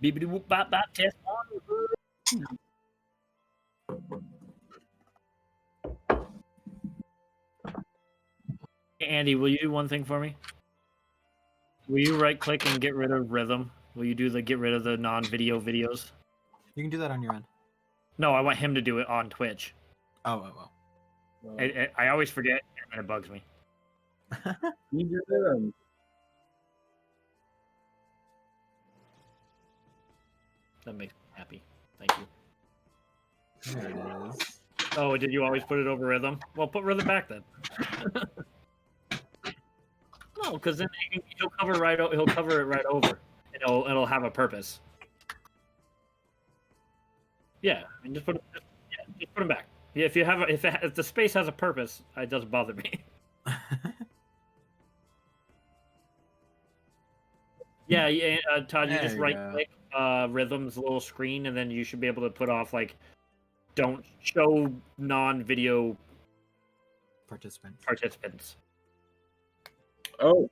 Beepity whoop bop bop test one. Hey, Andy, will you do one thing for me? Will you right click and get rid of rhythm? Will you do the get rid of the non-video videos? You can do that on your end. No, I want him to do it on Twitch. Oh. I always forget, and it bugs me. You did it. That makes me happy. Thank you. There it is. Oh, did you always put it over rhythm? Well, put rhythm back then. No, because then he'll cover he'll cover it right over. It'll have a purpose. Yeah, and just put him back. Yeah, if the space has a purpose, it doesn't bother me. Yeah, Todd, you just right click rhythm's little screen, and then you should be able to put off like don't show non-video participants. Oh.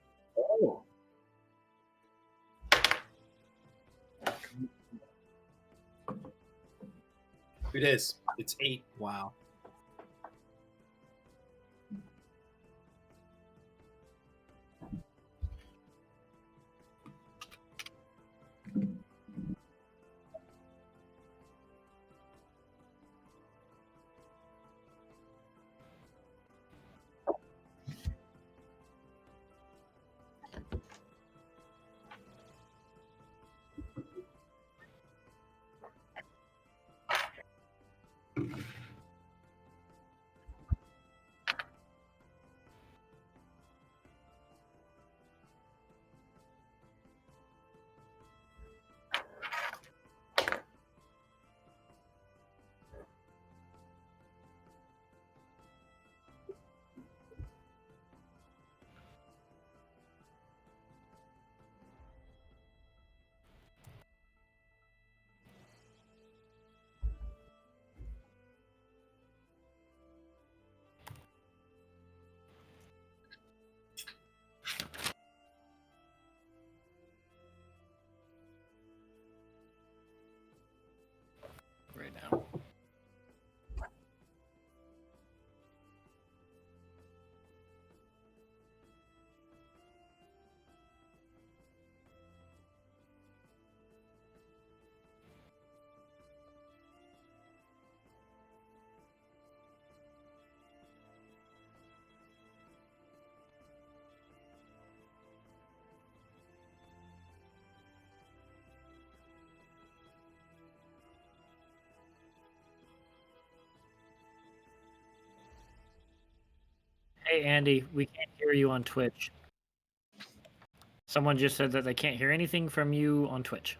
It is. It's 8. Wow. Right now. Hey, Andy, we can't hear you on Twitch. Someone just said that they can't hear anything from you on Twitch.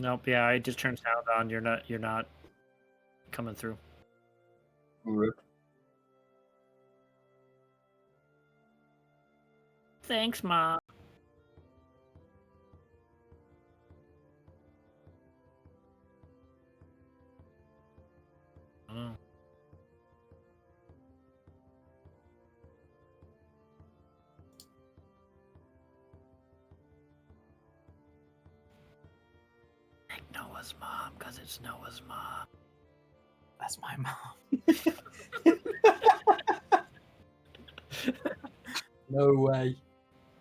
Nope. Yeah, I just turned sound on. You're not coming through. Rip. Thanks, Mom. Oh. Like Noah's mom, because it's Noah's mom. That's my mom. No way.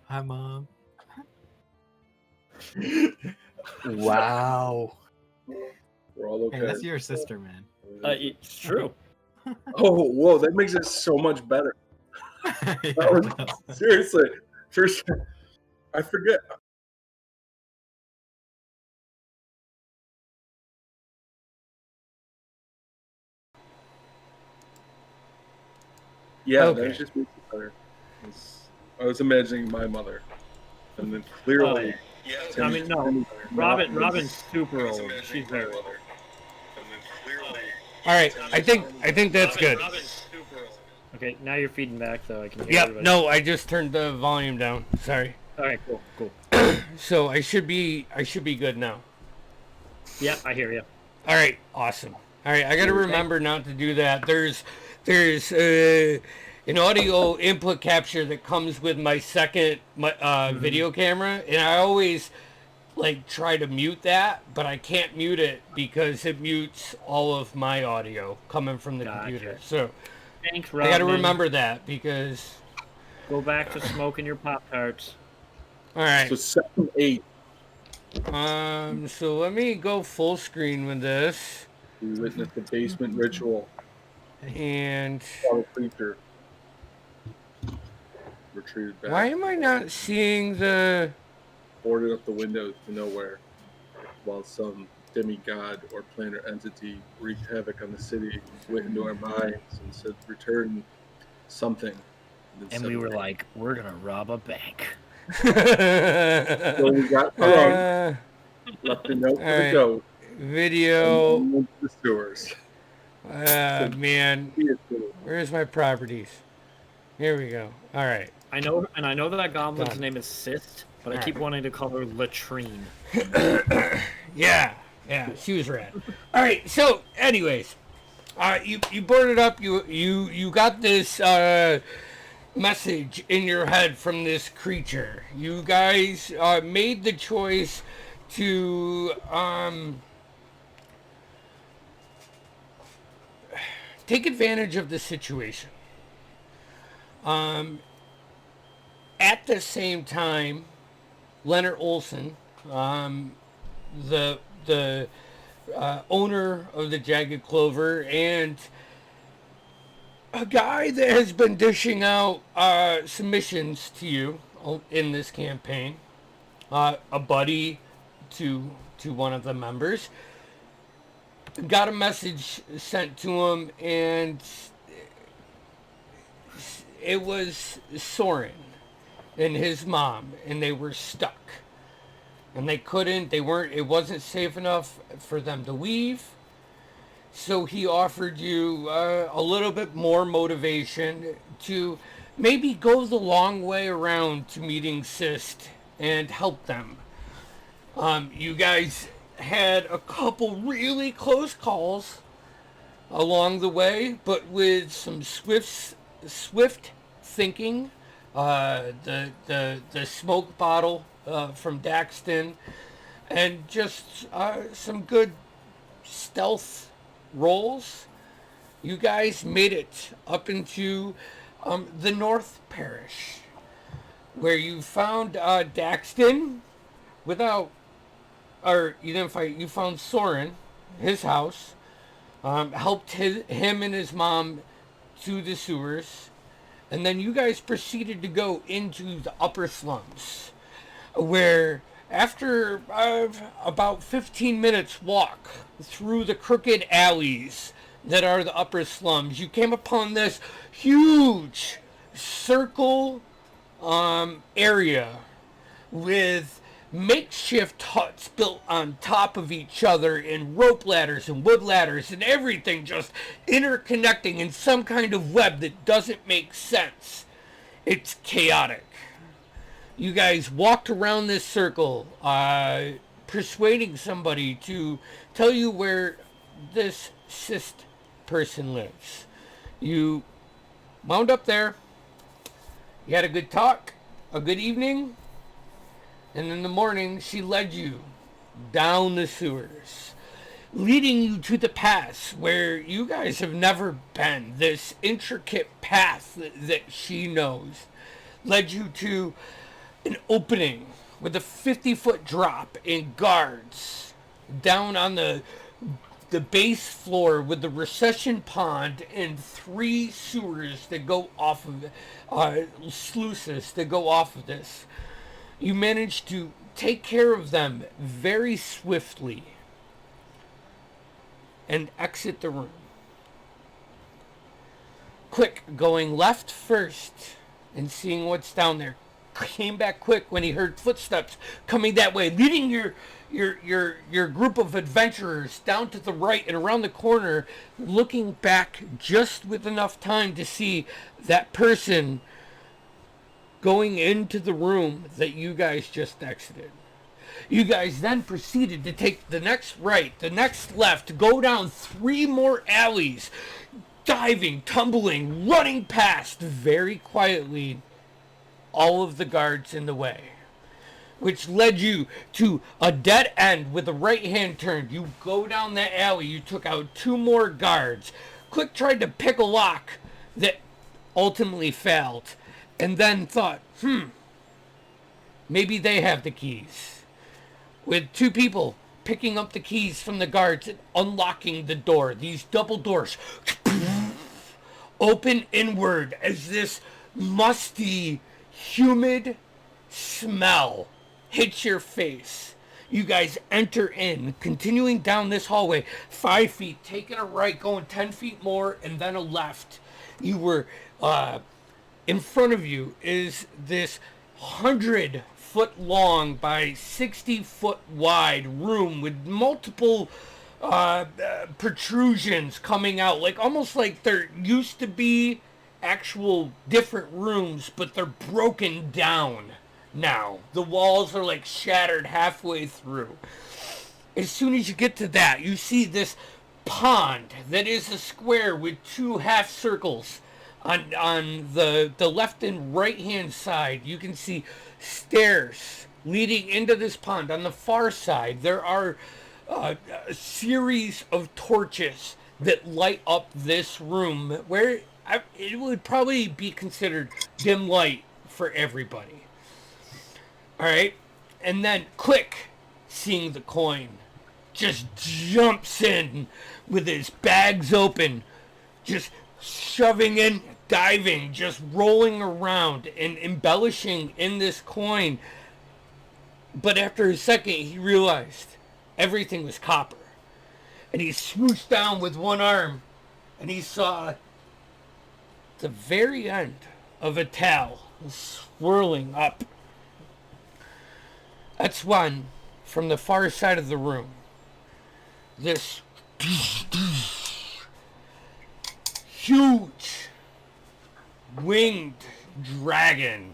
Hi, Mom. Wow. We're all okay. Hey, that's your sister, man. It's true. Oh, whoa, that makes it so much better. Seriously. First, I forget. Yeah, Okay. that was just makes it better. I was imagining my mother. And then clearly... I mean, no. Robin's super old. She's very old. All right, I think that's good. Okay, now you're feeding back, so I can hear Yep. everybody. No, I just turned the volume down. Sorry. All right, cool. So I should be good now. Yep, I hear you. All right, awesome. All right, I got to remember not to do that. There's an audio input capture that comes with my second video camera, and I always like try to mute that, but I can't mute it because it mutes all of my audio coming from the computer. So Thanks, I got to Rodman. remember that because. Go back to smoking your Pop-Tarts. All right. So 7, 8. So let me go full screen with this. We witnessed the basement ritual. And Creature retreated back. why am I not seeing the? Boarded up the windows to nowhere, while some demigod or planar entity wreaked havoc on the city, went into our minds and said, "Return something." And we were like, "We're gonna rob a bank." So we got drunk, left a note for the goat, video. and went to the sewers. Man, where's my properties? Here we go. All right. I know that goblin's Done. name is Cyst, but I keep wanting to call her Latrine. Yeah, she was rad. All right, so anyways, you boarded up. You got this message in your head from this creature. You guys made the choice to take advantage of the situation. At the same time, Leonard Olson, the owner of the Jagged Clover, and a guy that has been dishing out submissions to you in this campaign, a buddy to one of the members, got a message sent to him, and it was Soren and his mom, and they were stuck. And it wasn't safe enough for them to leave. So he offered you a little bit more motivation to maybe go the long way around to meeting Cyst and help them. You guys had a couple really close calls along the way, but with some swift thinking, the smoke bottle from Daxton, and just some good stealth rolls, you guys made it up into the North Parish, where you found Daxton you found Soren, his house, helped him and his mom to the sewers, and then you guys proceeded to go into the upper slums, where after about 15 minutes walk through the crooked alleys that are the upper slums, you came upon this huge circle area with makeshift huts built on top of each other, and rope ladders and wood ladders and everything just interconnecting in some kind of web that doesn't make sense. It's chaotic. You guys walked around this circle, persuading somebody to tell you where this Cyst person lives. You wound up there. You had a good talk, a good evening, and in the morning she led you down the sewers, leading you to the pass where you guys have never been. This intricate path that she knows led you to an opening with a 50-foot drop and guards down on the base floor with the recession pond and 3 sewers that go off of it, sluices that go off of this. You managed to take care of them very swiftly and exit the room. Quick, going left first and seeing what's down there. Came back quick when he heard footsteps coming that way, leading your group of adventurers down to the right and around the corner, looking back just with enough time to see that person going into the room that you guys just exited. You guys then proceeded to take the next right, the next left, go down 3 more alleys, diving, tumbling, running past very quietly all of the guards in the way, which led you to a dead end with a right hand turn. You go down that alley. You took out 2 more guards. Quick tried to pick a lock that ultimately failed, and then thought, maybe they have the keys. With 2 people picking up the keys from the guards and unlocking the door. These double doors open inward as this musty, humid smell hits your face. You guys enter in, continuing down this hallway, 5 feet, taking a right, going 10 feet more, and then a left. You were, in front of you is this 100-foot long by 60-foot wide room with multiple protrusions coming out, like almost like there used to be actual different rooms, but they're broken down now. The walls are like shattered halfway through. As soon as you get to that, you see this pond that is a square with 2 half circles. On the left and right hand side, you can see stairs leading into this pond. On the far side, there are a series of torches that light up this room, where it would probably be considered dim light for everybody. Alright, and then Quick, seeing the coin, just jumps in with his bags open, just shoving in, diving, just rolling around and embellishing in this coin. But after a second, he realized everything was copper. And he swooshed down with one arm, and he saw the very end of a tail swirling up. That's when, from the far side of the room, this huge winged dragon,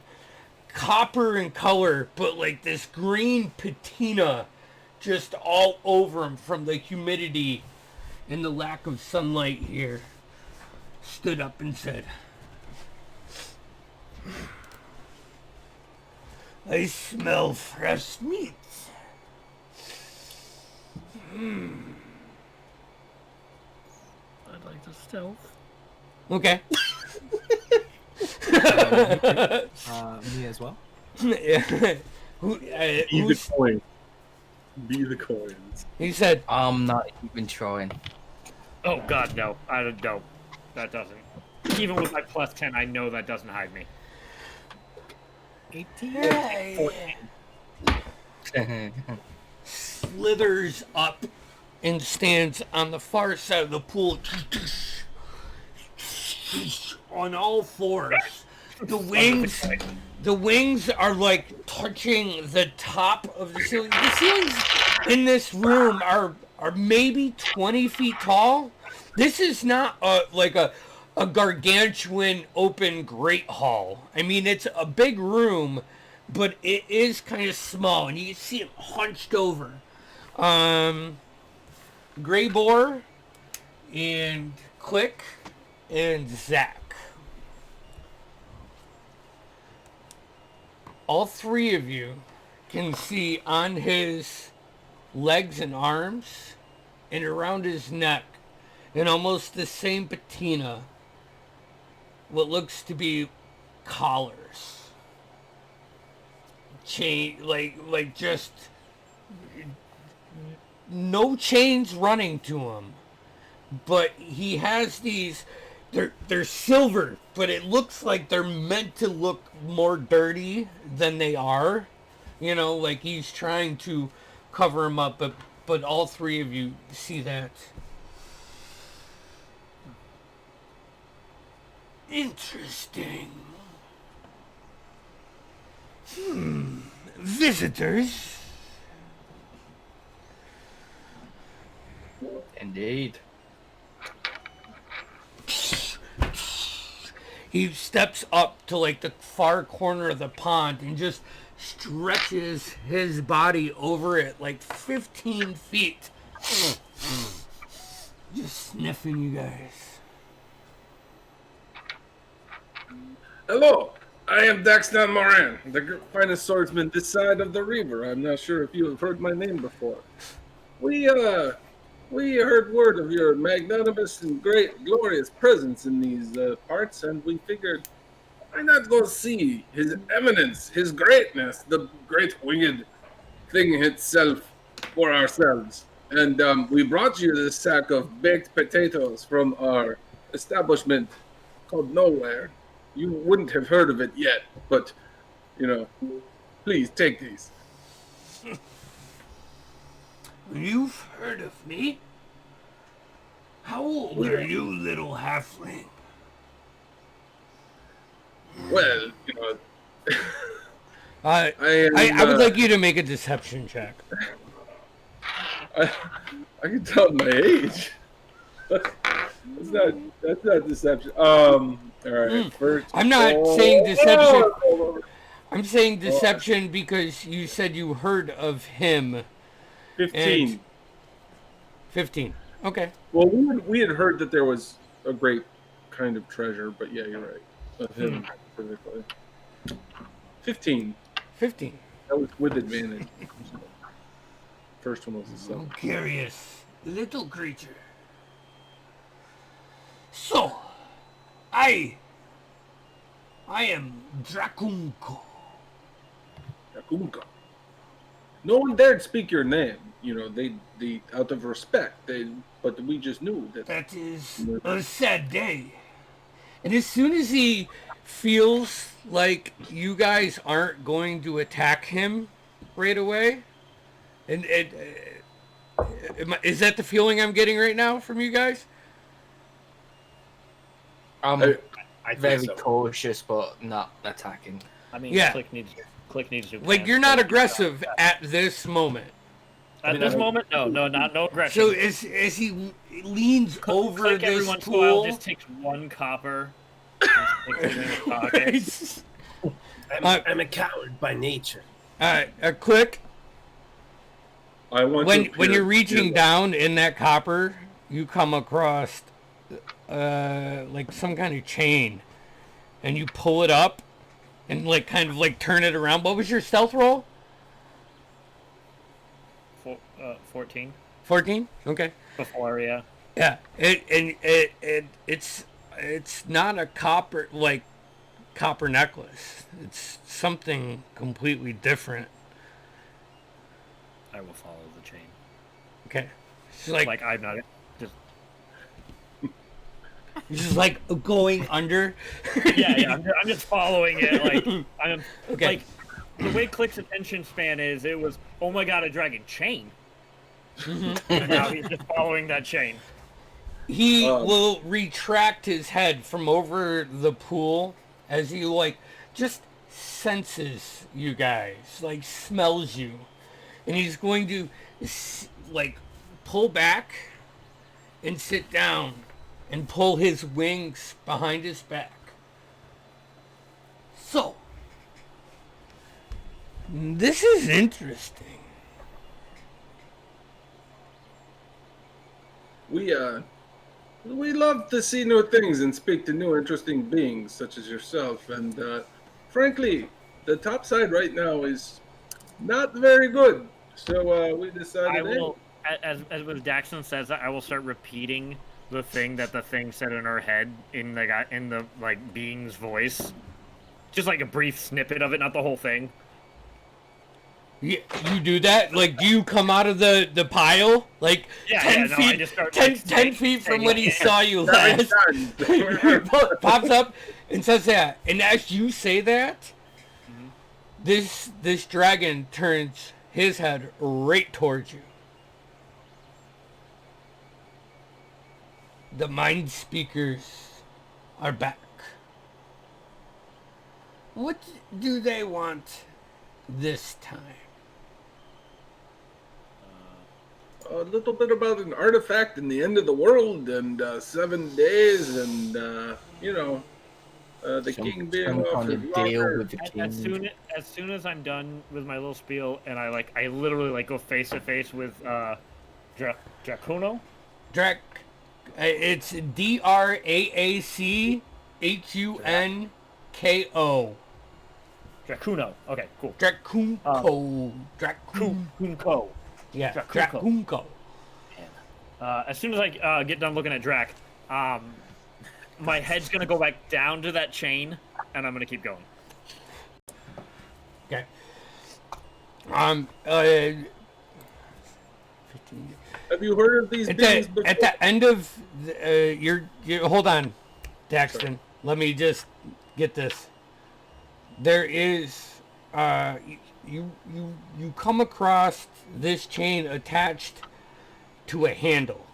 copper in color, but like this green patina just all over him from the humidity and the lack of sunlight here, stood up and said, "I smell fresh meat. I'd like to stealth." Okay. Me as well. Yeah. Be the coin. Be the coins. He said, I'm not even trying. Oh God, no! I don't. No, that doesn't. Even with my +10, I know that doesn't hide me. 18. 14. slithers up and stands on the far side of the pool on all fours. The wings are like touching the top of the ceiling. The ceilings in this room are maybe 20 feet tall. This is not like a gargantuan open great hall. I mean, it's a big room, but it is kind of small, and you can see him hunched over. Gray Boar and Click and Zach. All 3 of you can see on his legs and arms and around his neck, and almost the same patina, what looks to be collars. Chain, like just no chains running to him, but he has these. They're silver, but it looks like they're meant to look more dirty than they are. You know, like he's trying to cover them up, but all 3 of you see that. Interesting. Visitors? Indeed. He steps up to like the far corner of the pond and just stretches his body over it like 15 feet. Just sniffing you guys. Hello, I am Daxton Moran, the finest swordsman this side of the river. I'm not sure if you have heard my name before. We heard word of your magnanimous and great, glorious presence in these parts, and we figured, why not go see His Eminence, His greatness, the great winged thing itself for ourselves. And we brought you this sack of baked potatoes from our establishment called Nowhere. You wouldn't have heard of it yet, but, please take these. You've heard of me? How old are you, little halfling? Well, I am, would like you to make a deception check. I can tell my age. That's not deception. All right. First, I'm not saying deception. oh, I'm saying deception because you said you heard of him. 15. And 15. Okay. Well, we had heard that there was a great kind of treasure, but yeah, you're right. Of him specifically. 15. 15. That was with advantage. First one was a 7. Curious little creature. So, I am Drakunko. Yakunka. No one dared speak your name. They out of respect. But we just knew that. That is a sad day. And as soon as he feels like you guys aren't going to attack him right away, and is that the feeling I'm getting right now from you guys? I'm I think very so. cautious, but not attacking. I mean, Yeah. Click needs to. Like you're not aggressive at this moment. At this moment, no aggression. So as he leans over Click every this once in a while pool, just takes 1 copper. And sticks it in his pocket. I'm a coward by nature. a click. I want When you're reaching down in that copper, you come across like some kind of chain, and you pull it up, and kind of turn it around. What was your stealth roll? 14 14. Okay. before, yeah. Yeah. It's not a copper necklace. It's something completely different. I will follow the chain. Okay. It's Like I'm not just. just going under. Yeah. I'm just following it. I'm Okay. like the way Click's attention span is. It was, oh my god, a dragon chain. And now he's just following that chain. He will retract his head from over the pool as he just senses you guys, smells you, and he's going to pull back and sit down and pull his wings behind his back. So, this is interesting. We love to see new things and speak to new interesting beings such as yourself. And frankly, the top side right now is not very good. So we decided. I will, as when Daxton says that, I will start repeating the thing that the thing said in her head in the being's voice, just like a brief snippet of it, not the whole thing. You do that? Do you come out of the pile? 10 feet, I just start 10 feet from when he saw you last. He pops up and says that. And as you say that, this dragon turns his head right towards you. The mind speakers are back. What do they want this time? A little bit about an artifact in the end of the world and 7 days and the king being Some off kind his of deal locker. with the king. As soon as I'm done with my little spiel, and I literally go face to face with Dracuno. It's DRAACHUNO. K-O. Dracuno. Okay, cool. Dracunco. Kunko. Yeah, Dracunco. Dracunco. As soon as I get done looking at Drac, my head's gonna go back down to that chain, and I'm gonna keep going. Okay. 15. Have you heard of these beings before? At the end of your hold on, Daxton. Let me just get this. There is you come across this chain attached to a handle,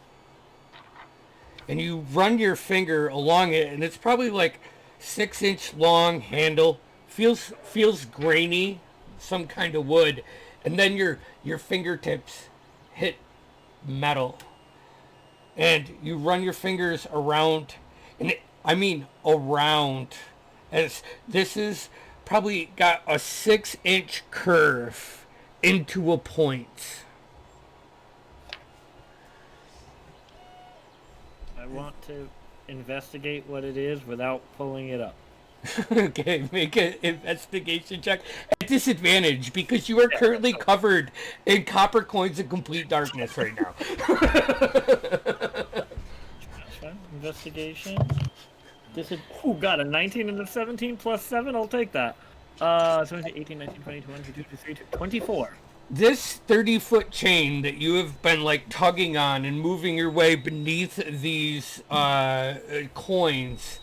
and you run your finger along it, and it's probably like 6-inch long handle. Feels grainy, some kind of wood, and then your fingertips hit metal, and you run your fingers around, and around, and this is probably got a 6-inch curve into a point. I want to investigate what it is without pulling it up. Okay, make an investigation check at disadvantage because you are currently covered in copper coins and complete darkness right now. Investigation. Ooh, got a 19 and a 17 plus 7. I'll take that. 17, 18, 19, 20, 21, 22, 23, 24. This 30-foot chain that you have been like tugging on and moving your way beneath these coins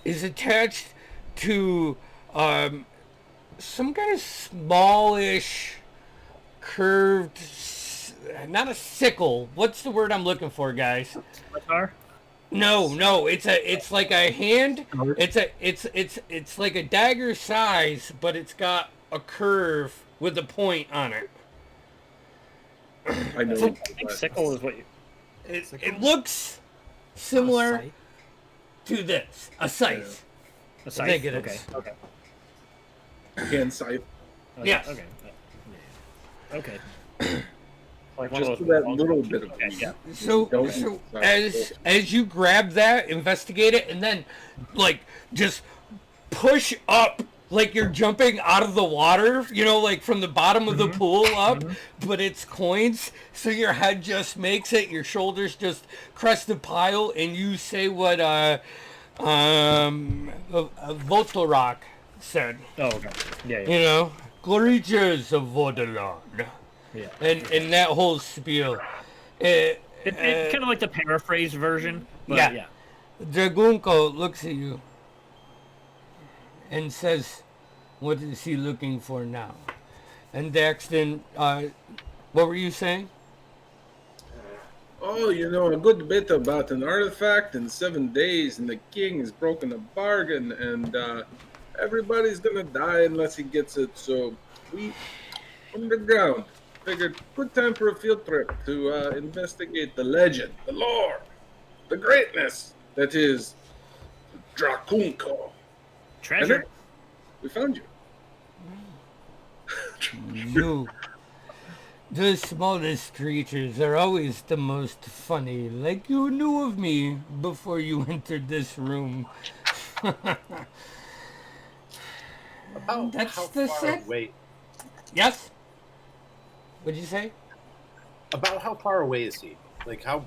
is attached to some kind of smallish curved, not a sickle. What's the word I'm looking for, guys? Scimitar? No, it's like a hand. It's like a dagger size, but it's got a curve with a point on it. I know. I think sickle is what you... It looks similar Sight. to this, a scythe. A I think it okay. is. Okay. Hand scythe. Yes. Okay. Okay. Like Just for that little bit of okay, yeah. So as you grab that, investigate it, and then like just push up like you're jumping out of the water, like from the bottom of the pool up, but it's coins, so your head just makes it, your shoulders just crest the pile, and you say what Votorak said. Oh, okay. Yeah. Creatures of Ordalan. Yeah. And that whole spiel. It's kind of like the paraphrase version. But yeah. Dragunko looks at you and says, "What is he looking for now?" And Daxton, what were you saying? Oh, a good bit about an artifact in 7 days, and the king has broken a bargain, and everybody's gonna die unless he gets it. So we, underground, figured good time for a field trip to investigate the legend, the lore, the greatness that is Dracunco. Treasure. And we found you. You. The smallest creatures are always the most funny, like you knew of me before you entered this room. About That's how the far set. away? Yes? What'd you say? About how far away is he? Like how?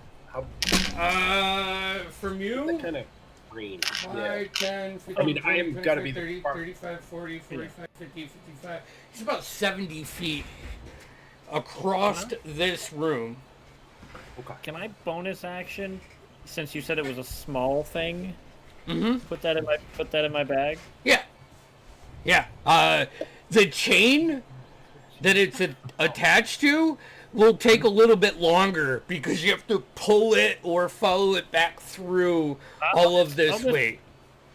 From you? That kind of green. 5, 10, 15, I mean, I am 20, gotta be 30, the far- 35, 40, 45, 50, 55. He's about 70 feet across this room. Okay. Can I bonus action, since you said it was a small thing? Mm-hmm. Put that in my bag. Yeah. Yeah. The chain that it's attached to will take a little bit longer because you have to pull it or follow it back through all of this I'll just weight.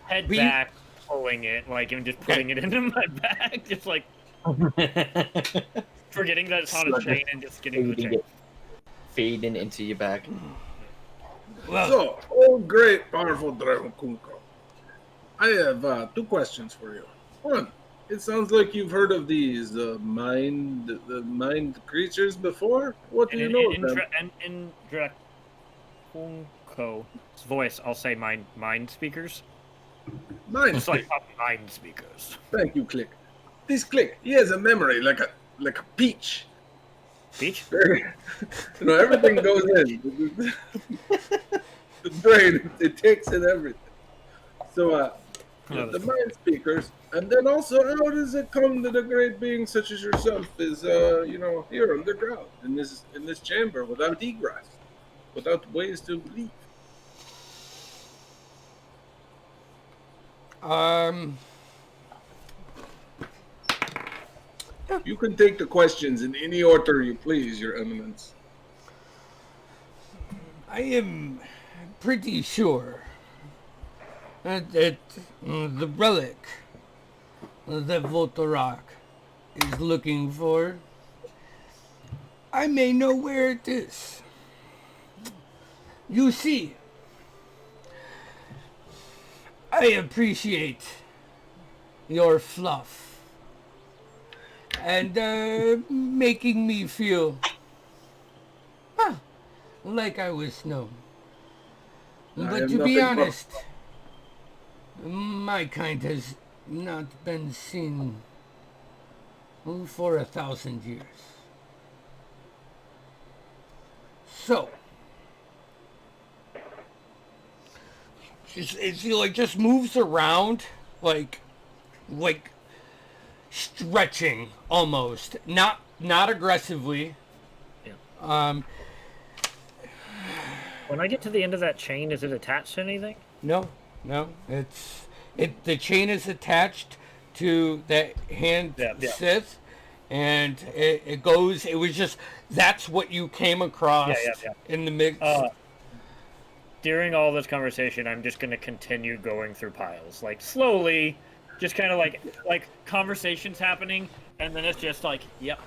Head But back, pulling it, like, and just putting it into my bag, just like forgetting that it's on a chain and just getting the chain. Fading into your bag. Well, So, oh great, powerful Dracunco. I have 2 questions for you. One, it sounds like you've heard of these mind creatures before. What do you know of them? In Dracunco's voice, I'll say mind speakers. Mind It's like speak. mind speakers. Thank you, Click. This Click, he has a memory like a peach. Peach? Very, everything goes in. The brain, it takes in everything. So, the mind speakers, and then also, how does it come that a great being such as yourself is, here underground in this chamber without egress, without ways to leave? Um, You can take the questions in any order you please, Your Eminence. I am pretty sure that the relic that Voltarak is looking for, I may know where it is. You see, I appreciate your fluff and making me feel like I was known. I But am to be nothing but- honest, my kind has not been seen for 1,000 years. So, she like just moves around, like stretching almost, not aggressively. Yeah. When I get to the end of that chain, is it attached to anything? No, the chain is attached to that hand Yeah. scythe, and it goes. It was just that's what you came across Yeah. in the mix. During all this conversation, I'm just going to continue going through piles, like slowly, just kind of like conversations happening, and then it's just like, yep.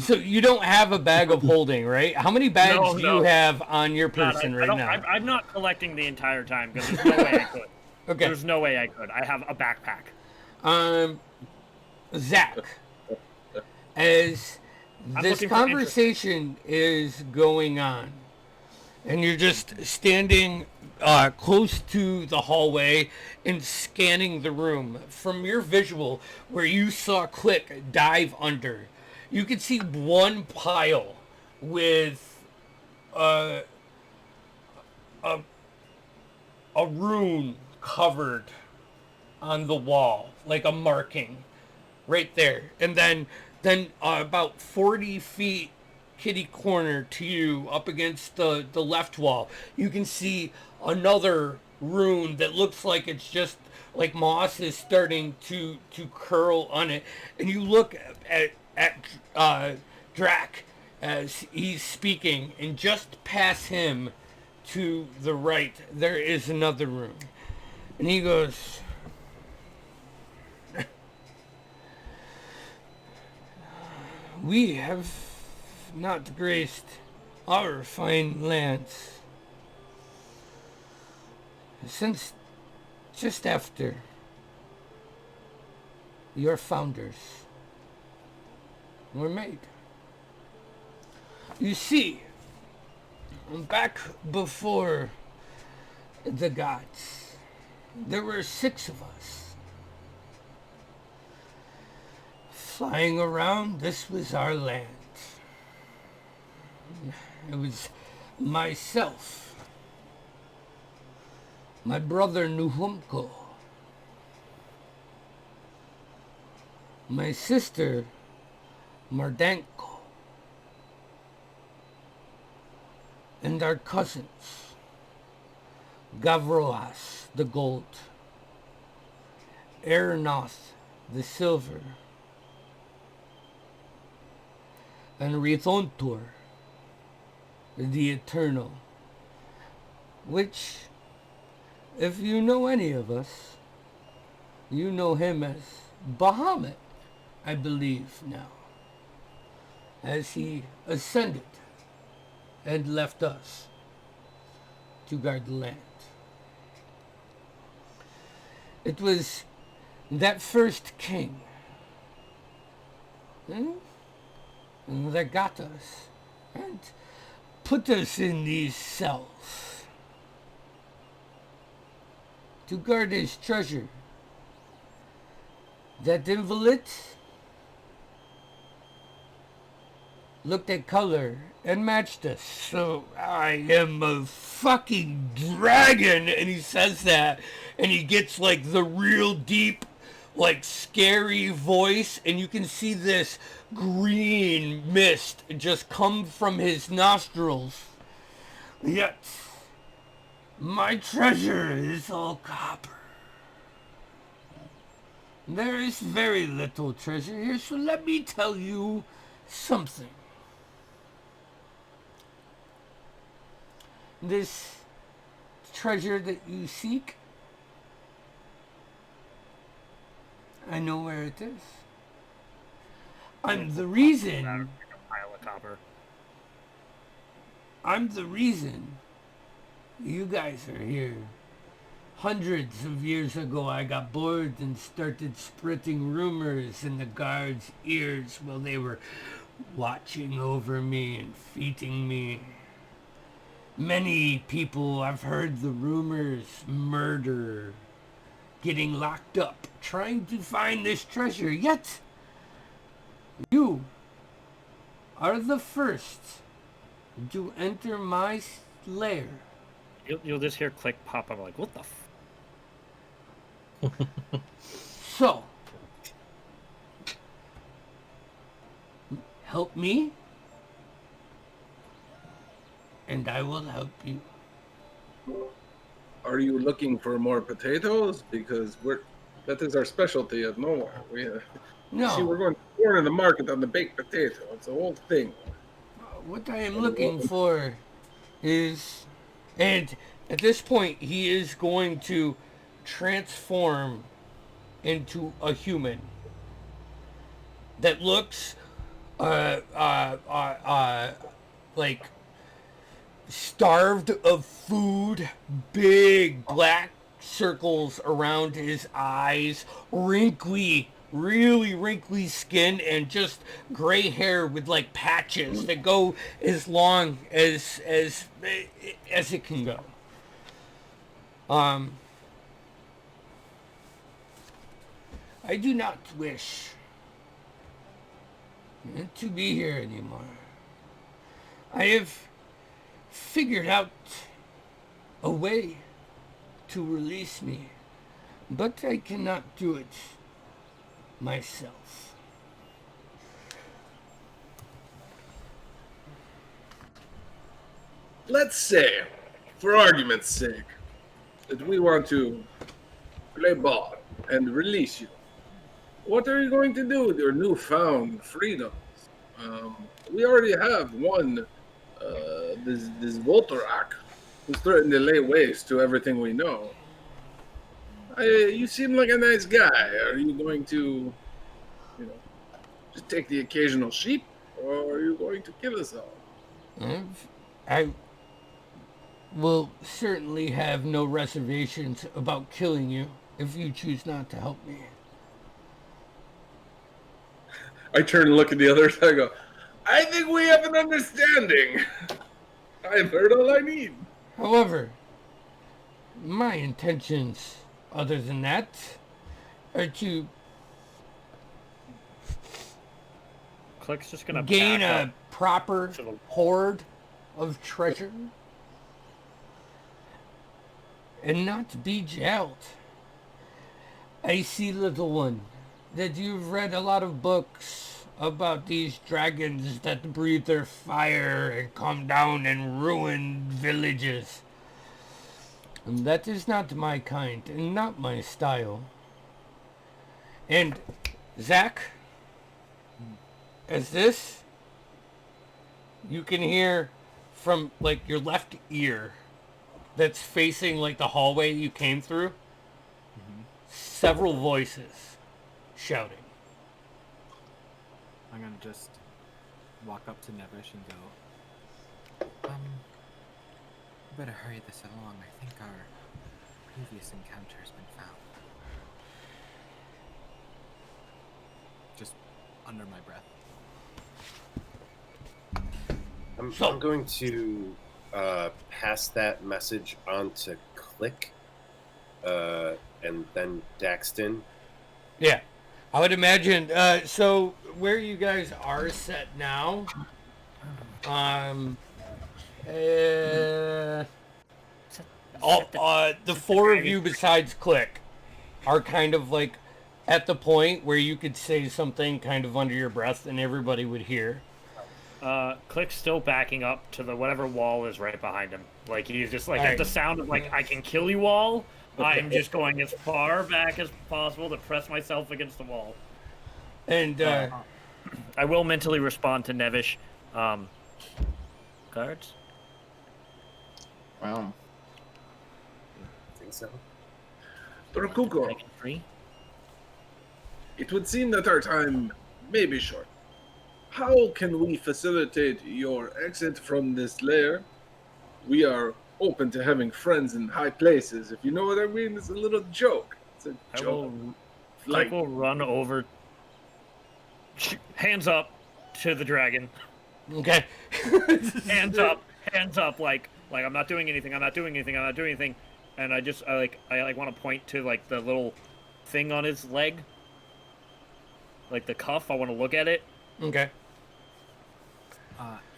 So you don't have a bag of holding, right? How many bags No, do no. you have on your God, person I right don't- now? I'm not collecting the entire time because there's no way I could. Okay. There's no way I could. I have a backpack. Zach, as I'm this looking for conversation is going on, and you're just standing close to the hallway and scanning the room, from your visual where you saw Click dive under, you can see one pile with a rune covered on the wall, like a marking right there. And then about 40 feet kitty corner to you, up against the left wall, you can see another rune that looks like it's just like moss is starting to curl on it. And you look at Drac as he's speaking, and just past him to the right there is another room, and he goes, we have not graced our fine lands since just after your founders were made. You see, back before the gods, there were 6 of us flying around. This was our land. It was myself, my brother Nuhumko, my sister Mardanko, and our cousins, Gavroas the gold, Ernoth the silver, and Rithontur the eternal, which, if you know any of us, you know him as Bahamut, I believe now, as he ascended and left us to guard the land. It was that first king that got us and put us in these cells. to guard his treasure. That invalid looked at color and matched us. So I am a fucking dragon. And he says that, and he gets like the real deep, like scary voice, and you can see this green mist just come from his nostrils. Yet my treasure is all copper. There is very little treasure here, so let me tell you something. This treasure that you seek, I know where it is. I'm the reason. Like a pile of copper. I'm the reason you guys are here. Hundreds of years ago, I got bored and started spreading rumors in the guards' ears while they were watching over me and feeding me. Many people, I've heard the rumors, murder, getting locked up, trying to find this treasure. Yet, you are the first to enter my lair. You'll just hear click pop up like, what the So, help me, and I will help you. Are you looking for more potatoes? Because that is our specialty at Nowhere. See, we're No, going to the market on the baked potato. It's a whole thing. what I am looking for is, and at this point, he is going to transform into a human that looks like starved of food, big black circles around his eyes, wrinkly, really wrinkly skin, and just gray hair with like patches that go as long as it can go. I do not wish to be here anymore. I have figured out a way to release me, but I cannot do it myself. Let's say, for argument's sake, that we want to play ball and release you. What are you going to do with your newfound freedoms? We already have one, this Voltorak, who's threatened to lay waste to everything we know. You seem like a nice guy. Are you going to, just take the occasional sheep, or are you going to kill us all? I will certainly have no reservations about killing you if you choose not to help me. I turn and look at the others. I go, I think we have an understanding. I've heard all I need. However, my intentions, other than that, are to Click's just gonna gain back a proper to the- hoard of treasure and not be jailed. I see, little one, that you've read a lot of books about these dragons that breathe their fire and come down and ruin villages. And that is not my kind and not my style. And Zach, as this, you can hear from like your left ear that's facing like the hallway you came through, several voices shouting. I'm gonna just walk up to Nevish and go, we better hurry this along. I think our previous encounter has been found. Just under my breath. I'm going to pass that message on to Click. and then Daxton. Yeah, I would imagine. So where you guys are set now, the four of you besides Click are kind of like at the point where you could say something kind of under your breath and everybody would hear. Click's still backing up to the whatever wall is right behind him. Like he's just like All at right. the sound of like I can kill you all. I'm just going as far back as possible to press myself against the wall. And I will mentally respond to Nevish. Guards. Wow. I think so. Rokuko, Second free. it would seem that our time may be short. How can we facilitate your exit from this lair? We are open to having friends in high places, if you know what I mean. It's a little joke. It's a I joke. Click will run over. Hands up to the dragon. okay. Hands up, like I'm not doing anything. I'm not doing anything. And I want to point to like the little thing on his leg, like the cuff. I want to look at it. Okay.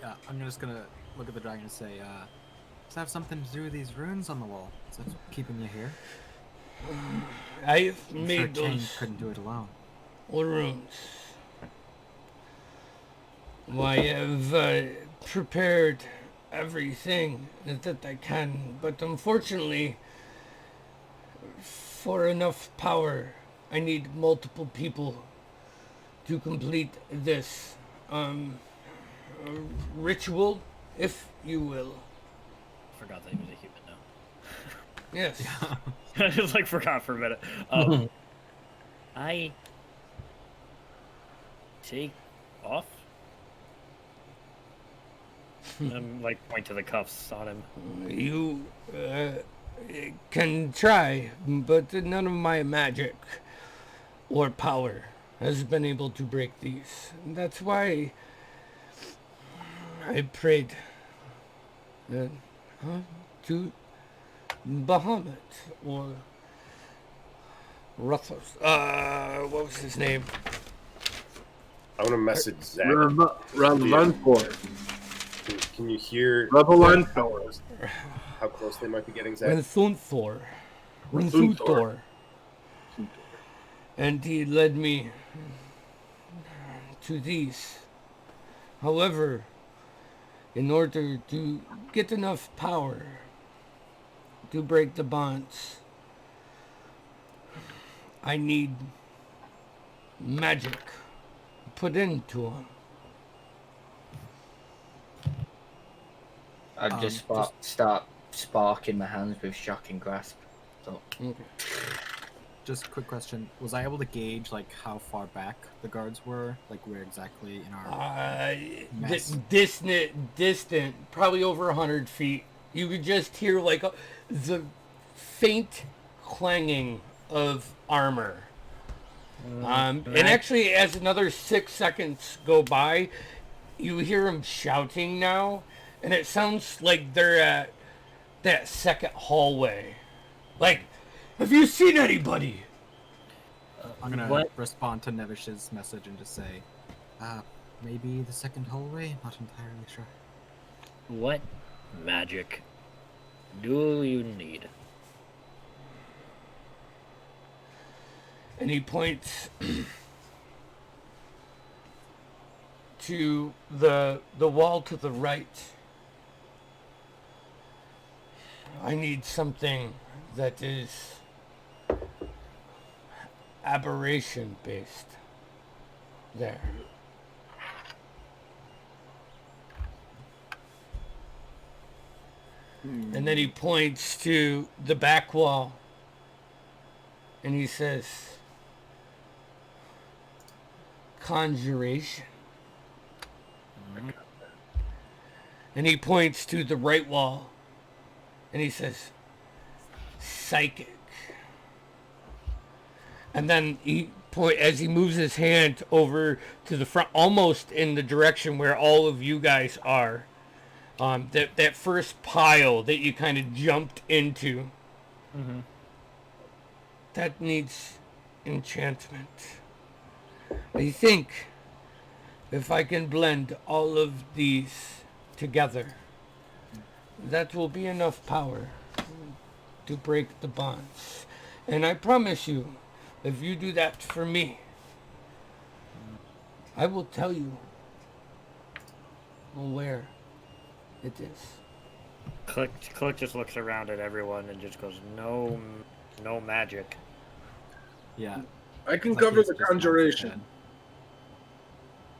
Yeah, I'm just gonna look at the dragon and say, does that have something to do with these runes on the wall? Is that keeping you here? I've I'm made sure Kane those couldn't do it alone. runes. I have prepared everything that I can, but unfortunately, for enough power, I need multiple people to complete this ritual, if you will. Forgot that he was a human now. Yes. I just like forgot for a minute. I take off. And like point to the cuffs on him. You can try, but none of my magic or power has been able to break these. That's why I prayed to Bahamut or Ruthos. What was his name? I want to message Zach. Ravanfor. Can you hear Ravanfor. how close they might be getting, Zach? Renthunthor. Renthunthor. And he led me to these. However, in order to get enough power to break the bonds, I need magic put into them. I'd just start sparking my hands with shocking grasp. So, Just a quick question: was I able to gauge like how far back the guards were, like where exactly in our? Distant, probably over 100 feet. You could just hear like the faint clanging of armor. And actually, as another 6 seconds go by, you hear them shouting now, and it sounds like they're at that second hallway. Like, have you seen anybody? I'm gonna What? respond to Nevish's message and just say, maybe the second hallway. Not entirely sure. What magic do you need? And he points to the wall to the right. I need something that is aberration based. There. And then he points to the back wall and he says, conjuration. And he points to the right wall and he says, psychic. And then as he moves his hand over to the front, almost in the direction where all of you guys are, that first pile that you kind of jumped into. that needs enchantment. I think if I can blend all of these together, that will be enough power to break the bonds. And I promise you, if you do that for me, I will tell you where it is. Click just looks around at everyone and just goes, no magic. Yeah. I can Like cover he's the just nods his conjuration. head.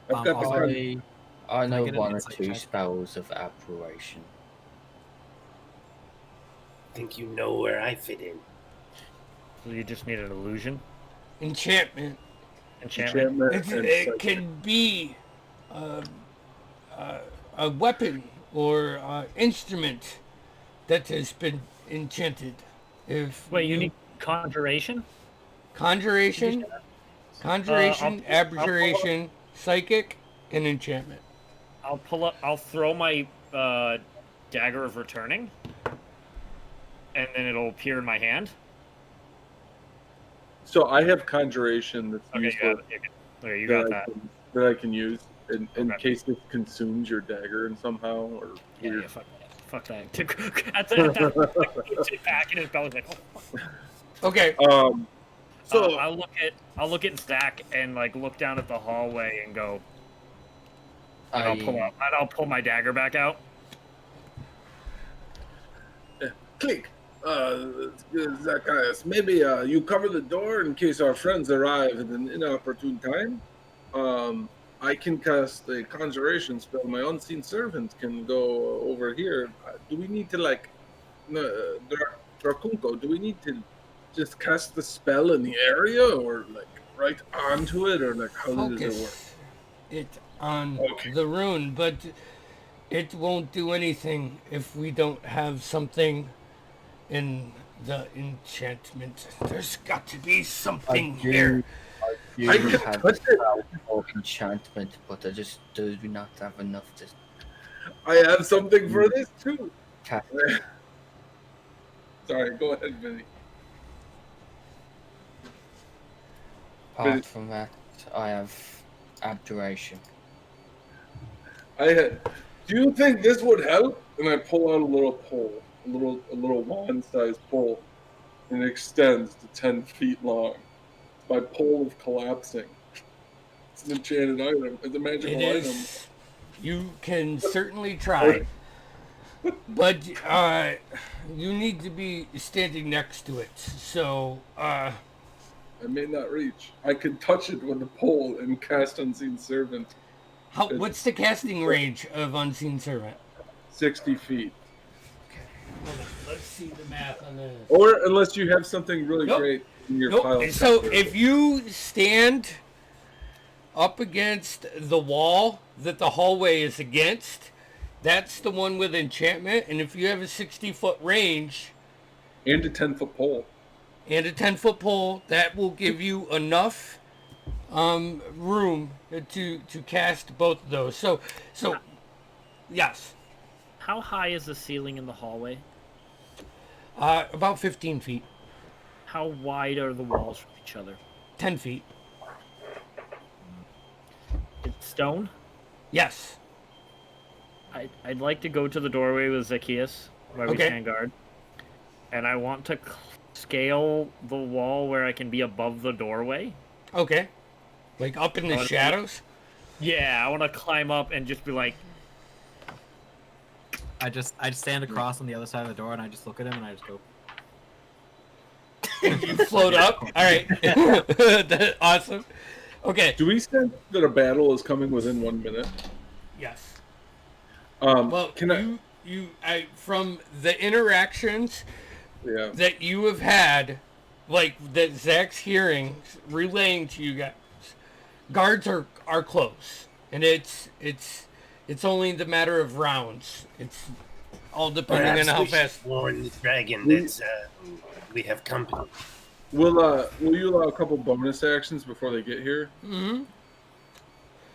I've got the Also, con- I know get an one or insight two check? spells of aberration. Think you know where I fit in? So you just need an illusion, Enchantment. enchantment. It can be a weapon or instrument that has been enchanted. If Wait, you need conjuration? conjuration, I'll abjuration, psychic, and enchantment. I'll throw my dagger of returning, and then it'll appear in my hand. So I have conjuration that's Okay, useful you got that. that I can use in Okay. case it consumes your dagger and somehow or weird. Yeah, fuck that. At that, puts it back in his belly like, oh, fuck. Okay. So I'll look at Zach and like look down at the hallway and go. And I'll pull my dagger back out. click. Zacchaeus, maybe you cover the door in case our friends arrive at an inopportune time. I can cast a conjuration spell. My unseen servant can go over here. Do we need to Drakunko? Do we need to just cast the spell in the area, or like right onto it, or like how does it work? Focus it on Okay. the rune, but it won't do anything if we don't have something in the enchantment. There's got to be something here. You I can have touch it. of enchantment, but I just do not have enough to I have something for this too. cast. Sorry, go ahead, Vinny. Apart from that, I have abjuration. Do you think this would help? And I pull out a little pole, a little wand-sized pole, and it extends to 10 feet long. It's my pole of collapsing. It's an enchanted item. It's a magical It item. is. You can certainly try, but you need to be standing next to it. So, I may not reach. I can touch it with a pole and cast Unseen Servant what's the casting range of Unseen Servant? 60 feet. Let's see the math on this. Or unless you have something really Nope. great in your pile. Nope. So if you stand up against the wall that the hallway is against, that's the one with enchantment. And if you have a 60-foot range And a 10-foot pole. and a 10-foot pole, that will give you enough room to cast both of those. So yes, How high is the ceiling in the hallway? about 15 feet, How wide are the walls from each other? 10 feet. It's stone. Yes. I'd like to go to the doorway with Zacchaeus, where we Okay. stand guard, and I want to scale the wall where I can be above the doorway. Okay. Like up in the wanna- shadows. Yeah, I want to climb up and just be like, I stand across on the other side of the door and I just look at him and I just go. You float up. All right. That's awesome. Okay. Do we sense that a battle is coming within 1 minute? Yes. Well, Well, from the interactions Yeah. that you have had, like that Zach's hearing, relaying to you guys, guards are close, and it's only the matter of rounds. It's all depending Perhaps on how we should fast. warn the dragon that we have company. Will you allow a couple bonus actions before they get here? Mm-hmm.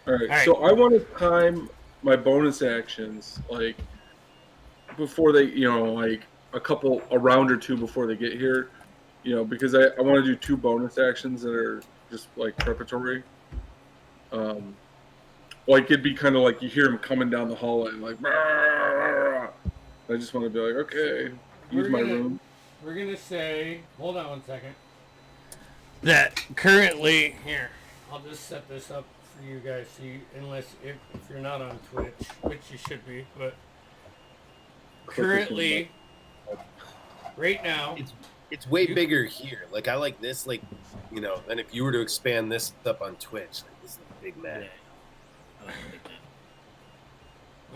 All right. All right. So I want to time my bonus actions like before they, like a round or two before they get here. because I want to do 2 bonus actions that are just like preparatory. Like it'd be kind of like you hear him coming down the hallway, like. I just want to be like, okay, use my room. We're gonna say, hold on one second. That currently, here, I'll just set this up for you guys. So if you're not on Twitch, which you should be, but currently, right now, It's way bigger here. Like I like this, like than if you were to expand this up on Twitch. Like this is a big map.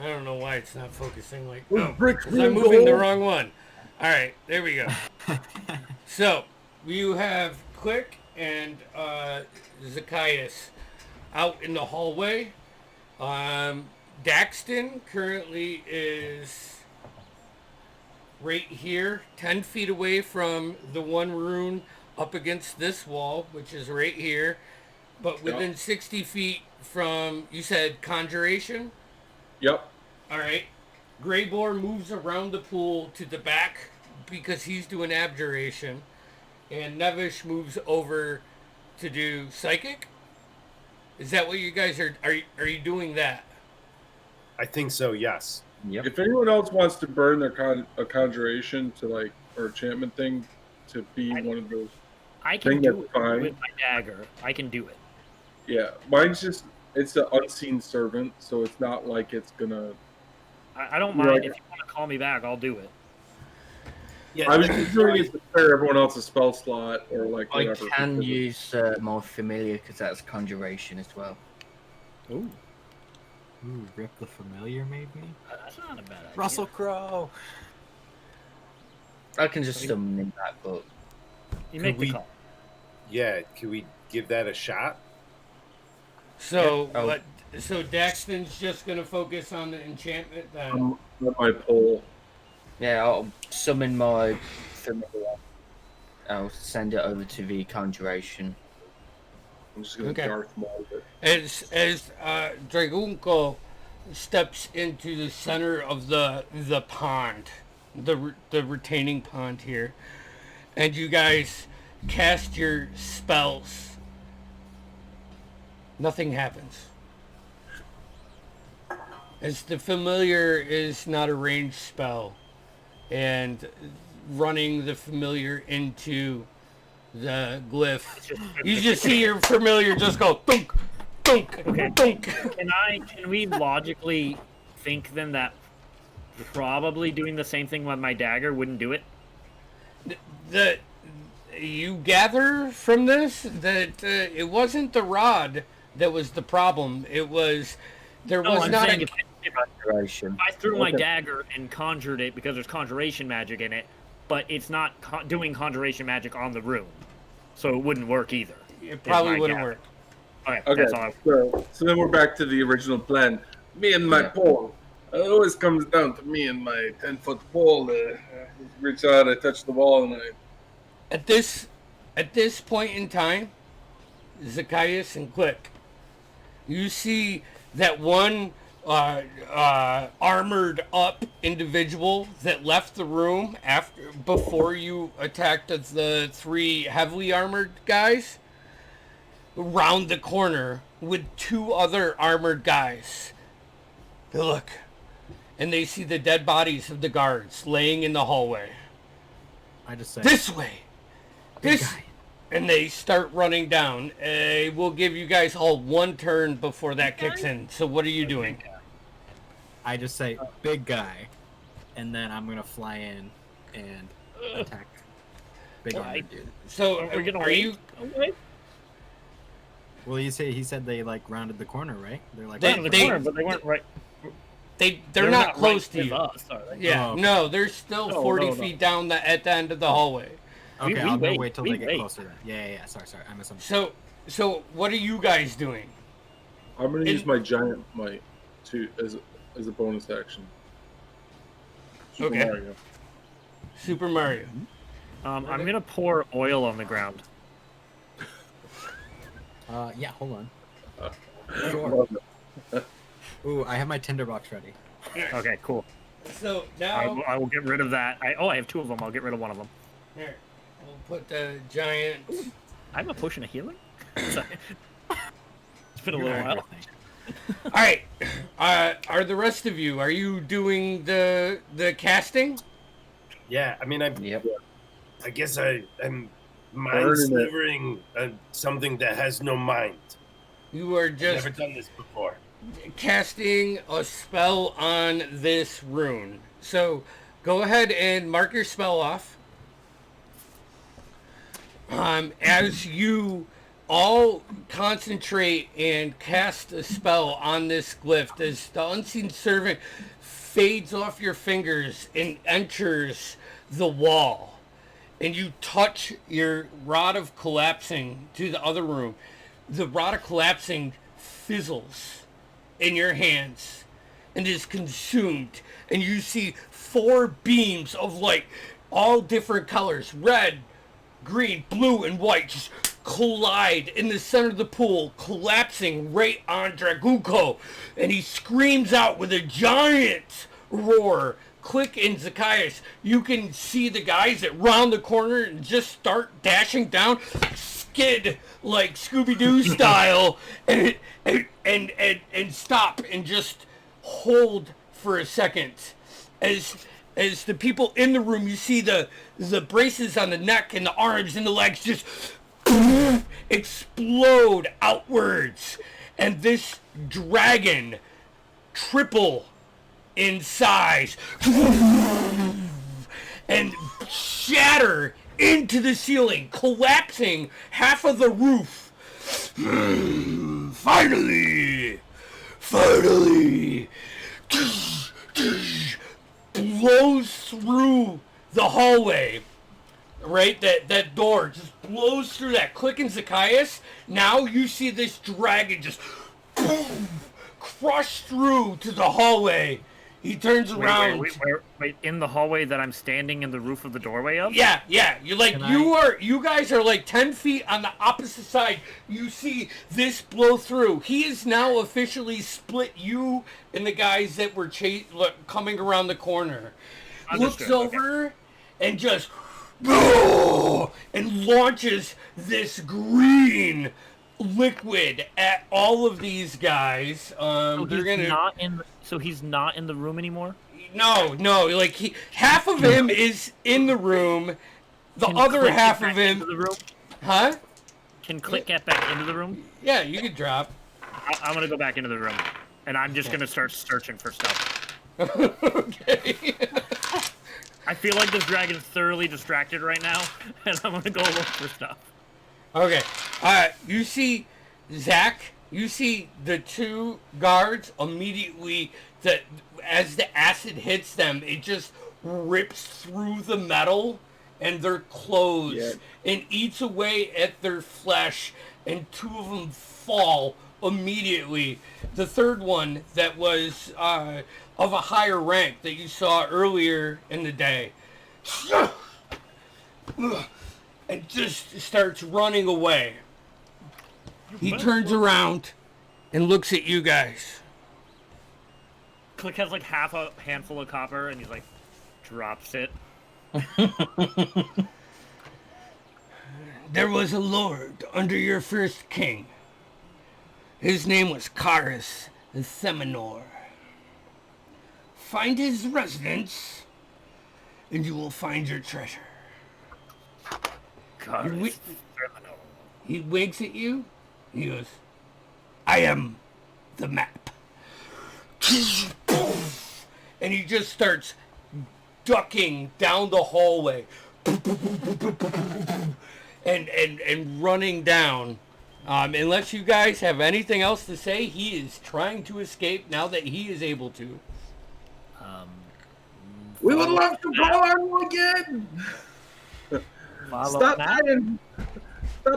I don't know why it's not focusing like. Well, Oh, brick 'cause I'm wheel moving the goal. wrong one. All right, there we go. So you have Click and Zacchaeus out in the hallway. Daxton currently is right here, 10 feet away from the one rune up against this wall, which is right here, but within 60 feet from, you said conjuration? Yep. All right. Greybor moves around the pool to the back because he's doing abjuration, and Nevish moves over to do psychic. Is that what you guys are you doing that? I think so. Yes. Yep. If anyone else wants to burn their a conjuration to like or enchantment thing to be one of those, I can think do that's it fine. with my dagger. I can do it. yeah, mine's just it's an unseen servant, so it's not like it's gonna. I don't Right. mind if you want to call me back. I'll do it. Yeah. I was just doing it to clear everyone else's spell slot or like I whatever. can use more familiar because that's conjuration as well. Ooh, Ooh, rip the familiar, maybe. that's not a bad idea. Russell Crowe. I can just summon him back, but you make the we- call. Yeah. Can we give that a shot? So Yeah. Oh. what? So Daxton's just gonna focus on the enchantment then. On my pole. yeah, I'll summon my familiar. I'll send it over to the conjuration. I'm just gonna Okay. Darth Maul it. As Dragunko steps into the center of the pond, the retaining pond here, and you guys cast your spells, nothing happens. As the familiar is not a ranged spell, and running the familiar into the glyph, you just see your familiar just go thunk, thunk, Okay. thunk. Can we logically think then that probably doing the same thing with my dagger wouldn't do it? You gather from this that it wasn't the rod that was the problem. It was there No, was I'm not saying a if Conjuration. I threw my Okay. dagger and conjured it because there's conjuration magic in it, but it's not doing conjuration magic on the room, so it wouldn't work either. it probably my wouldn't gather. work. Okay, Okay, that's all. so then we're back to the original plan. Me and my Yeah. pole. It always comes down to me and my 10-foot pole. Reach out, I touch the wall, and I. At this point in time, Zacchaeus and Click, you see that one armored up individual that left the room before you attacked the 3 heavily armored guys round the corner with 2 other armored guys. They look, and they see the dead bodies of the guards laying in the hallway. I just say This way! Big This! guy. And they start running down. We'll give you guys all 1 turn before that kicks in. So what are you doing? I just say big guy, and then I'm gonna fly in and attack big armored dude. So We're gonna are wait. you? Okay. Well, he said they like rounded the corner, right? They're like They- Out of the they- corner, but they weren't right. They're not close right to with you. us, are they? Yeah, Oh, okay. no, they're still No, 40 no. feet down at the end of the hallway. Okay, we I'm gonna wait, wait till we they get wait. closer. Then. Yeah. Sorry. I misunderstood. So what are you guys doing? I'm gonna In- use my giant might as a bonus action. Super Okay. Mario. Super Mario. I'm gonna pour oil on the ground. Yeah. Hold on. Love it. Ooh, I have my tinderbox ready. Okay, cool. So I now, will get rid of that. I have 2 of them. I'll get rid of one of them. here, We'll put the giant. I'm a potion of healing. Sorry. It's been a You're little while. everything. All right. Are the rest of you? Are you doing the casting? Yeah, I mean, Yep. I guess I'm mind Burning it. slivering something that has no mind. You are I've just never done this before. casting a spell on this rune. So go ahead and mark your spell off. As you all concentrate and cast a spell on this glyph, as the unseen servant fades off your fingers and enters the wall, and you touch your rod of collapsing to the other room, the rod of collapsing fizzles in your hands and is consumed, and you see 4 beams of light, all different colors, red, green, blue, and white, just collide in the center of the pool, collapsing right on Dragunko, and he screams out with a giant roar. Click and Zacchaeus, you can see the guys that round the corner and just start dashing down, skid like Scooby-Doo style, and stop and just hold for a second. As the people in the room, you see the braces on the neck and the arms and the legs just explode outwards, and this dragon triple in size and shatter into the ceiling, collapsing half of the roof. Finally, blows through the hallway. Right, that door just blows through that. Click and Zacchaeus. Now you see this dragon just crush through to the hallway. He turns around. Wait, in the hallway that I'm standing in the roof of the doorway of? Yeah. You're like, you guys are like 10 feet on the opposite side. You see this blow through. He is now officially split you and the guys that were coming around the corner. Understood, Looks over and just and launches this green liquid at all of these guys. So he's not in the room anymore? No, like half of him is in the room. The other Click half get of back him, into the room? huh? Can Click get back into the room? Yeah, you could drop. I'm gonna go back into the room, and I'm just gonna start searching for stuff. Okay. I feel like this dragon's thoroughly distracted right now, and I'm gonna go look for stuff. Okay. You see Zach. You see the 2 guards immediately. That as the acid hits them, it just rips through the metal and their clothes and eats away at their flesh. And 2 of them fall immediately. The third one that was of a higher rank that you saw earlier in the day, and just starts running away. He turns around and looks at you guys. Click has like half a handful of copper, and he's like, drops it. There was a lord under your first king. His name was Karis the Themenor. Find his residence, and you will find your treasure. God, We- He winks at you. He goes, I am the map. And he just starts ducking down the hallway. And running down. Unless you guys have anything else to say, he is trying to escape now that he is able to. We would love to go on again. Stop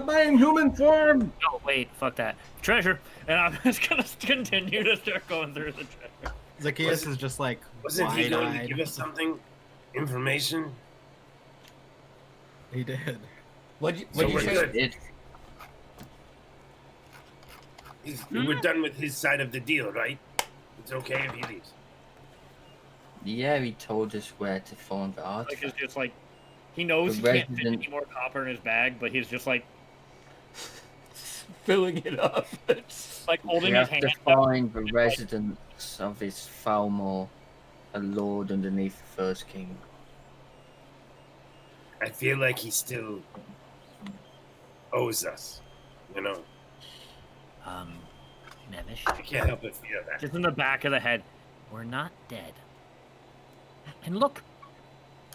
buying human form. Oh, wait, fuck that. Treasure. And I'm just gonna continue to start going through the treasure. Zacchaeus is just like Wasn't he going to wide-eyed. give us something? Information? He did. What'd So you we're say? good. We're done with his side of the deal, right? It's okay if he leaves. Yeah, he told us where to find the Like, artifact. it's just like, He knows he The can't fit resident- any more copper in his bag, but he's just like Filling it up. like We holding his have hand to up. find the residents of this Falmore, a lord underneath the First King. I feel like he still owes us. You know, Nevish, I can't help but feel that. Just in the back of the head. we're not dead. And look,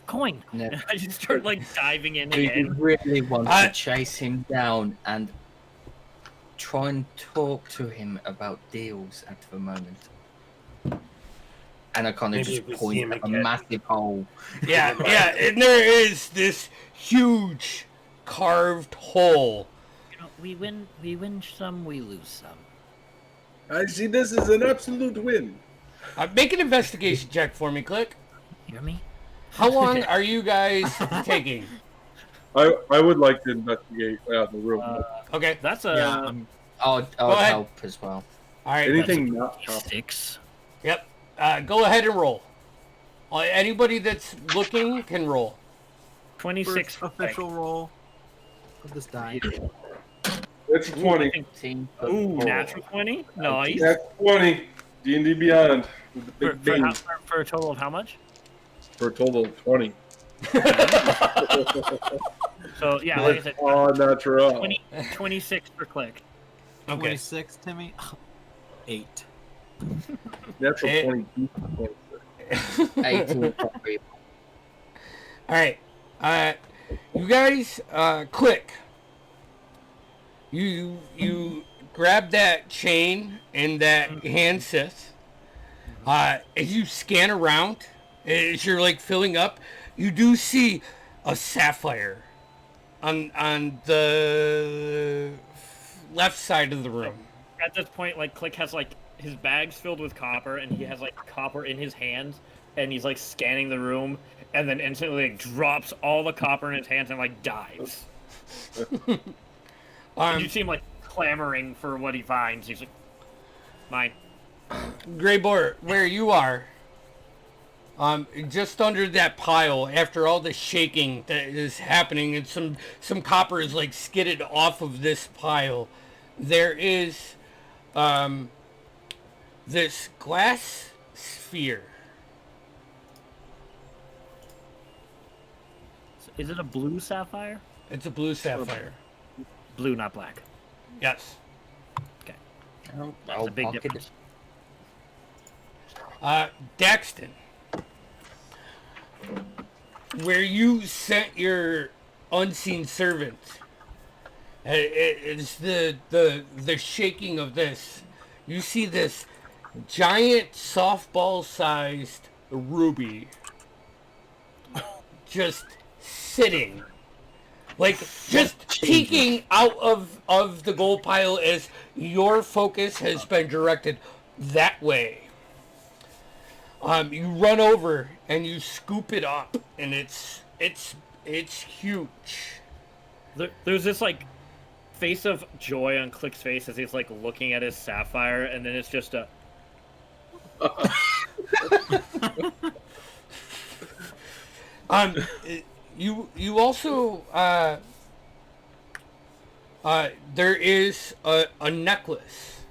coin. No, I just start like diving in do you again. really want I- to chase him down and try and talk to him about deals at the moment? And I kind of Maybe just if we see point him at a again. massive hole. Yeah, yeah, and there is this huge carved hole. You know, we win some, we lose some. I see this as an absolute win. Make an investigation check for me, Click. Hear me? How long are you guys taking? I would like to investigate the room. Okay, That's Yeah, a I'll ahead. help as well. all right. Anything not copper. 6. Yep. Go ahead and roll. Anybody that's looking can roll. 26 First official roll of this die. That's 20. 15 Ooh, four. natural 20? Nice. That's 20. D&D Beyond with the For, big bang for a total of how much? for a total of 20. So yeah, like I said, Oh, natural. 26 per click. Okay. 26, Timmy. 8. Natural Eh. 20. 18 probably. All right. You guys, Click. You grab that chain and that hand sith. As you scan around, as you're like filling up, you do see a sapphire on the left side of the room. At this point, like Click has like his bag's filled with copper, and he has like copper in his hands, and he's like scanning the room, and then instantly like, drops all the copper in his hands and like dives. You see him like clamoring for what he finds. He's like, mine. Grey Boar, where you are, just under that pile, after all the shaking that is happening, and some copper is like skidded off of this pile, there is this glass sphere. Is it a blue sapphire? It's a blue sapphire. Blue, not black. Yes. That's a big pocket difference. Daxton, where you sent your unseen servant, it's the shaking of this. You see this giant softball-sized ruby just sitting, like just peeking out of the gold pile as your focus has been directed that way. You run over and you scoop it up, and it's huge. There's this like face of joy on Click's face as he's like looking at his sapphire, and then it's just a. You also there is a necklace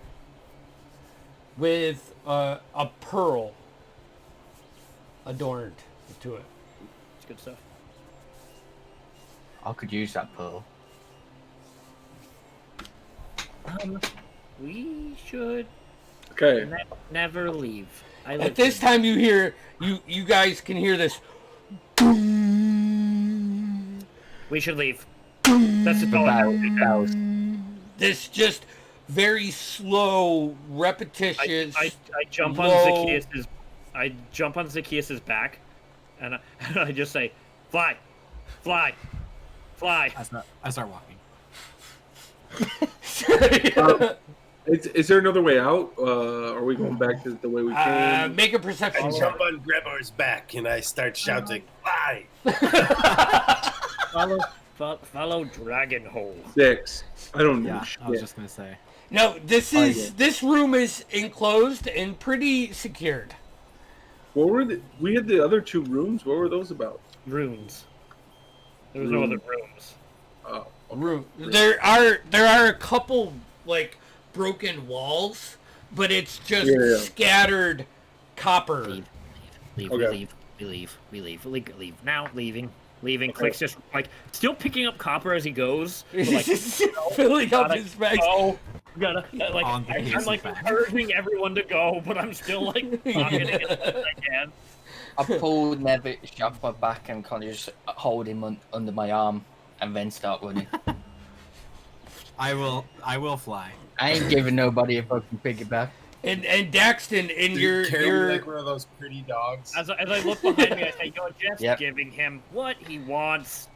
with a pearl adorned to it. It's good stuff. I could use that pearl. We should Okay. never leave. I At like this it. time, you guys can hear this. We should leave. That's the Bells. This just very slow, repetitious. I jump on low- Zacchaeus's. I jump on Zacchaeus's back, and I just say, "Fly, fly, fly." I start walking. Is there another way out? Are we going back to the way we came? Make a I perception check. jump on Grebor's back and I start shouting, "Fly!" Follow Dragon Hole. 6. I don't know Yeah, shit. I was just gonna say. No, this room is enclosed and pretty secured. What were we had the other 2 rooms. What were those about? Runes. There was no other rooms. Oh, Room. There are a couple like broken walls, but it's just Yeah. scattered copper. Leave. Okay. We leave. Now, leaving. Click's just like still picking up copper as he goes. But, like, Filling up his bags. oh, like On the I'm Casey like bag. encouraging everyone to go, but I'm still like pocketing it as I can. I pulled Nevish off my back and kind of just hold him under my arm and then start running. I will fly. I ain't giving nobody a fucking piggyback. And Daxton, in Dude, carry me your like one of those pretty dogs. As I look behind me, I say, "You're just Yep. giving him what he wants."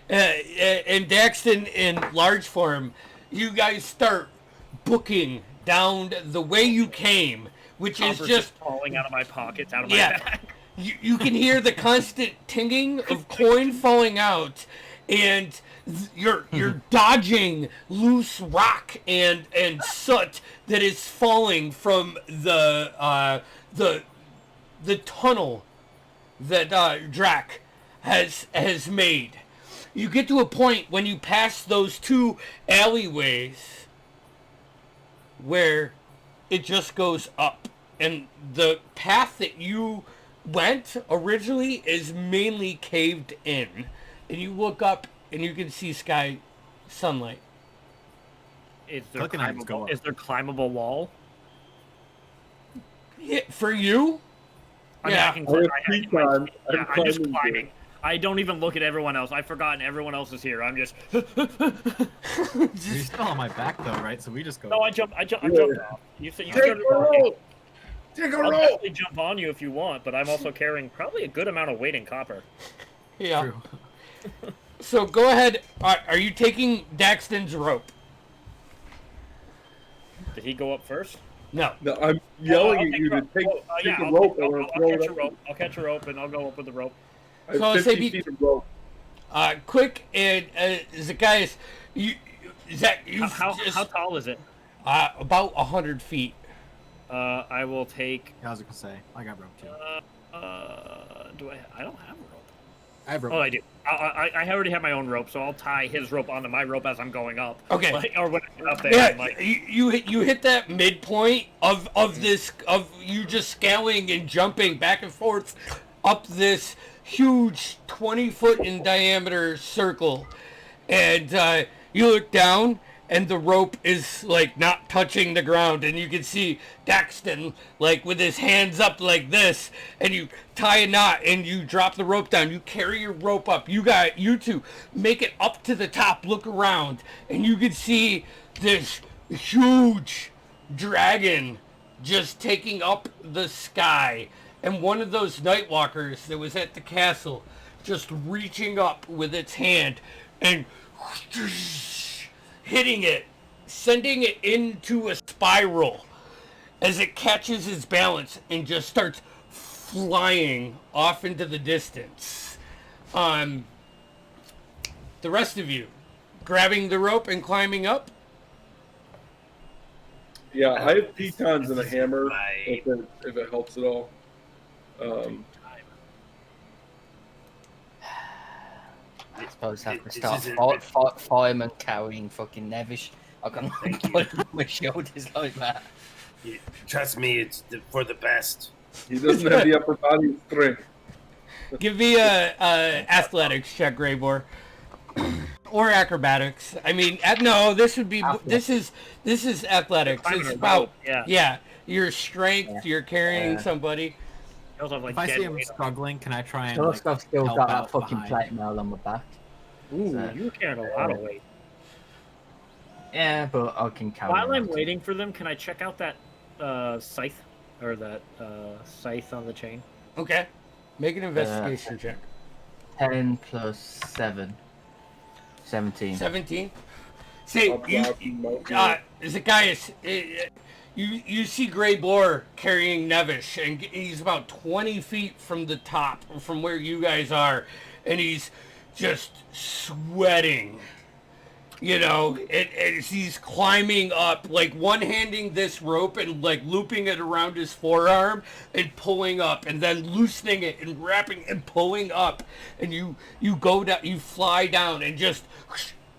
and Daxton in large form, you guys start booking down the way you came, which is Copper's just falling out of my pockets, out of my Yeah. bag. you can hear the constant tinging of coin falling out, and you're dodging loose rock and soot that is falling from the tunnel that Drac has made. You get to a point when you pass those two alleyways where it just goes up, and the path that you went originally is mainly caved in, and you look up and you can see sky sunlight. Is there Click and I just go climbable? up. Is there climbable wall? Yeah, for you? I mean, Yeah. I can I have I peak can- time. yeah, I'm I'm just climbing climbing. I don't even look at everyone else. I've forgotten everyone else is here. I'm just. You're still on my back though, right? So we just go. No, I jumped off. You said you Take started a walking. roll. Take a I'll roll. definitely jump on you if you want, but I'm also carrying probably a good amount of weight in copper. Yeah. True. So go ahead. Are you taking Daxton's rope? Did he go up first? No. No, I'm yelling I'll at take you to rope. take, Yeah, take a I'll rope I'll and catch throw a it up. rope. I'll catch a rope and I'll go up with the rope. I So have say 50 be- feet of rope. Quick and Zacchaeus, How tall is it? about 100 feet. I will take. I was gonna say I got rope too. Do I don't have a rope. I have rope. Oh, I do. I already have my own rope, so I'll tie his rope onto my rope as I'm going up. Okay. Like, or when I get up there. Yeah, I'm like, you hit that midpoint of you just scaling and jumping back and forth up this huge 20-foot in diameter circle, and you look down and the rope is like not touching the ground, and you can see Daxton like with his hands up like this, and you tie a knot and you drop the rope down. You carry your rope up. You two make it up to the top, look around, and you can see this huge dragon just taking up the sky, and one of those night walkers that was at the castle just reaching up with its hand and hitting it, sending it into a spiral as it catches its balance and just starts flying off into the distance. The rest of you, grabbing the rope and climbing up. Yeah, I have pitons and a hammer Right. if it helps at all. I suppose I have to This start isn't- fireman carrying fucking Nevish. I can put it on my shoulders like that. Trust me, it's for the best. He doesn't have the upper body strength. Give me a athletics check, Graybor. Or acrobatics. I mean, no, this would be this is athletics. climbing It's a about rope, yeah. your strength. You're carrying somebody. I also have like If I dead see him weight. struggling, can I try and Plus, like, I've still help got that out fucking behind? plate mail on my back. Ooh, you're carrying a lot of weight. Yeah, but I can carry While it. I'm waiting for them, can I check out that scythe or that scythe on the chain? Okay. Make an investigation check. 10 plus 7. 17. 17. See, I'll drop him out here. Zacchaeus, you see Grey Boar carrying Nevish, and he's about 20 feet from the top, from where you guys are, and he's just sweating. You know, as he's climbing up, like one-handing this rope and like looping it around his forearm and pulling up, and then loosening it and wrapping and pulling up, and you go down, you fly down and just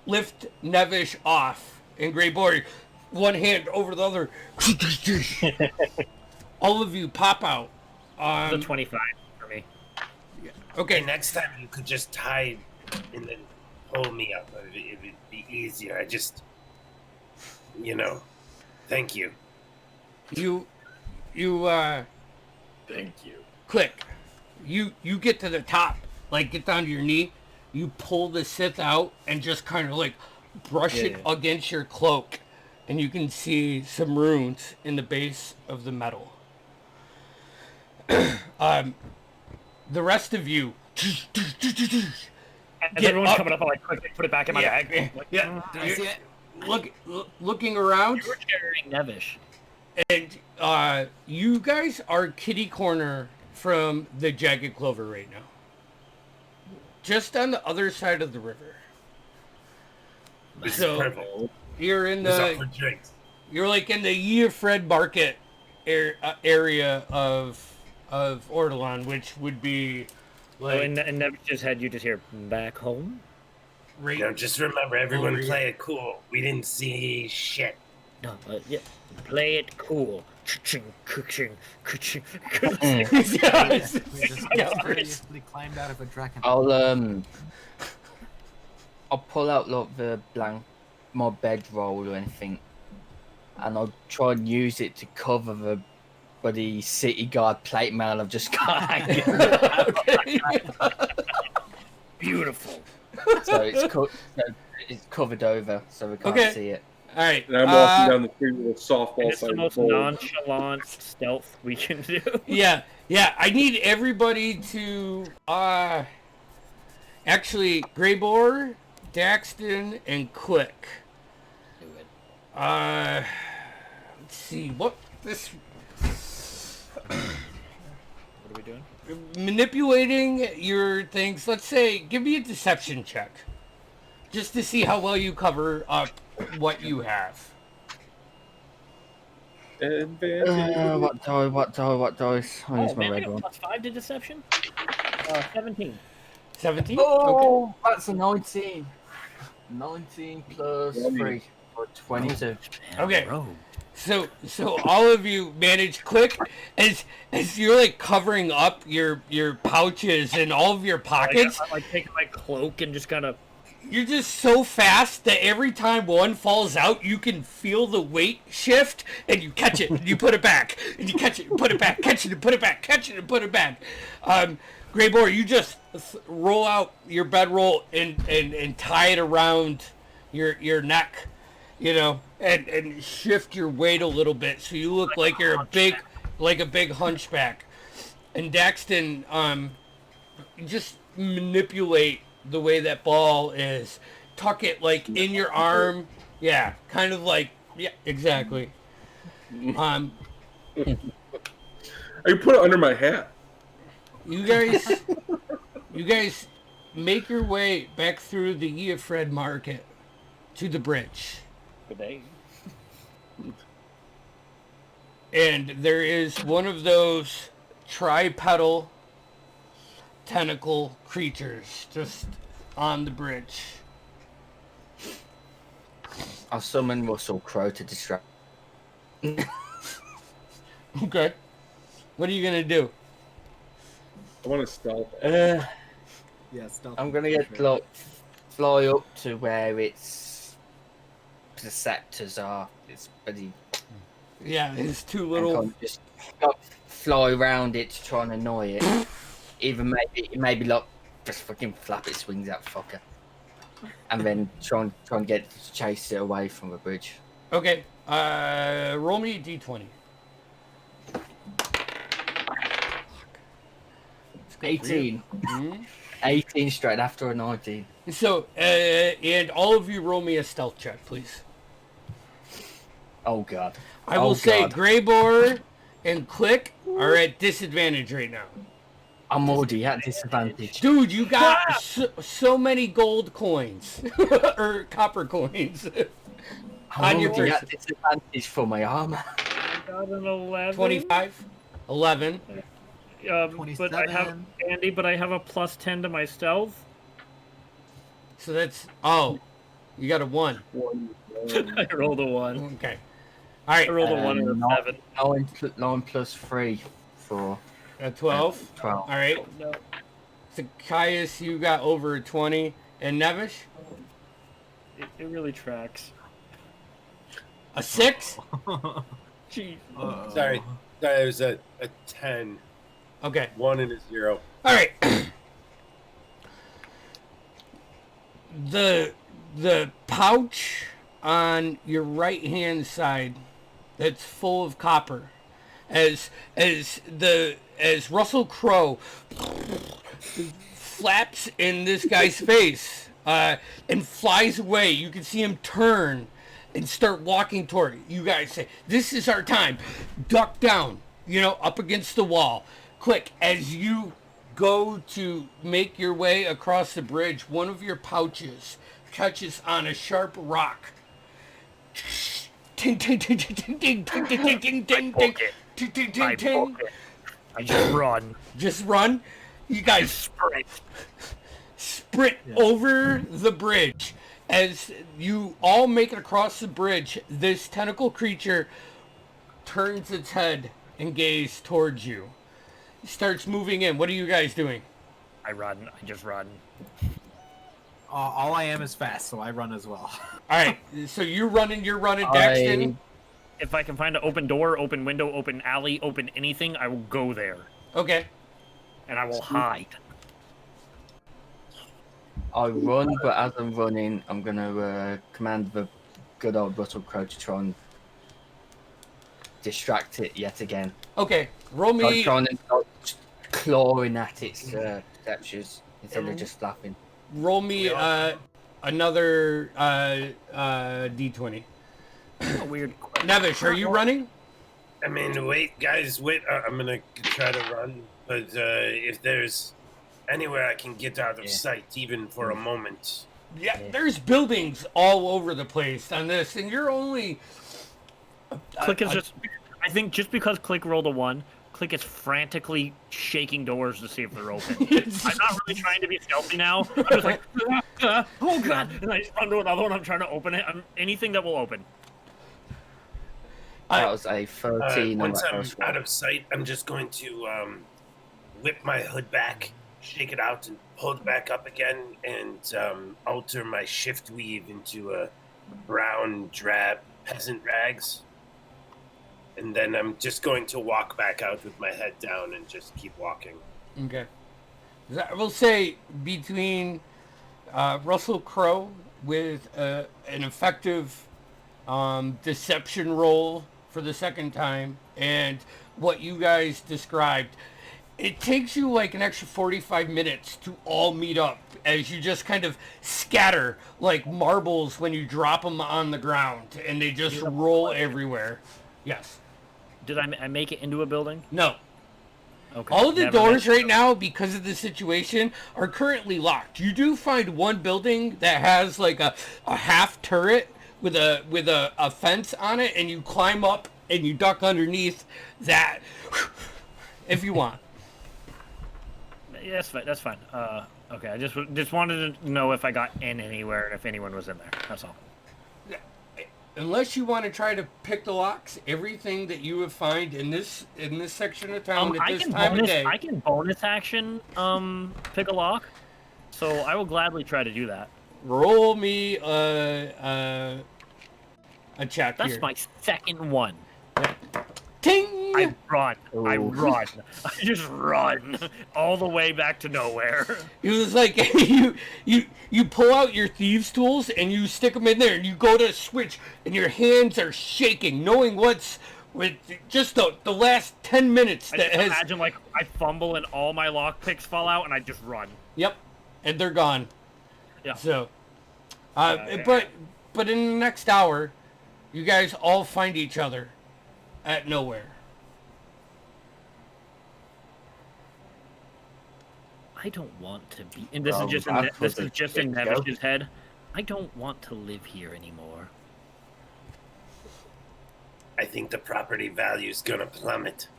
lift Nevish off, and Grey Boy, one hand over the other. All of you pop out. The 25 for me. Okay, next time you could just tie and then pull me up. It would be easier. I just, thank you. you Thank you. click. You get to the top, like get down to your knee. You pull the Sith out and just kind of like brush it against your cloak, and you can see some runes in the base of the metal. The rest of you As get everyone's up. coming up, I like quickly put it back in my bag. Like, Yeah, I see it? looking around, You're carrying Nevish. and you guys are kitty corner from the Jagged Clover right now. Just on the other side of the river. This So- is perfect. You're in What's up for the drinks? you're like in the Yeofred Market area of Ordalan, which would be like And Nevish just had you just here back home. right. Just remember, everyone Over here. play it cool. We didn't see shit. No, yeah. Play it cool. Ka-ching, ka-ching, ka-ching, ka-ching. Yes. We just Yeah, mysteriously climbed out of a dragon. I'll pull out like my bedroll or anything, and I'll try and use it to cover the bloody city guard plate mail I've just got hanging. Okay. Beautiful. So it's covered over, so we can't Okay. see it. All right. And I'm walking down the street with a softball And it's the sized most bowl. nonchalant stealth we can do. Yeah. I need everybody to actually Greybor, Daxton, and Quick. Do it. Let's see what this What are we doing? manipulating your things. Let's say, give me a deception check, just to see how well you cover up what you have. Advantage. What dice? I'll use my man, red we got one. +5 to deception? 17. 17. Oh, that's a 19. 19 plus 3 for 22. Okay. Rogue. So all of you manage quick as you're like covering up your pouches and all of your pockets. I like taking my cloak and just kind of. You're just so fast that every time one falls out, you can feel the weight shift, and you catch it, and you put it back, and you catch it, and put it back, catch it, and put it back, catch it, and put it back. Greybor, you just roll out your bedroll and tie it around your neck, and shift your weight a little bit so you look like you're a big hunchback. And Daxton, just manipulate the way that ball is. Tuck it like in your arm. Yeah, kind of like, yeah, exactly. I can put it under my hat. You guys make your way back through the Yeofred Market to the bridge. Good day. And there is one of those tripedal tentacle creatures just on the bridge. I'll summon Russell Crowe to distract. Okay. What are you gonna do? I want to stealth. Yeah, stealth. I'm gonna get fly up to where the scepters are. It's pretty. Yeah, his two And little. kind of just fly around it to try and annoy it. Even maybe like just fucking flap its wings out, fucker, and then try and get to chase it away from the bridge. Okay. Roll me a d20. 18. 18 straight after a 19. So, and all of you roll me a stealth check, please. Oh god. I will Oh, say God. Greybor and Click are at disadvantage right now. I'm already at disadvantage. Dude, you got so many gold coins or copper coins I'm on your already person. at disadvantage for my armor. I got an 11. 25, 11. But I have 27. Andy. But I have a plus 10 to my stealth. So that's you got a 1. I rolled a 1. Okay. All right. I rolled a 1 and a 7. 9 plus 3 for 12. 12. All right. Oh, no. So Caius, you got over a 20, and Nevish It really tracks. a 6. Jeez. Sorry, it was a 10. Okay. 1 and a 0. All right. the pouch on your right hand side that's full of copper, as Russell Crowe flaps in this guy's face and flies away. You can see him turn and start walking toward it. You guys say, "This is our time." Duck down, up against the wall. Quick, as you go to make your way across the bridge, one of your pouches catches on a sharp rock. Ting, ting, ting, ting, ting, ting, ting, ting, ting, ting, ting, ting, ting, ting, ting, ting. I just run. Just run. You guys sprint over the bridge. As you all make it across the bridge, this tentacle creature turns its head and gazes towards you. It starts moving in. What are you guys doing? I run. I just run. All I am is fast, so I run as well. All right, so you're running, Daxton. If I can find an open door, open window, open alley, open anything, I will go there. Okay. And I will hide. I run, but as I'm running, I'm going to command the good old Russell Crowe to try and distract it yet again. Okay, roll I'm me. trying to clawing at its captures instead of just flapping. Roll me another d20. A weird. Nevish, are you running? I mean, wait, guys, wait. I'm gonna try to run, but if there's anywhere I can get out of sight, even for a moment. Yeah, there's buildings all over the place on this, and you're only. Click is just. I think just because Click rolled a 1, Click is frantically shaking doors to see if they're open. I'm not really trying to be stealthy now. I'm just like, oh god, and I just run to another one. I'm trying to open it. Anything that will open. That was a 13 on Once that I'm first one. out of sight, I'm just going to whip my hood back, shake it out, and pull it back up again, and alter my shift weave into a brown, drab peasant rags. And then I'm just going to walk back out with my head down and just keep walking. Okay. I will say between Russell Crowe with an effective deception roll for the second time and what you guys described, it takes you like an extra 45 minutes to all meet up as you just kind of scatter like marbles when you drop them on the ground and they just roll everywhere. Yes. Did I make it into a building? No. Okay. All of the Never doors made it. right now, because of the situation, are currently locked. You do find one building that has like a half turret with a fence on it, and you climb up and you duck underneath that if you want. Yeah, that's fine. Okay, I just wanted to know if I got in anywhere and if anyone was in there. That's all. Unless you want to try to pick the locks, everything that you would find in this section of town at this time of day. I can bonus action pick a lock, so I will gladly try to do that. Roll me a check That's here. my second one. Ting! I run. I Oh. run. I just run all the way back to nowhere. It was like you pull out your thieves' tools and you stick them in there and you go to switch and your hands are shaking, knowing what's with just the last 10 minutes I that just has. imagine like I fumble and all my lock picks fall out and I just run. Yep, and they're gone. Yeah. So, but in the next hour, you guys all find each other at nowhere. I don't want to be. And this is Well, just that's this what is the just in kids go. Nevish's head. I don't want to live here anymore. I think the property value is gonna plummet.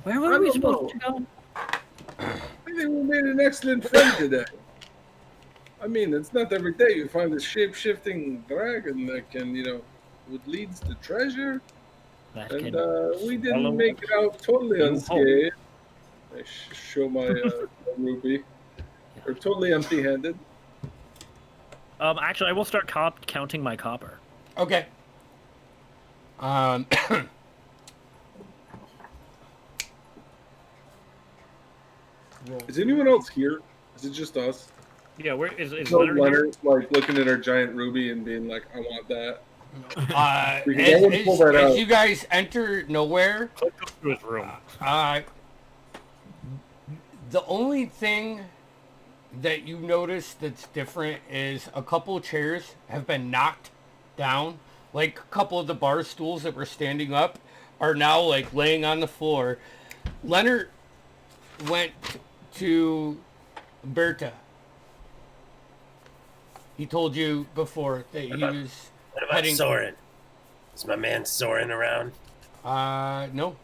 Where I were we don't supposed to go? I think we made an excellent friend today. I mean, it's not every day you find a shape-shifting dragon that can, what leads to treasure. That And can we swallow didn't make it out totally you unscathed. I show my ruby. We're totally empty-handed. Actually, I will start counting my copper. Okay. Is anyone else here? Is it just us? Yeah, where is So Leonard here? Leonard, like looking at our giant ruby and being like, "I want that." Because I would pull that as out. you guys enter nowhere, Click goes to his room. the only thing that you notice that's different is a couple chairs have been knocked down. Like a couple of the bar stools that were standing up are now like laying on the floor. Leonard went to Berta. He told you before that he was What about heading. Soren? Is my man Soren around? No.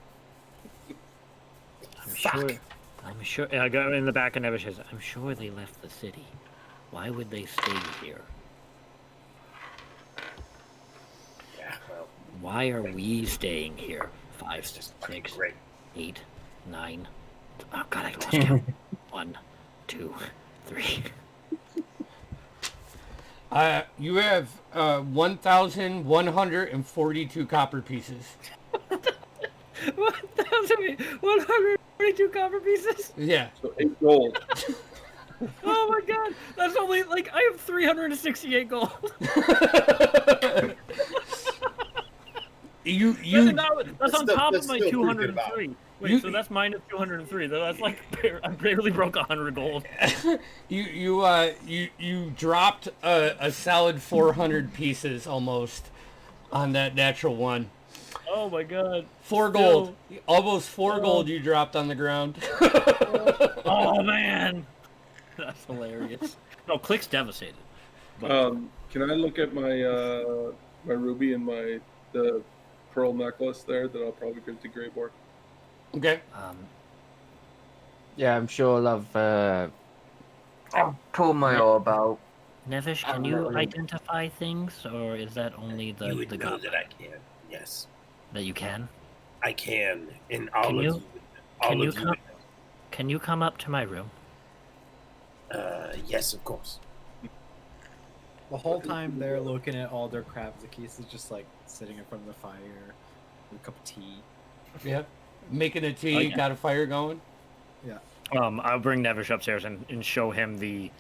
I'm sure. I go in the back of Nevish says, I'm sure they left the city. Why would they stay here? Yeah, well, Why are we staying here? 5, it's just fucking 6, great. 8, 9. Oh god, I lost count. 1, 2, 3. You have 1,142 copper pieces. 1,142 copper pieces? Yeah. So 8 gold. Oh my god, that's only like I have 368 gold. That's on top of my 203. Wait, so that's minus 203. That's like I barely broke 100 gold. You dropped a solid 400 pieces almost on that natural one. Oh my god. 4 gold. Almost 4 gold you dropped on the ground. Oh man. That's hilarious. No, Click's devastated. Can I look at my my ruby and the pearl necklace there that I'll probably give to Greyborg? Okay. Yeah, I'm sure I've pulled my orb out. Nevish, can you identify things, or is that only the You would know goblin that I can. Yes, that you can? I can. In all Can of you- you, all can you of you. come- Can you come up to my room? Yes, of course. The whole time they're looking at all their crabs, the keys is just like sitting in front of the fire with a cup of tea. Yeah. Making a tea, Oh, yeah. got a fire going. I'll bring Nevish upstairs and show him the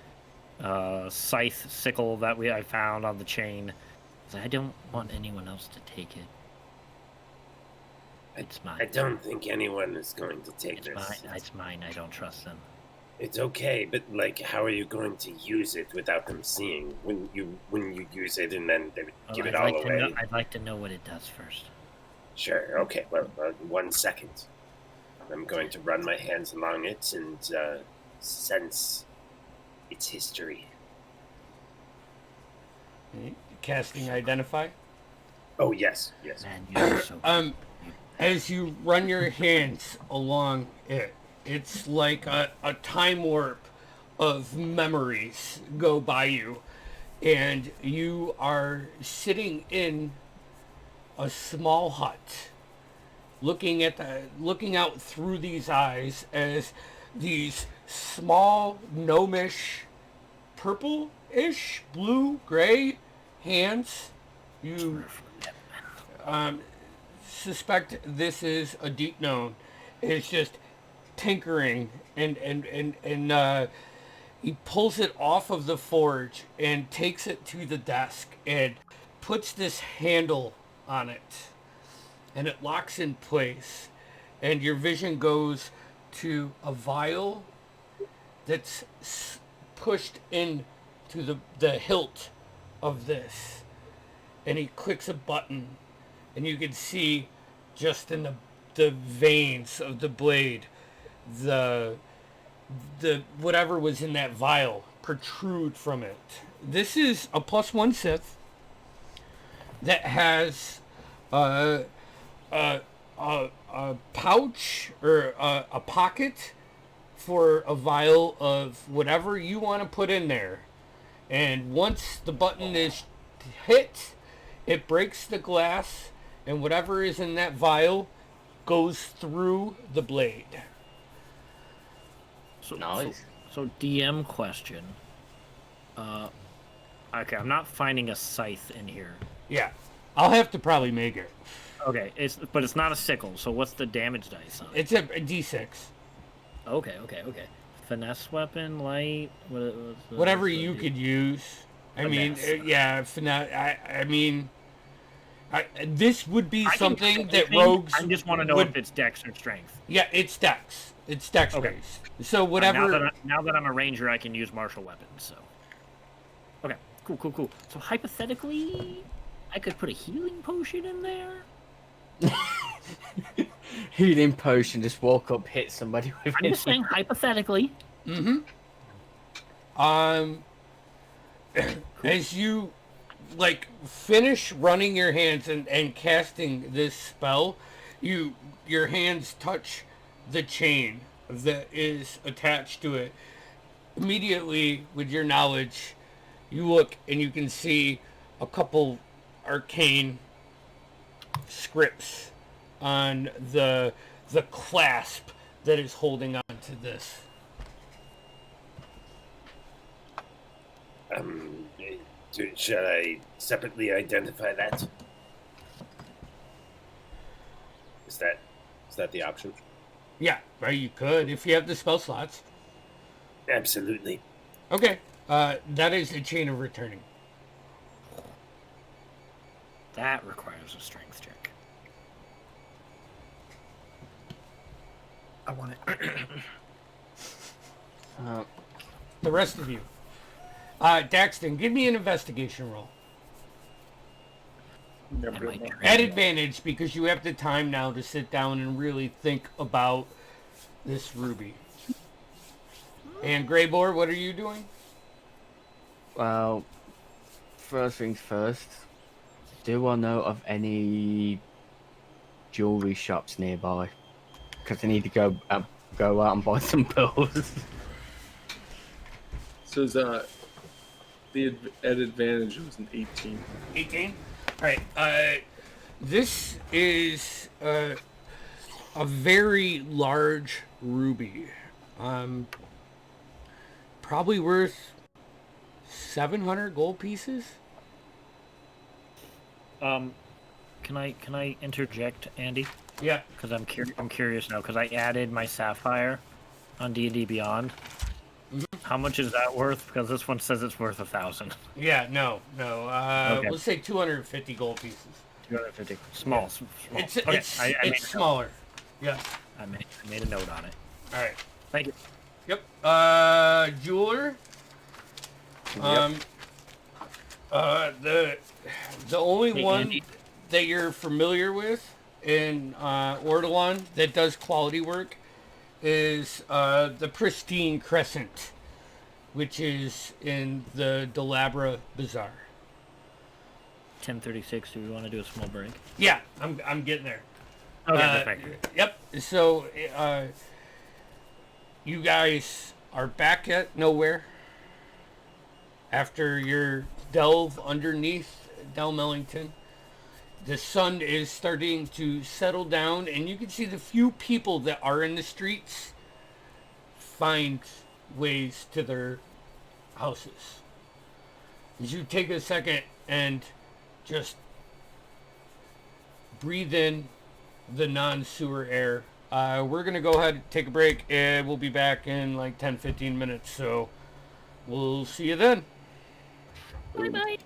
scythe sickle that I found on the chain. I don't want anyone else to take it. It's mine. I don't think anyone is going to take It's this. mine. It's mine. I don't trust them. It's okay, but like, how are you going to use it without them seeing? When you use it and then they Well, give it I'd all like to away. know- I'd like to know what it does first. Sure. Okay. Well, 1 second. I'm going to run my hands along it and sense its history. Casting identify. Oh yes, yes. Man, you're so. As you run your hands along it, it's like a time warp of memories go by you, and you are sitting in a small hut, looking out through these eyes as these small gnomish, purple-ish, blue, gray hands. You suspect this is a deep gnome. It's just tinkering and he pulls it off of the forge and takes it to the desk and puts this handle on it, and it locks in place, and your vision goes to a vial that's pushed in to the hilt of this, and he clicks a button, and you can see just in the the veins of the blade, the whatever was in that vial protrude from it. This is a +1 Sith that has a pouch or a pocket for a vial of whatever you want to put in there. And once the button is hit, it breaks the glass, and whatever is in that vial goes through the blade. Nice. So DM question. Okay, I'm not finding a scythe in here. Yeah, I'll have to probably make it. Okay, but it's not a sickle. So what's the damage dice on it? It's a D6. Okay. Finesse weapon, light, Whatever you could use. I mean, Finesse. yeah, finesse. I mean, this would be something that I rogues. just want to know would, if it's dex or strength. Yeah, it's dex. It's dex Okay. based. So whatever. Now that I'm a ranger, I can use martial weapons. So. Okay. Cool. So hypothetically, I could put a healing potion in there. Healing potion, just walk up, hit somebody with I'm it. just saying hypothetically. Mm-hmm. As you finish running your hands and casting this spell, your hands touch the chain that is attached to it. Immediately, with your knowledge, you look and you can see a couple arcane scripts on the clasp that is holding on to this. Shall I separately identify that? Is that the option? Yeah, right, you could if you have the spell slots. Absolutely. Okay, that is a chain of returning. That requires a strength check. I want it. The rest of you. Daxton, give me an investigation roll. At advantage, because you have the time now to sit down and really think about this ruby. And Greybor, what are you doing? Well, first things first. Do I know of any jewelry shops nearby? Because I need to go out and buy some pearls. So is the at advantage was an 18. 18? Alright, this is a very large ruby. Probably worth 700 gold pieces. Can I interject, Andy? Yeah. Because I'm curious now. Because I added my sapphire on D&D Beyond. Mm-hmm. How much is that worth? Because this one says it's worth 1,000. Yeah, no. Okay. Let's say 250 gold pieces. 250. Small. Yeah. Small. It's Okay, it's, I made it's a note. smaller. Yeah. I made a note on it. All right. Thank you. Yep. Jeweler. The only Hey, one Andy. that you're familiar with in Ordalan that does quality work is the Pristine Crescent, which is in the Delabra Bazaar. 10:36. Do we want to do a small break? Yeah, I'm getting there. Okay, perfect. Yep. So, you guys are back at nowhere after your delve underneath Del Mellington. The sun is starting to settle down, and you can see the few people that are in the streets find ways to their houses. As you take a second and just breathe in the non-sewer air. We're going to go ahead and take a break, and we'll be back in like 10-15 minutes, so we'll see you then. Bye-bye.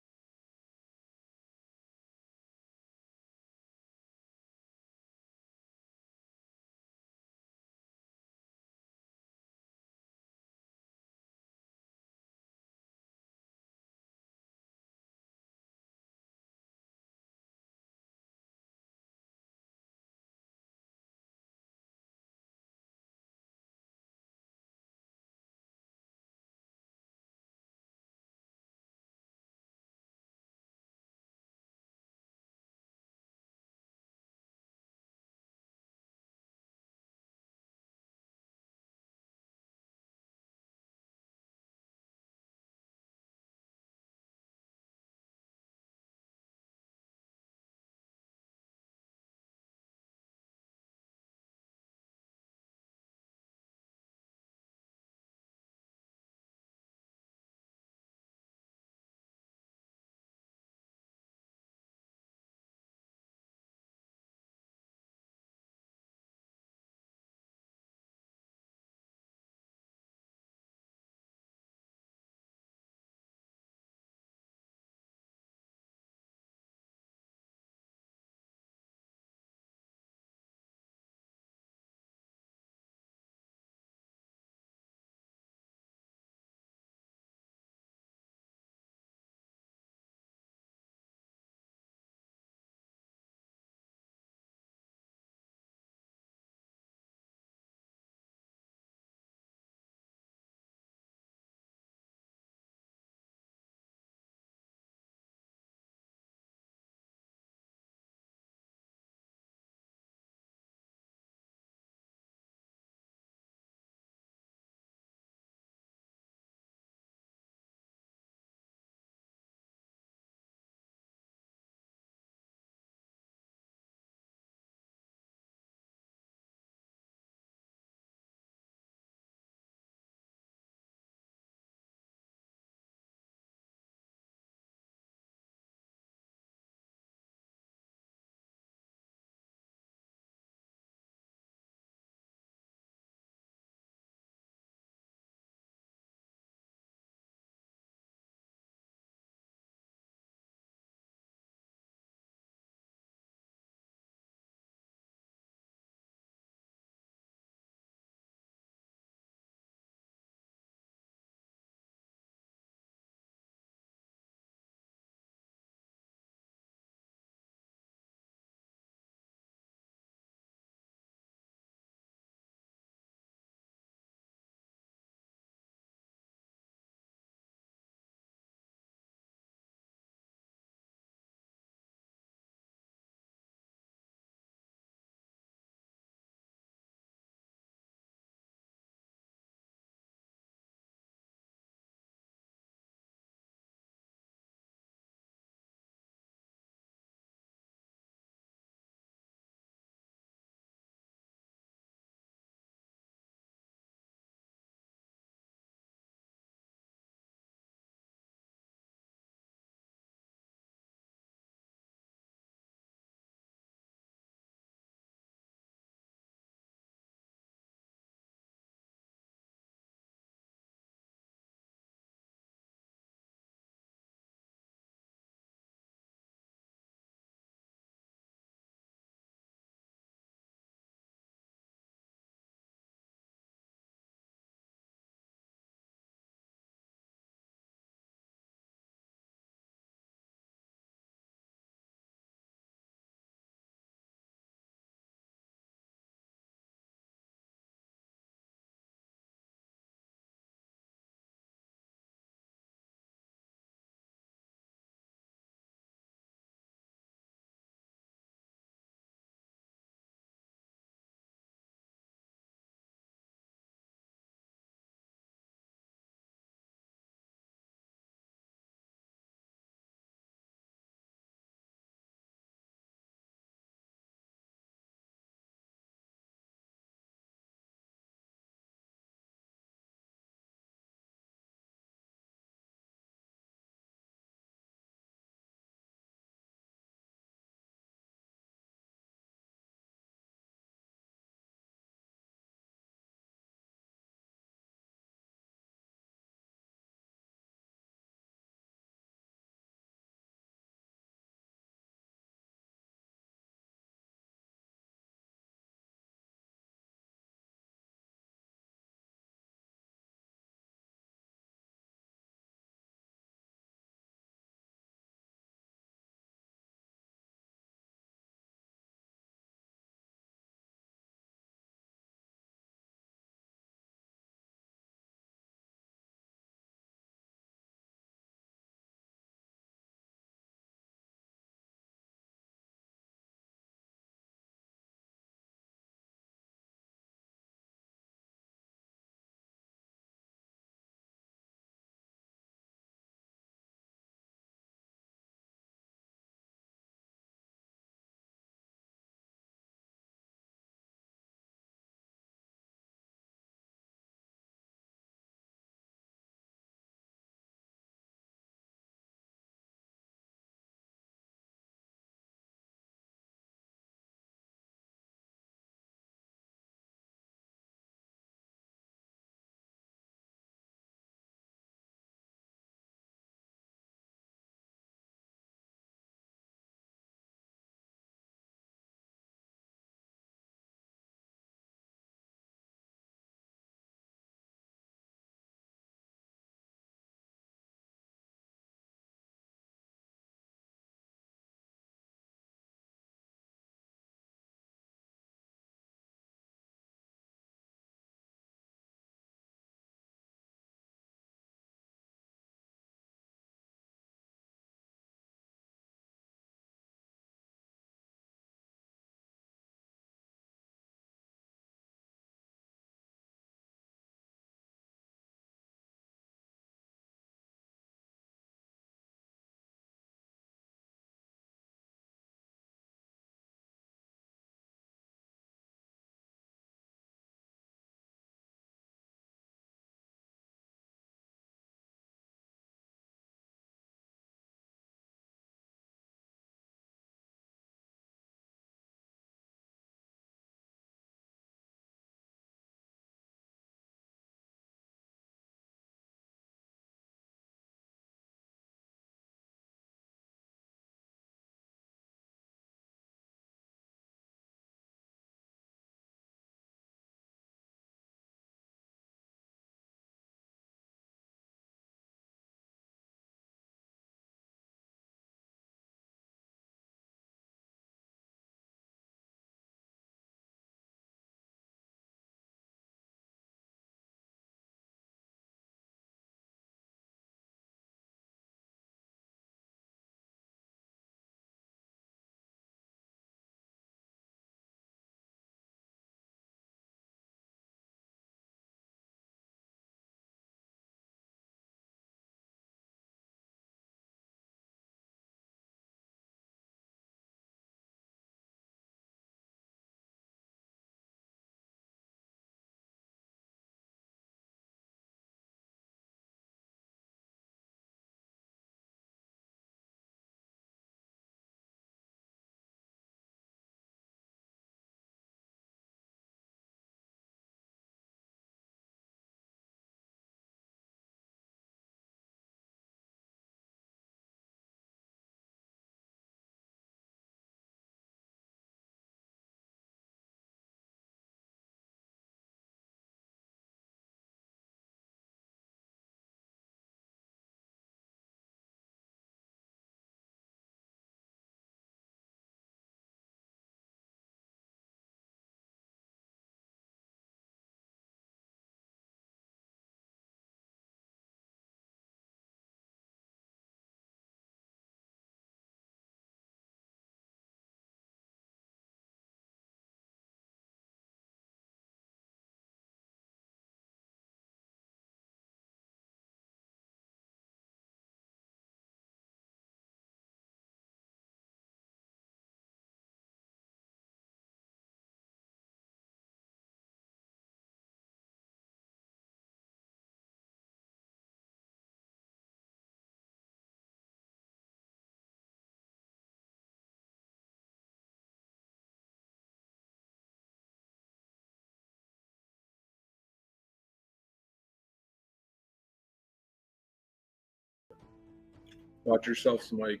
bought yourself some like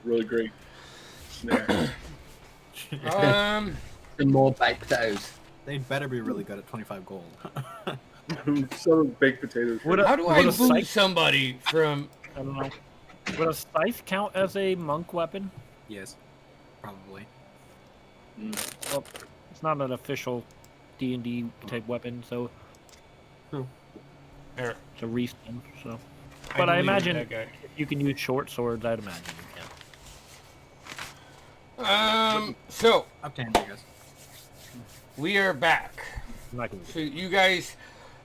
really great snacks. Some more baked potatoes. They'd better be really good at 25 gold. Some baked potatoes. How do I would a boo scythe- somebody from? I don't know. Would a scythe count as a monk weapon? Yes, probably. Well, it's not an official D&D type weapon, so Eric, it's a reskin. So, I but I believe imagine that guy. if you can use short swords, I'd imagine you can. So Up to hand, I guess. we are back. I'm not gonna So you guys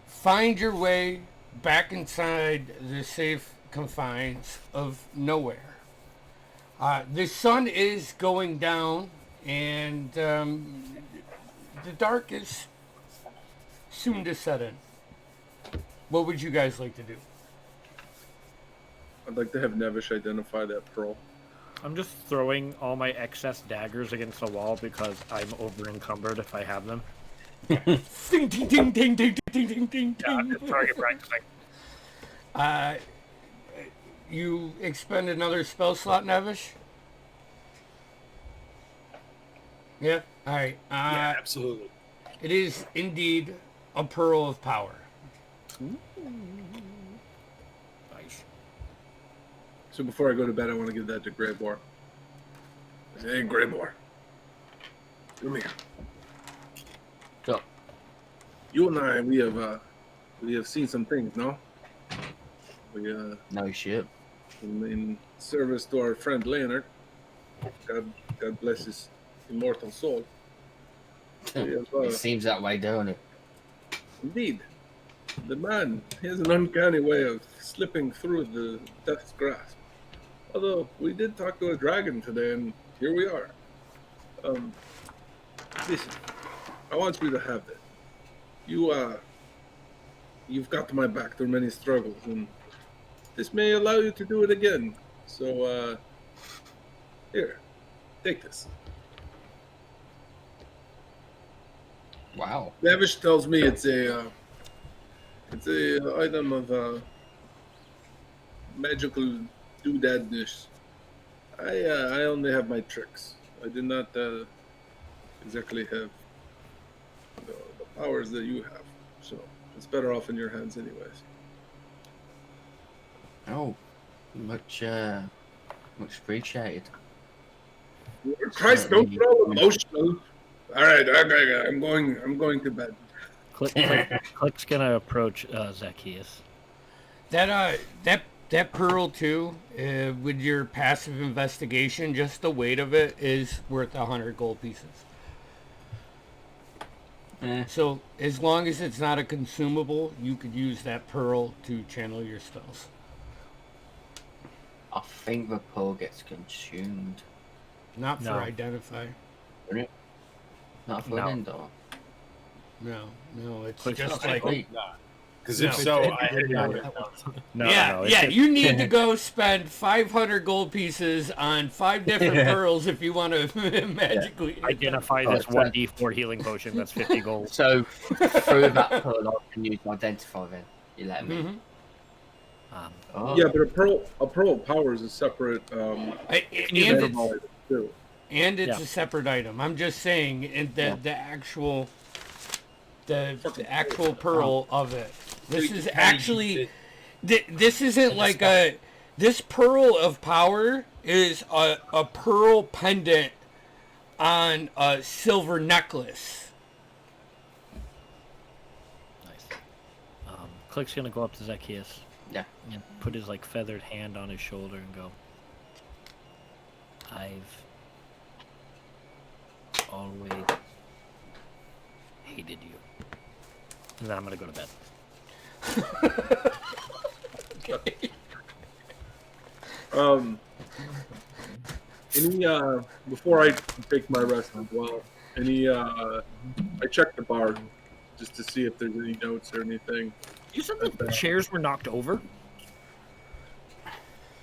find your way back inside the safe confines of nowhere. The sun is going down, and the dark is soon to set in. What would you guys like to do? I'd like to have Nevish identify that pearl. I'm just throwing all my excess daggers against the wall because I'm over encumbered if I have them. Ding, ding, ding, ding, ding, ding, ding, ding, Yeah, ding. just target practicing. You expend another spell slot, Nevish? Yeah. All right. Yeah, absolutely. It is indeed a pearl of power. Nice. So before I go to bed, I want to give that to Greybor. I say, hey, Greybor, come here. So, You and I, we have seen some things, no? We no shit. in service to our friend Leonard. God bless his immortal soul. We have, It seems that way, don't it? indeed, the man has an uncanny way of slipping through the death's grasp. Although we did talk to a dragon today, and here we are. Listen, I want you to have that. You've got my back through many struggles, and this may allow you to do it again. So, here, take this. Wow. Navish tells me it's a item of magical doodadness. I only have my tricks. I do not exactly have the powers that you have. So it's better off in your hands, anyways. Oh, much appreciated. Christ, don't get all emotional. All right, okay, I'm going to bed. Click's gonna approach Zacchaeus. That pearl too, with your passive investigation, just the weight of it is worth 100 gold pieces. So as long as it's not a consumable, you could use that pearl to channel your spells. I think the pearl gets consumed. Not for No. identify. Not for No. an indoor. No, it's Click's just not like great. Because No. if so, I had No, yeah. You need to go spend 500 gold pieces on 5 different pearls if you want to magically identify Oh, this it's 1d4 healing potion that's 50 gold. So through that pearl, I can use identify. Then you let me. Mhm. Oh. Yeah, but a pearl of power is a separate And use it's, item too. and it's Yeah. a separate item. I'm just saying the actual pearl of it. This is actually this isn't like this pearl of power is a pearl pendant on a silver necklace. Nice. Click's gonna go up to Zacchaeus. Yeah. And put his like feathered hand on his shoulder and go, I've always hated you. And then I'm gonna go to bed. Any before I take my rest as well, I check the bar just to see if there's any notes or anything. You said that the chairs were knocked over?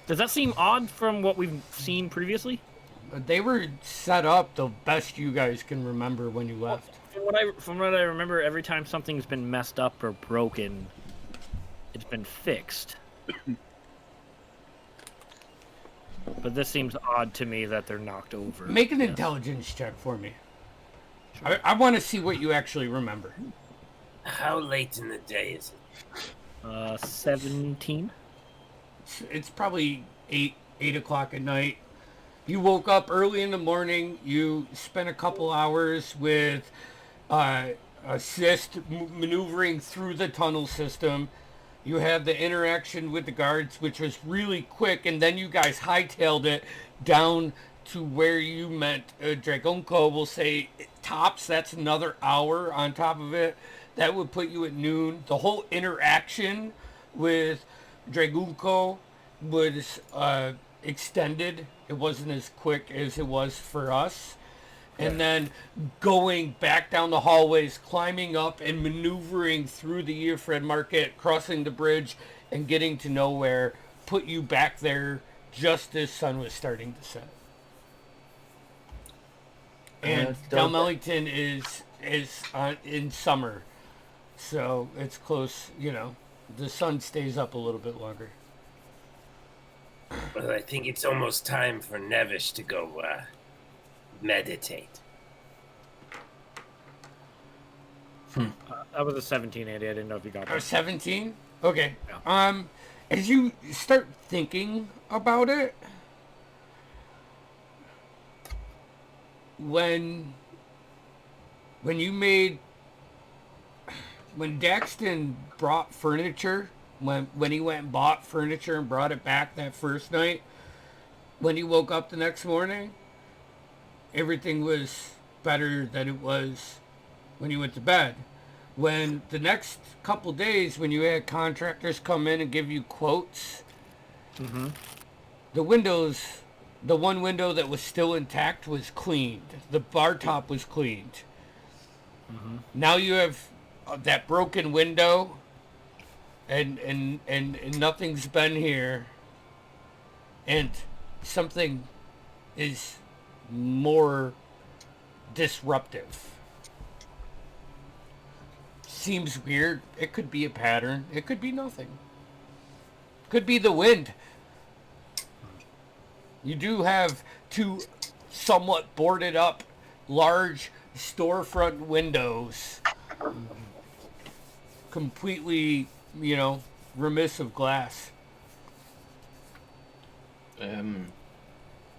Does that seem odd from what we've seen previously? They were set up the best you guys can remember when you left. From what I remember, every time something's been messed up or broken, it's been fixed. But this seems odd to me that they're knocked over. Make an Yes. intelligence check for me. I want to see what you actually remember. How late in the day is it? 17. It's probably 8 o'clock at night. You woke up early in the morning. You spent a couple hours with assist maneuvering through the tunnel system. You had the interaction with the guards, which was really quick, and then you guys hightailed it down to where you met Dragonko. Will say tops. That's another hour on top of it. That would put you at noon. The whole interaction with Dragunko was extended. It wasn't as quick as it was for us. And then going back down the hallways, climbing up and maneuvering through the Earfred Market, crossing the bridge and getting to nowhere, put you back there just as sun was starting to set. And Dalmellington is in summer, so it's close. You know, the sun stays up a little bit longer. Well, I think it's almost time for Nevish to go meditate. That was a 17, Andy. I didn't know if you got Or that. 17? Okay. Yeah. As you start thinking about it, when Daxton brought furniture, when he went and bought furniture and brought it back that first night, when you woke up the next morning, everything was better than it was when you went to bed. When the next couple days, when you had contractors come in and give you quotes, the windows, the one window that was still intact was cleaned. The bar top was cleaned. Now you have that broken window, and nothing's been here, and something is more disruptive. Seems weird. It could be a pattern. It could be nothing. Could be the wind. You do have two somewhat boarded up large storefront windows, completely, remiss of glass.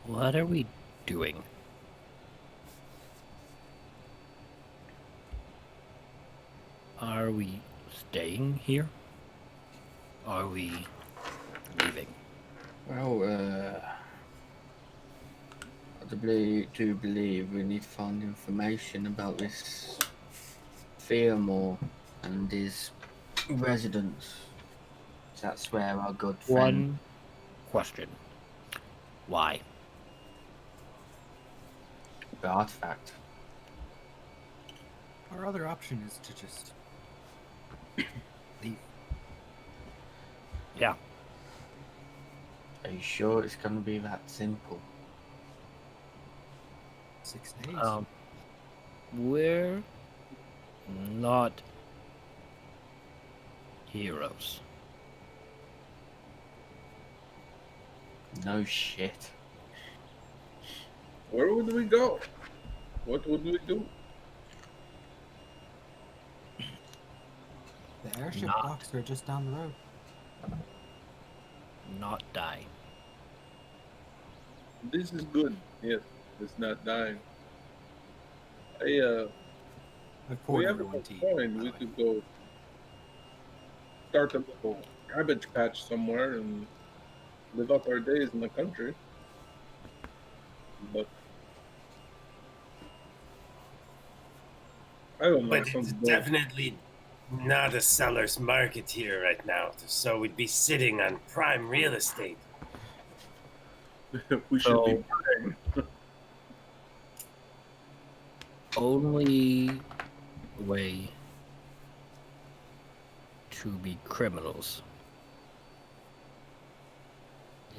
What are we doing? Are we staying here? Are we leaving? Well, I do believe we need to find information about this Fearmore and his residence. That's where our good friend... One question. Why? The artifact. Our other option is to just leave. Yeah. Are you sure it's going to be that simple? 6 days. We're not heroes. No shit. Where would we go? What would we do? The airship not. docks are just down the road. Not die. This is good. Yes, it's not dying. I've We poured have a everyone tea. coin. by We the way. could go start a little cabbage patch somewhere and live up our days in the country. But I don't know. But Sounds it's boring. definitely not a seller's market here right now, so we'd be sitting on prime real estate. We should be buying. Only way to be criminals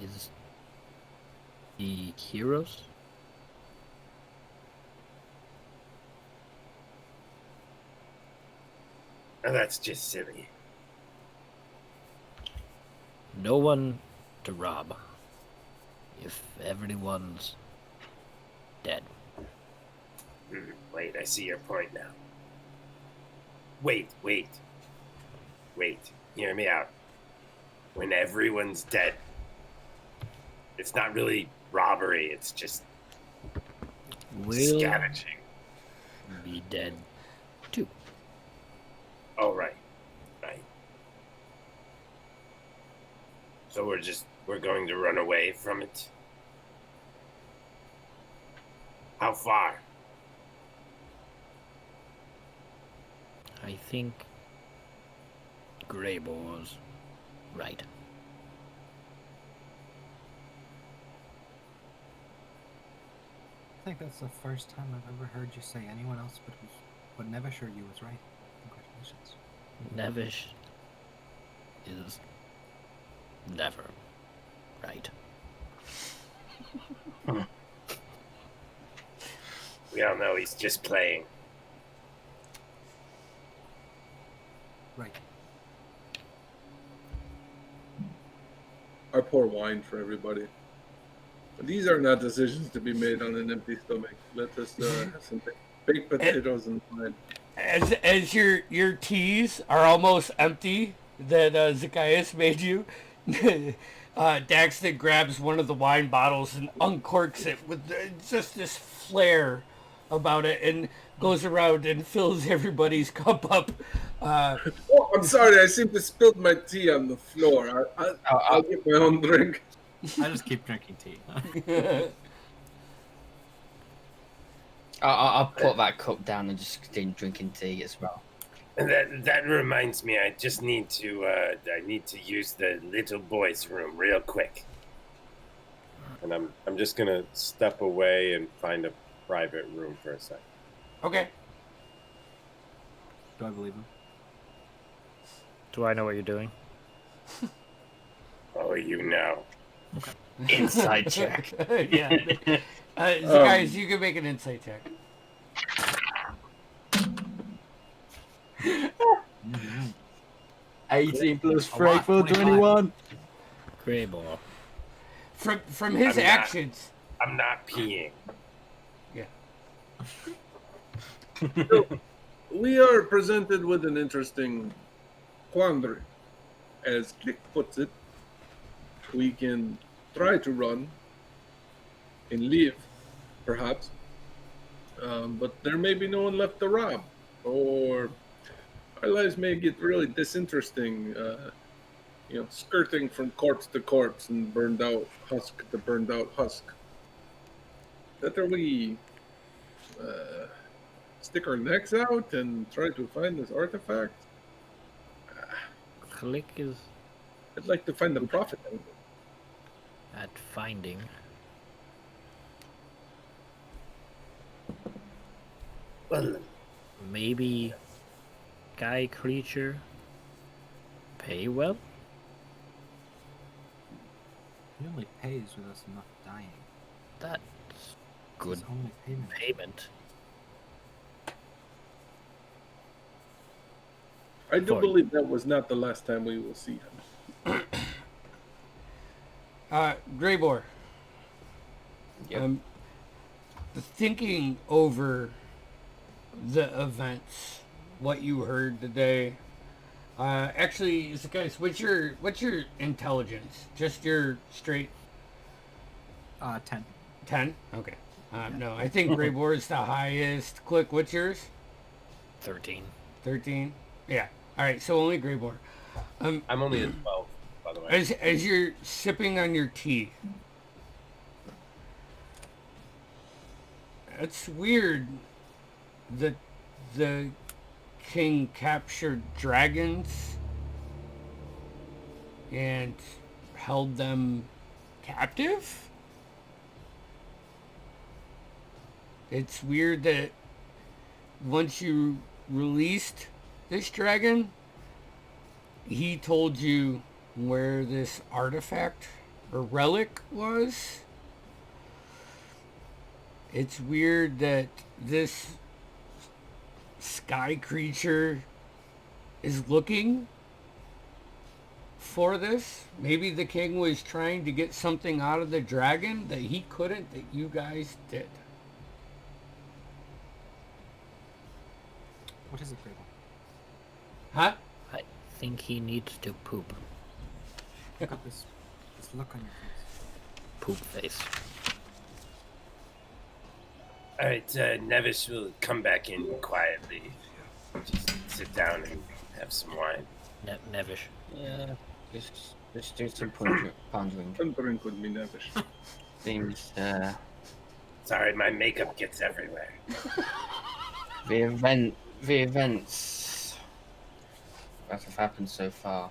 is be heroes. And that's just silly. No one to rob. if everyone's dead. Wait, I see your point now. Wait. Hear me out. When everyone's dead, it's not really robbery, it's just We'll scavenging. be dead too. Oh, right. So we're going to run away from it? How far? I think Greyboar's right. I think that's the first time I've ever heard you say anyone else but never sure you was right. Congratulations. Nevish is never right. We all know he's just playing. Right. I pour wine for everybody. These are not decisions to be made on an empty stomach. Let us have some baked potatoes and wine. As your teas are almost empty that Zacchaeus made you, Daxton grabs one of the wine bottles and uncorks it with just this flair about it and goes around and fills everybody's cup up. Oh, I'm sorry. I seem to spill my tea on the floor. I'll get my own drink. I just keep drinking tea. I'll put that cup down and just continue drinking tea as well. And that reminds me, I just need to use the little boy's room real quick. And I'm just gonna step away and find a private room for a second. Okay. Do I believe him? Do I know what you're doing? Oh, you know. Inside check. Yeah. Guys, you can make an insight check. 18 plus A lot, 3 for 21. Greyboar. From his I'm not- actions. I'm not peeing. Yeah. We are presented with an interesting quandary. As Click puts it, we can try to run and leave, perhaps, but there may be no one left to rob, or our lives may get really disinteresting, skirting from corpse to corpse and burned out husk to burned out husk. Better we stick our necks out and try to find this artifact. Click is I'd like to find the prophet. at finding. Well, Maybe guy creature pay well? He only pays with us not dying. That's It's good his only payment. payment. I do For- believe that was not the last time we will see him. Greybor. Yep. Thinking over the events, what you heard today. Actually, guys, what's your intelligence? Just your straight 10. 10? Okay. No, I think Greybor is the highest. Click, what's yours? 13. 13? Yeah. All right, so only Greybor. I'm only at 12, by the way. As you're sipping on your tea, it's weird that the king captured dragons and held them captive. It's weird that once you released this dragon, he told you where this artifact or relic was. It's weird that this sky creature is looking for this. Maybe the king was trying to get something out of the dragon that he couldn't, that you guys did. What is it, Grable? Huh? I think he needs to poop. You got this look on your face. Poop face. All right, Nevis will come back in quietly. Just sit down and have some wine. Nevish. Yeah, just do some pondering. Pondering could be nevish. Seems Sorry, my makeup gets everywhere. the events that have happened so far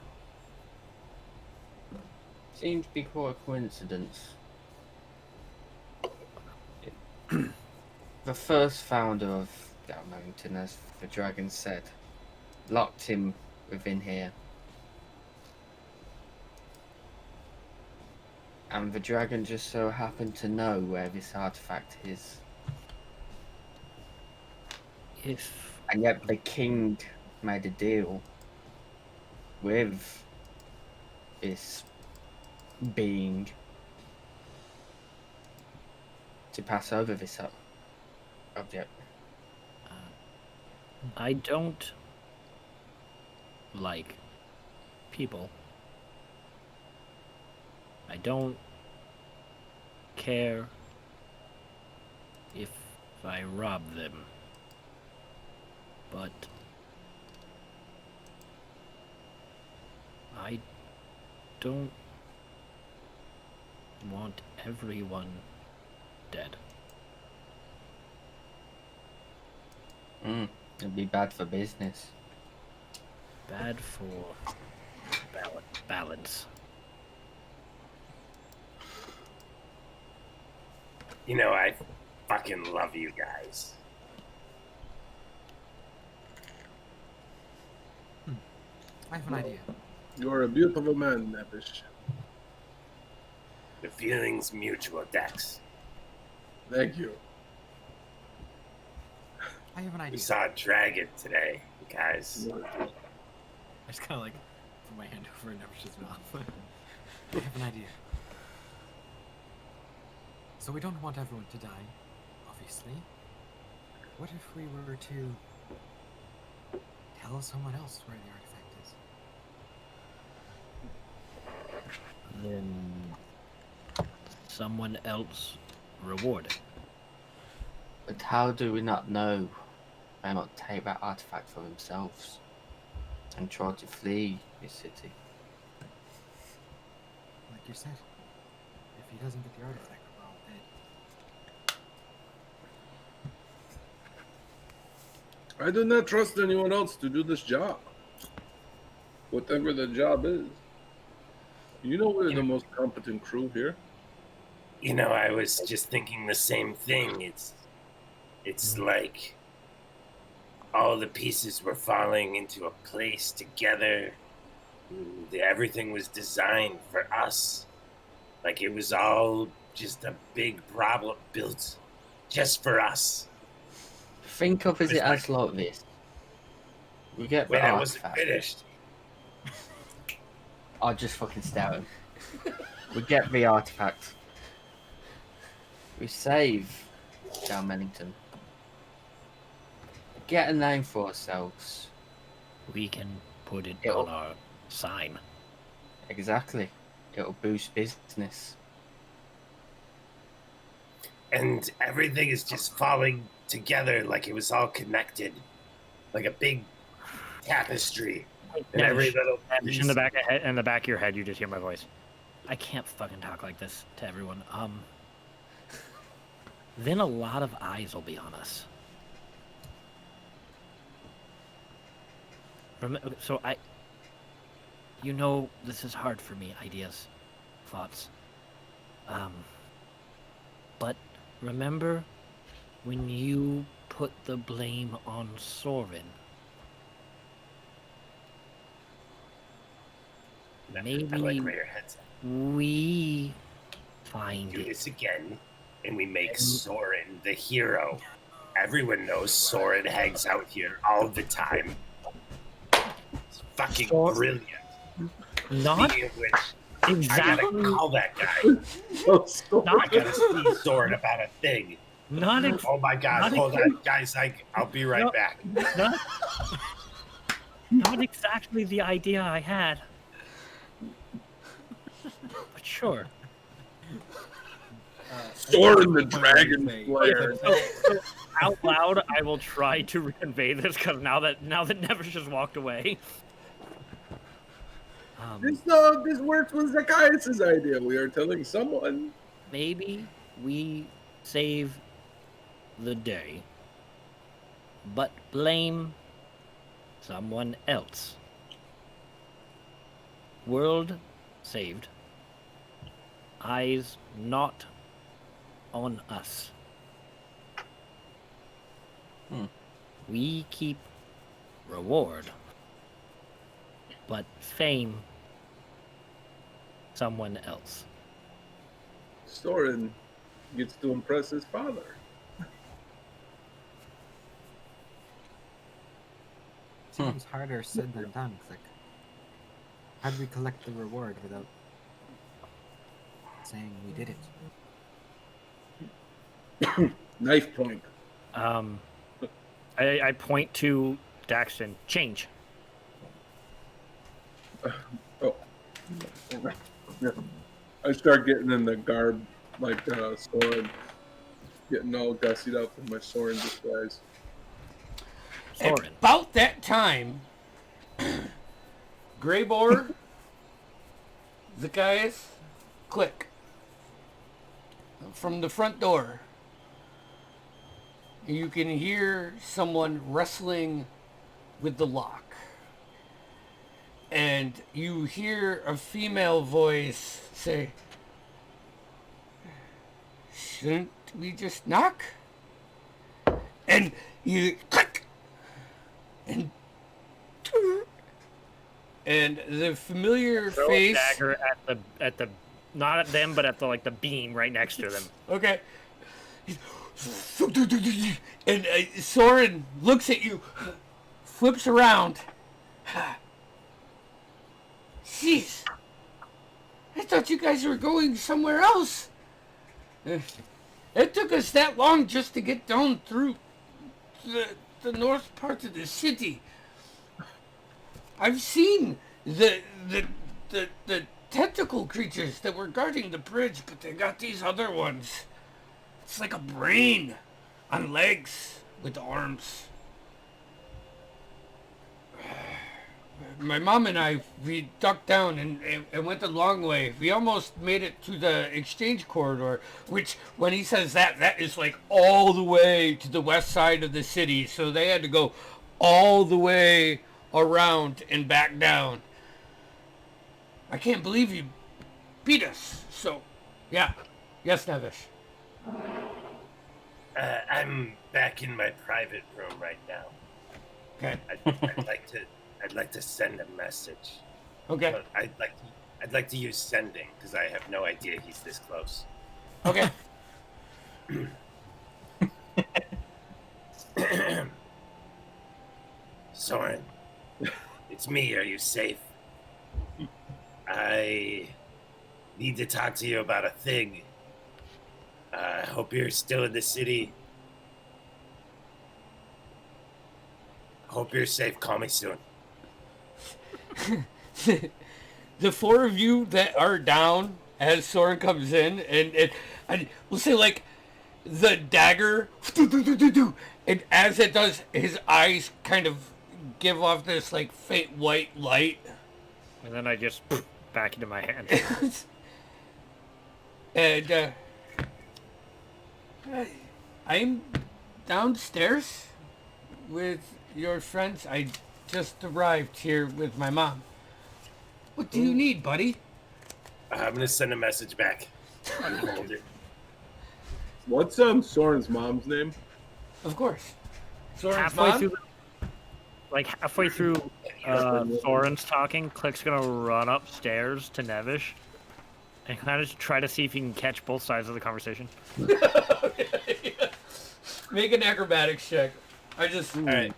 seem to be quite a coincidence. The first founder of Mountain, as the dragon said, locked him within here. And the dragon just so happened to know where this artifact is. If And yet the king made a deal with this being to pass over this object. I don't like people. I don't care if I rob them. But I don't want everyone dead. It'd be bad for business. Bad for balance. You know, I fucking love you guys. I have an idea. You're a beautiful man, Nevish. The feeling's mutual, Dex. Thank you. I have an We idea. saw a dragon today, guys. I just kind of like put my hand over Nevish's mouth. I have an idea. So we don't want everyone to die, obviously. What if we were to tell someone else where the artifact is? Then someone else reward it. But how do we not know they not take that artifact for themselves and try to flee this city? Like you said, if he doesn't get the artifact, we're all dead. I do not trust anyone else to do this job. Whatever the job is. You know we're the most competent crew here. You know, I was just thinking the same thing. It's like all the pieces were falling into a place together. Everything was designed for us. Like it was all just a big problem built just for us. Think of it as like this. We get the Wait, I wasn't artifact. finished. I'll just fucking stare at him. We get the artifact. We save Down Mellington. Get a name for ourselves. We can put it It'll- on our sign. Exactly. It'll boost business. And everything is just falling together like it was all connected. Like a big tapestry. And every little piece. In the back of your head, you just hear my voice. I can't fucking talk like this to everyone. Then a lot of eyes will be on us. So you know, this is hard for me. Ideas, thoughts. But remember when you put the blame on Sorin? Maybe I like where your head's at. we find Do it. this again, and we make Soren the hero. Everyone knows Soren hangs out here all the time. It's fucking brilliant. Not Speaking of which, I exactly. gotta call that guy. Not I gotta see Soren about a thing. not ex- Oh my god, Not hold on, guys, I'll be right No. back. not, not exactly the idea I had. But sure. Soren the Say, Dragon Slayer. So out loud, I will try to convey this because now that Nevis just walked away. This works with Zacchaeus' idea. We are telling someone. Maybe we save the day, but blame someone else. World saved. Eyes not on us. We keep reward, but fame someone else. Soren gets to impress his father. Seems harder said than done. It's like, how do we collect the reward without saying we did it? Knife point. I point to Daxton. Change. Oh. I start getting in the garb, like Soren, getting all gussied up in my Soren disguise. Soren. About that time, Greybor, Zacchaeus, click. From the front door, you can hear someone wrestling with the lock. And you hear a female voice say, "Shouldn't we just knock?" And you click. And the familiar Throw face. a dagger at the not at them, but at the the beam right next to them. Okay. And Soren looks at you, flips around. Jeez. I thought you guys were going somewhere else. It took us that long just to get down through the north part of the city. I've seen the tentacle creatures that were guarding the bridge, but they got these other ones. It's like a brain on legs with arms. My mom and I, we ducked down and went the long way. We almost made it to the exchange corridor, which, when he says that is like all the way to the west side of the city. So they had to go all the way around and back down. I can't believe you beat us. So, yeah. Yes, Nevish. I'm back in my private room right now. Okay. I'd like to send a message. Okay. But I'd like to use sending because I have no idea he's this close. Okay. Soren, it's me. Are you safe? I need to talk to you about a thing. I hope you're still in the city. Hope you're safe. Call me soon. The four of you that are down as Soren comes in, and we'll say like the dagger, and as it does, his eyes kind of give off this like faint white light. And then I just back into my hand. And I'm downstairs with your friends. I just arrived here with my mom. What do you need, buddy? I'm gonna send a message back. Hold it. What's Soren's mom's name? Of course. Soren's halfway mom? through, halfway through, Soren's talking. Click's gonna run upstairs to Nevish and kind of try to see if he can catch both sides of the conversation. Make an acrobatics check. I just. All right.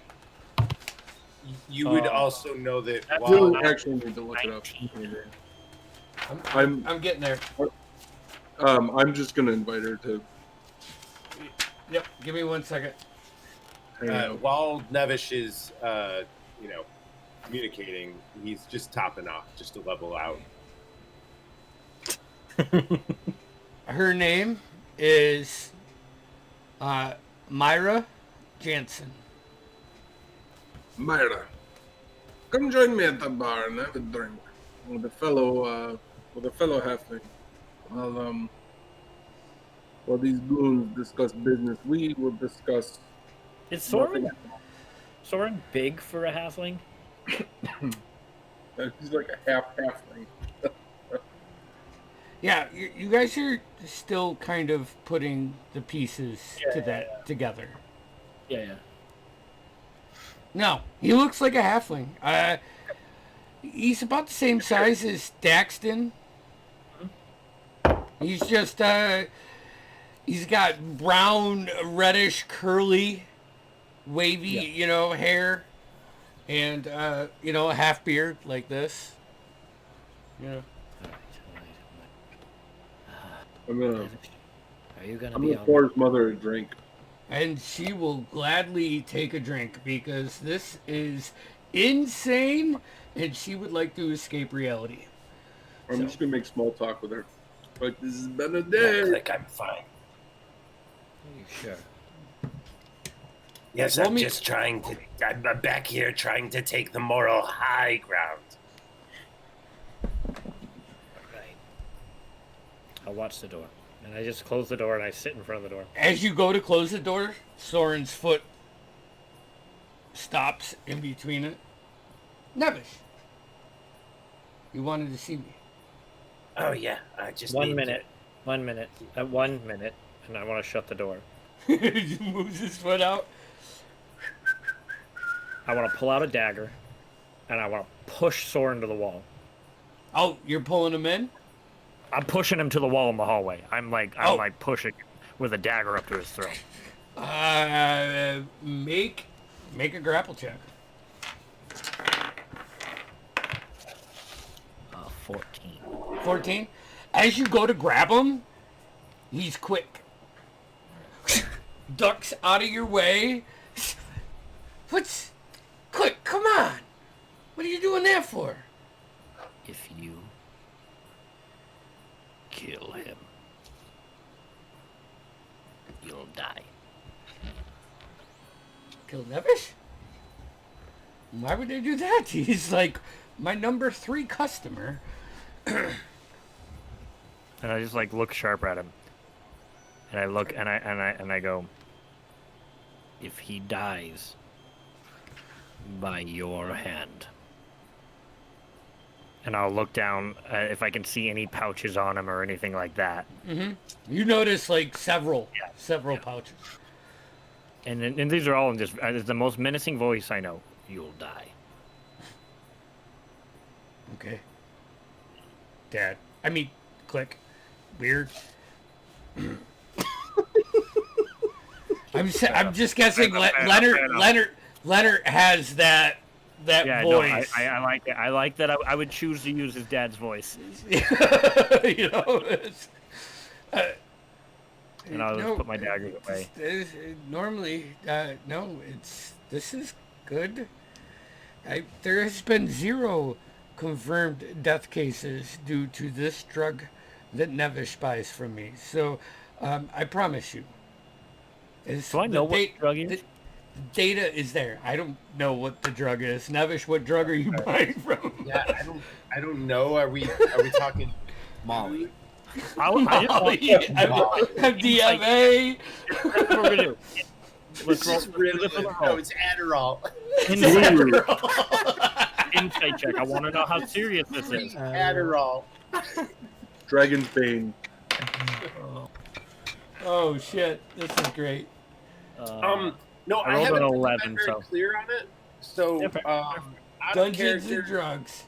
You would also know that We'll while actually need to look it up. 19. I'm getting there. I'm just gonna invite her to Yep. Give me 1 second. hang out. while Nevish is communicating, he's just topping off just to level out. Her name is Myra Jansen. Myra, come join me at the bar and have a drink with a fellow halfling. While these goons discuss business, we will discuss. Is Soren big for a halfling? He's like a halfling. Yeah, you guys are still kind of putting the pieces together. Yeah. No, he looks like a halfling. He's about the same size as Daxton. He's just he's got brown, reddish, curly, wavy, hair, and a half beard like this. Yeah. I'm gonna Are you gonna be on? pour his mother a drink. And she will gladly take a drink because this is insane, and she would like to escape reality. I'm just gonna make small talk with her. Like, this has been a day. Like I'm fine. Are you sure? Yes, Well, I'm just trying to. I'm back here trying to take the moral high ground. Right. I'll watch the door. And I just close the door and I sit in front of the door. As you go to close the door, Soren's foot stops in between it. Nevish, you wanted to see me. Oh yeah, I just 1 need minute. 1 minute. 1 minute. And I want to shut the door. He moves his foot out. I want to pull out a dagger. And I want to push Soren to the wall. Oh, you're pulling him in? I'm pushing him to the wall in the hallway. I'm like pushing with a dagger up to his throat. Make a grapple check. 14. 14. As you go to grab him, he's quick. Ducks out of your way. What's... Quick, come on. What are you doing that for? If you kill him, you'll die. Kill Nevish? Why would they do that? He's like my number 3 customer. And I just like look sharp at him. And I look and I go, if he dies by your hand. And I'll look down if I can see any pouches on him or anything like that. Mm-hmm. You notice like several pouches. And these are all in just the most menacing voice I know. You'll die. Okay. Dad. I mean, click. Weird. I'm just guessing. Leonard has that voice. No, I like it. I like that. I would choose to use his dad's voice. And I'll just put my daggers away. Normally, this is good. There has been 0 confirmed death cases due to this drug that Nevish buys from me. So, I promise you. Do I know what drug is? The data is there. I don't know what the drug is. Nevish, what drug are you buying from? Yeah, I don't know. Are we talking Molly? MDMA. That's what we're gonna do. Let's roll. No, it's Adderall. Insight check. I want to know how serious this is. Adderall. Dragon's Bane. Oh shit! This is great. No, I I rolled haven't an been 11, very so. clear on it. So, Yeah, fair. out of Dungeons and character, drugs.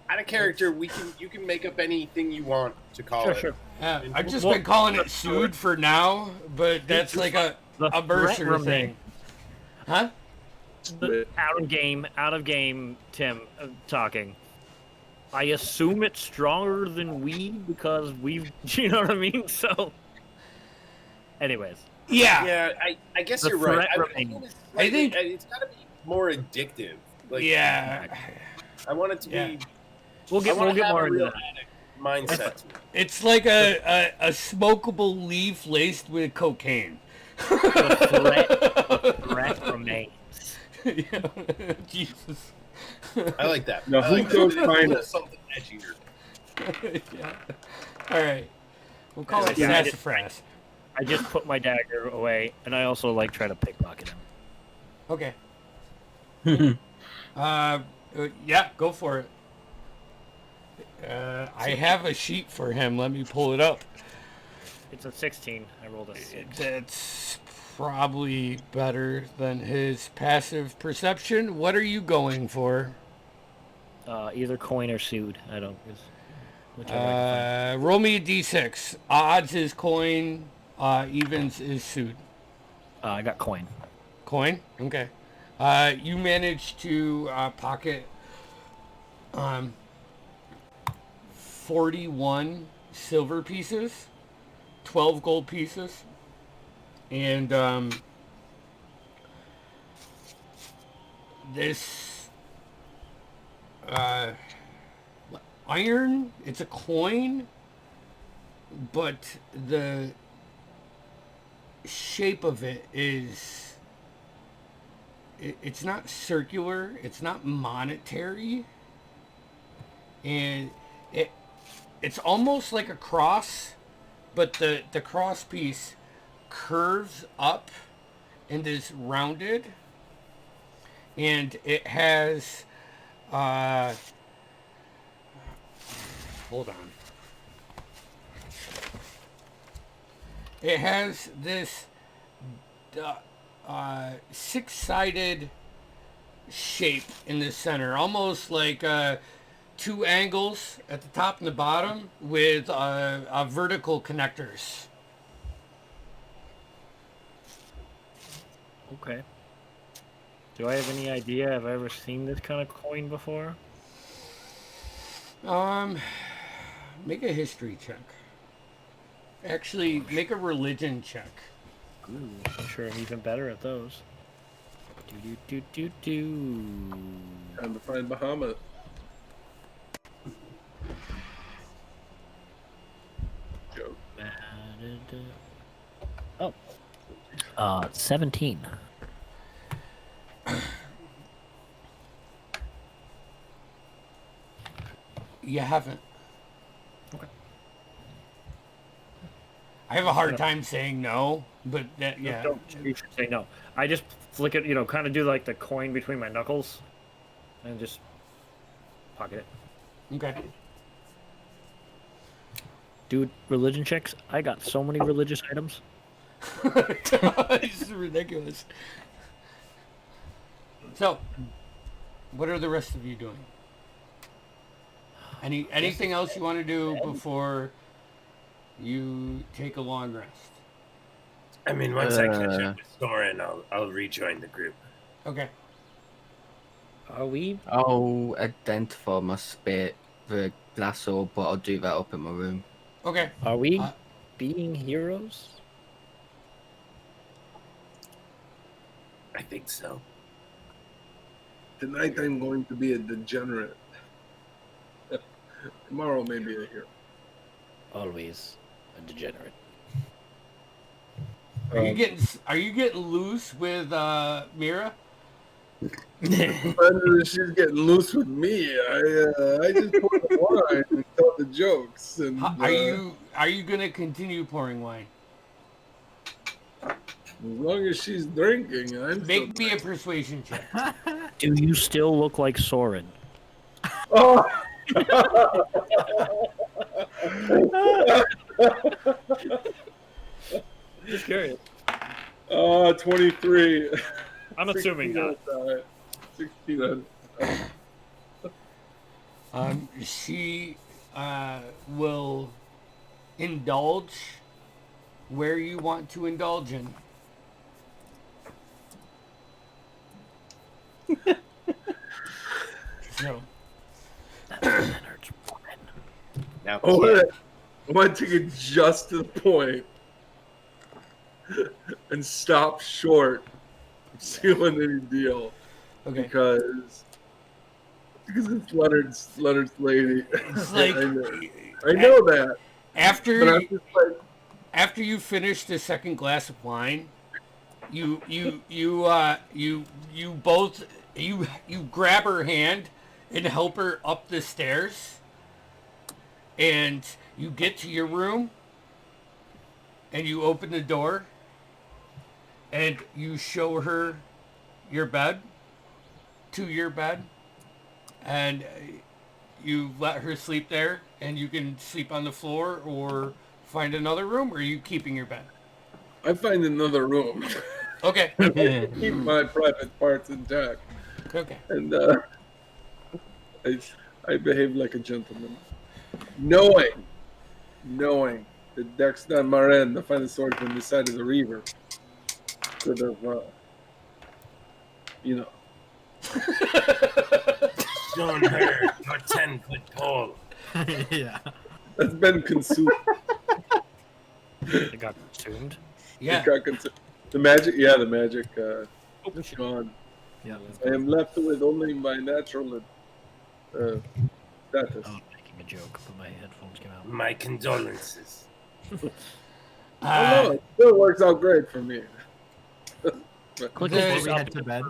out of character, you can make up anything you want to call it. Sure. I've just been calling it Sood for now, but that's like a The threat bursar thing. remains. Huh? out of game, Tim, talking. I assume it's stronger than weed because we've, you know what I mean? So, anyways. Yeah. Yeah, I guess The you're right. threat I think remains. I think- it's got to be more addictive. Like, Yeah. I want it to Yeah. be. We'll get I wanna have more a into real that. addict mindset. to it. It's like a smokable leaf laced with cocaine. The threat remains. Yeah. Jesus. I like that. No, I like who goes that. find A little it? something edgier. Yeah. All right. We'll call it Yeah, I sassafras. I just put my dagger away, and I also like try to pickpocket him. Okay. Yeah, go for it. I have a sheet for him. Let me pull it up. It's a 16. I rolled a 6. That's probably better than his passive perception. What are you going for? Either coin or sued. I don't. Whichever I can find. Roll me a d6. Odds is coin. Evens is suit. I got coin. Coin? Okay. You managed to pocket 41 silver pieces, 12 gold pieces, and this iron, it's a coin, but the shape of it is, it's not circular, it's not monetary, and it's almost like a cross, but the cross piece curves up and is rounded, and it has hold on. It has this six-sided shape in the center, almost like two angles at the top and the bottom with vertical connectors. Okay. Do I have any idea? Have I ever seen this kind of coin before? Make a history check. Actually, make a religion check. Ooh, I'm sure I'm even better at those. Do. Time to find Bahamut. Joke. Oh. 17. You haven't. Okay. I have a hard time saying no, but that, yeah. You should say no. I just flick it, kind of do like the coin between my knuckles, and just pocket it. Okay. Dude, religion checks. I got so many religious items. This is ridiculous. So, what are the rest of you doing? Anything else you want to do before you take a long rest? I mean, once I catch up with Soren, I'll rejoin the group. Okay. Are we? I'll identify my spit, the glass orb, but I'll do that up in my room. Okay. Are we being heroes? I think so. Tonight I'm going to be a degenerate. Tomorrow maybe a hero. Always a degenerate. Are you getting loose with Mira? She's getting loose with me. I just pour the wine and tell the jokes. And Are you gonna continue pouring wine? as long as she's drinking, I'm Make me a persuasion check. Do you still look like Soren? Oh. Just curious. 23. I'm assuming not. 16. She will indulge where you want to indulge in. So, Now, I want to get just to the point and stop short of sealing any deal okay. because it's Leonard's lady. It's like I know that, but after I'm just like, after you finish the second glass of wine, you both you grab her hand and help her up the stairs, and you get to your room, and you open the door, and you show her your bed, and you let her sleep there, and you can sleep on the floor or find another room, or are you keeping your bed? I find another room. Okay. Keep my private parts intact, Okay. and I behave like a gentleman, knowing that Dexter Marin, the finest swordsman this side of the river, could have, shown her your 10-foot pole. Yeah. that's been consumed. It got consumed. Yeah. It got consumed. The magic, is gone. Yeah. I am left with only my natural status. I was making a joke, but my headphones came out. My condolences. Oh, no, it still works out great for me. Click There- Before we head to bed.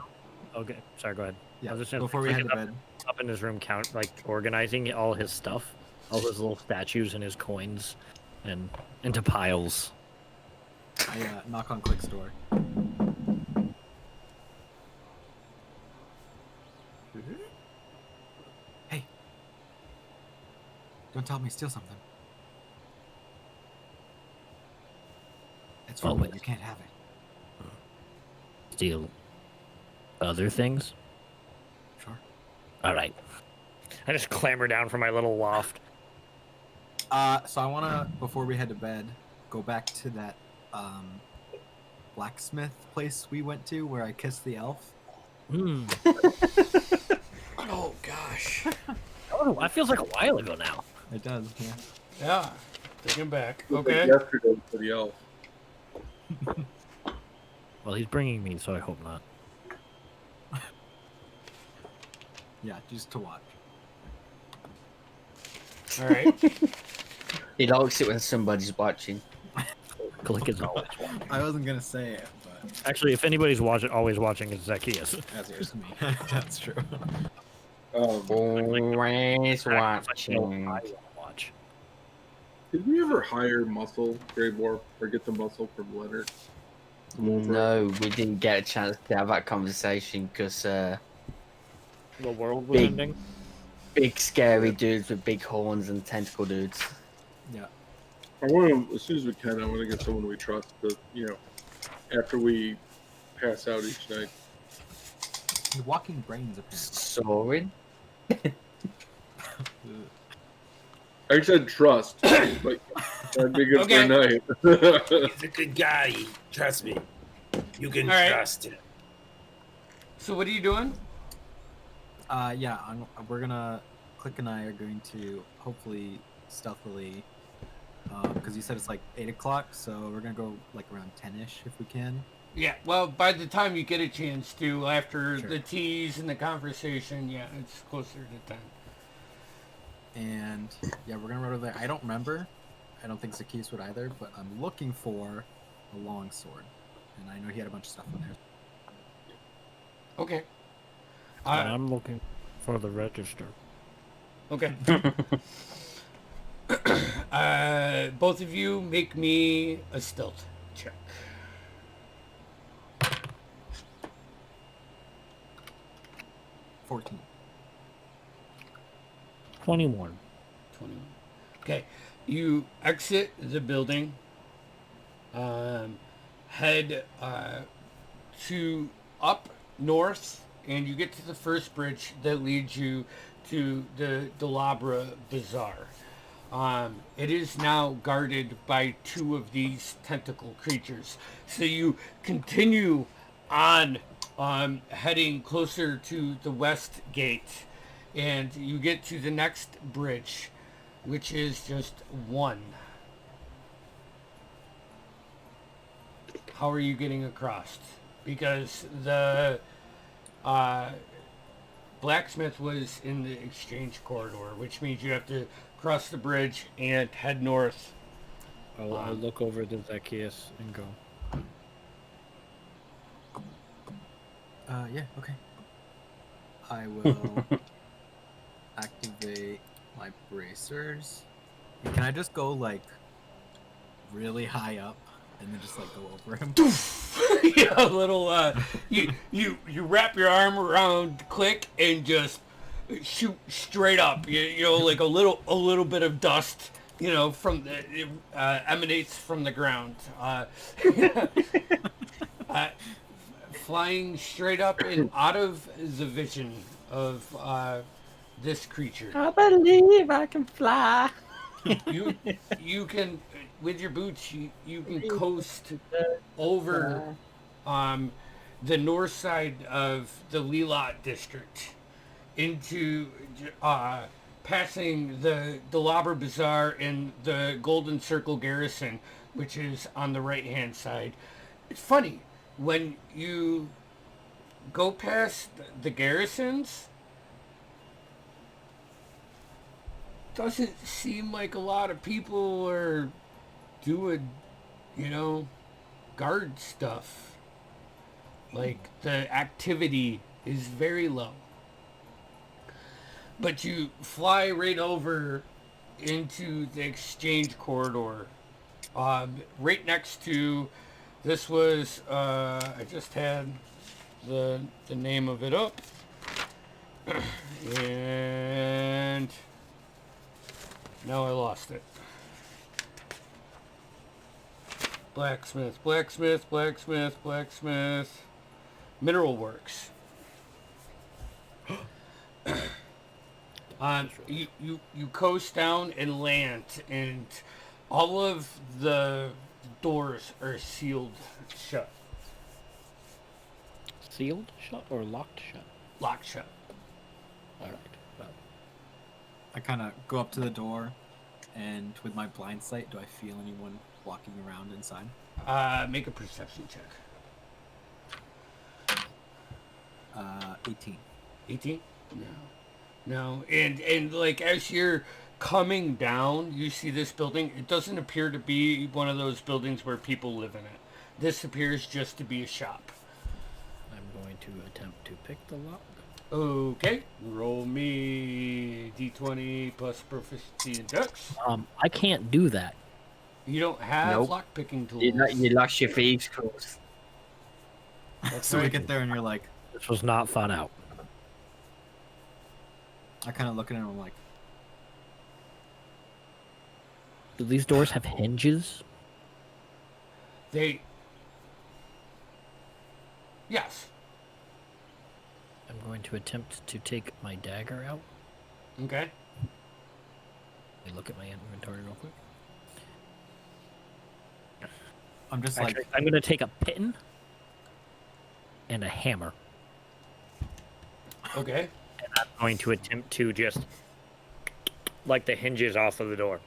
Okay, sorry, go ahead. Yeah. I was just gonna Before we click head it to up- bed. Up in his room, organizing all his stuff, all his little statues and his coins, and into piles. I knock on Click's door. Hey. Don't tell me steal something. It's Well, forbidden. You can't have it. Steal other things? Sure. Alright. I just clamber down from my little loft. So I wanna, before we head to bed, go back to that blacksmith place we went to where I kissed the elf. Hmm. Oh gosh. Oh, that feels like a while ago now. It does, yeah. Yeah. Taking back. It was Okay. like yesterday for the elf. Well, he's bringing me, so I hope not. Yeah, just to watch. All right. He likes it when somebody's watching. Click is always watching. I wasn't gonna say it, but Actually, if anybody's always watching, it's Zacchaeus. that's yours me. That's true. Always I watching. want to watch. Did we ever hire muscle, Grey Dwarf, or get the muscle from Leonard? No, we didn't get a chance to have that conversation because The world was Big- ending. big scary dudes with big horns and tentacle dudes. Yeah. I want to, as soon as we can, I want to get someone we trust to, after we pass out each night. Walking brains apparently. Soaring? I said trust, but that'd be good Okay. for a night. He's a good guy. Trust me. You can All right. trust him. So what are you doing? Yeah, we're gonna. Click and I are going to hopefully stealthily, because you said it's like 8 o'clock, so we're gonna go like around 10ish if we can. Yeah. Well, by the time you get a chance to, after Sure. the tease and the conversation, yeah, it's closer to 10. And yeah, we're gonna run over there. I don't remember. I don't think Zacchaeus would either, but I'm looking for a long sword, and I know he had a bunch of stuff in there. Okay. And I'm looking for the register. Okay. Both of you make me a stealth check. $14. 21. 21. Okay. You exit the building, head to up north, and you get to the first bridge that leads you to the Delabra Bazaar. It is now guarded by 2 of these tentacle creatures. So you continue on heading closer to the west gate, and you get to the next bridge, which is just one. How are you getting across? Because the blacksmith was in the exchange corridor, which means you have to cross the bridge and head north. I'll look over to Zacchaeus and go. Yeah, okay. I will activate my bracers. Can I just go like really high up and then just like go over him? Yeah, a little you wrap your arm around Click and just shoot straight up. You know, like a little bit of dust, you know, from the emanates from the ground. Flying straight up and out of the vision of this creature. I believe I can fly. You can, with your boots, you can coast over the north side of the Lilat district into passing the Labra Bazaar and the Golden Circle Garrison, which is on the right hand side. It's funny when you go past the garrisons, doesn't seem like a lot of people are doing, you know, guard stuff. Like, the activity is very low. But you fly right over into the exchange corridor, right next to, this was, I just had the name of it up, and now I lost it. Blacksmith. Mineral Works. You coast down and land, and all of the doors are sealed shut. Sealed shut or locked shut? Locked shut. All right. Well, I kind of go up to the door, and with my blind sight, do I feel anyone walking around inside? Make a perception check. 18. 18? No. And like as you're coming down, you see this building. It doesn't appear to be one of those buildings where people live in it. This appears just to be a shop. I'm going to attempt to pick the lock. Okay. Roll me d20 plus proficiency in dex. I can't do that. You don't have Nope. lock-picking tools. You lost your thieves' tools. That's So we right. get there, and you're like, This was not thought out. I kind of look at him, and I'm like, Do these doors have hinges? Yes. I'm going to attempt to take my dagger out. Okay. Let me look at my inventory real quick. I'm just Actually, like, I'm going to take a pin and a hammer. Okay. I'm going to attempt to just like the hinges off of the door.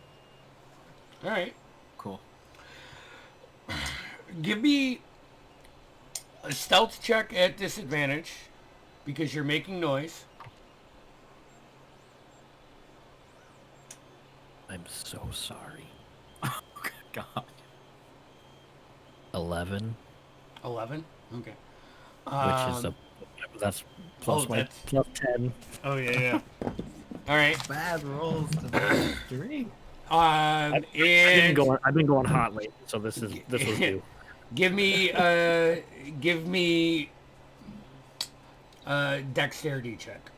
All right. cool. Give me a stealth check at disadvantage because you're making noise. I'm so sorry. God. 11, 11. Okay. which is that's plus oh, my that's- plus 10. Oh yeah. All right. Bad rolls to the 3. And I've been going hot lately, so this was due. give me dexterity check.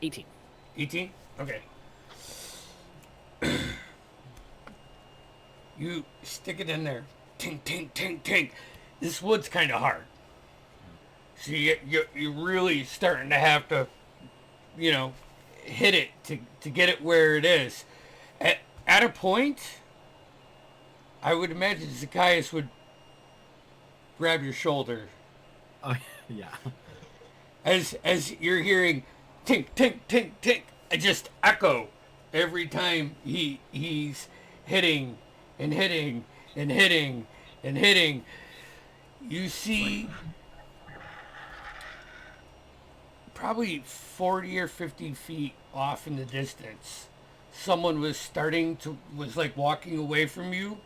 18. 18? Okay. You stick it in there. Tink, tink, tink, tink. This wood's kind of hard. So you're really starting to have to, hit it to get it where it is. At a point, I would imagine Zacchaeus would grab your shoulder Oh, yeah. as you're hearing tink tink tink tink. I just echo every time he's hitting and hitting and hitting and hitting. You see probably 40 or 50 feet off in the distance, someone was like walking away from you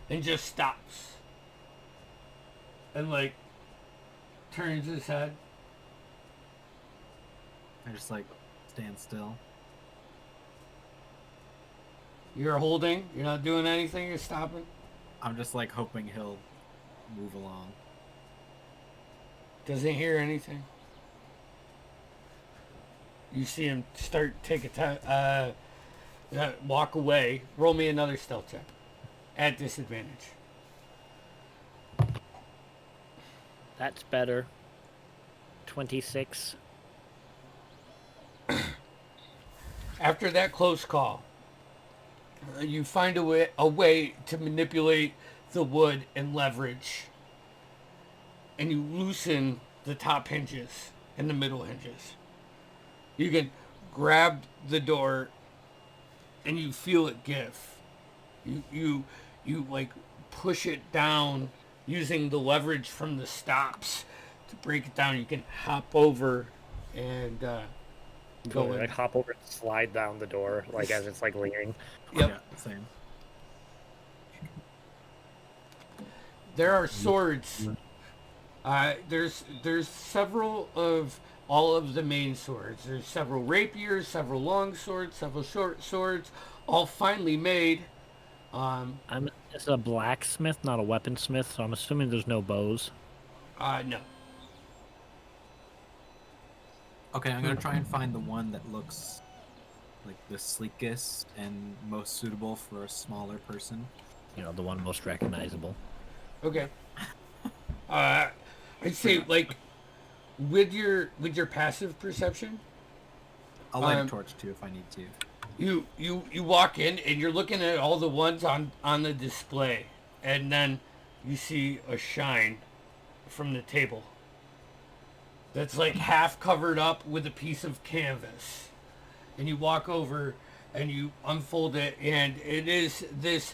and just stops and like turns his head. I just like stand still. You're holding, you're not doing anything, you're stopping. I'm just like hoping he'll move along. Doesn't hear anything. You see him walk away. Roll me another stealth check at disadvantage. That's better. 26. After that close call, you find a way to manipulate the wood and leverage, and you loosen the top hinges and the middle hinges. You can grab the door, and you feel it give. You like push it down using the leverage from the stops to break it down. You can hop over and go in. Like hop over and slide down the door, like as it's like leaning. Yep. Yeah, same. There are swords. There's several of all of the main swords. There's several rapiers, several long swords, several short swords, all finely made. It's a blacksmith, not a weaponsmith, so I'm assuming there's no bows. No. Okay, I'm gonna try and find the one that looks like the sleekest and most suitable for a smaller person. You know, the one most recognizable. Okay. I'd say like with your passive perception, I'll light a torch too if I need to. you walk in and you're looking at all the ones on the display, and then you see a shine from the table that's like half covered up with a piece of canvas, and you walk over and you unfold it, and it is this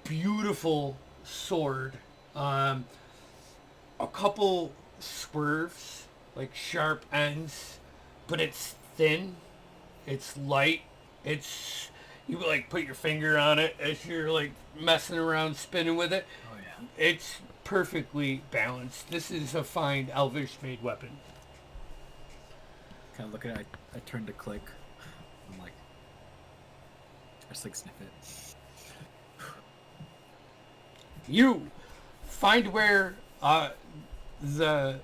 beautiful sword. A couple swerves, like sharp ends, but it's thin, it's light, it's, you like put your finger on it as you're like messing around spinning with it. Oh yeah. It's perfectly balanced. This is a fine elvish made weapon. Kind of look at it. I turn to click. I'm like, just like sniff it. You find where the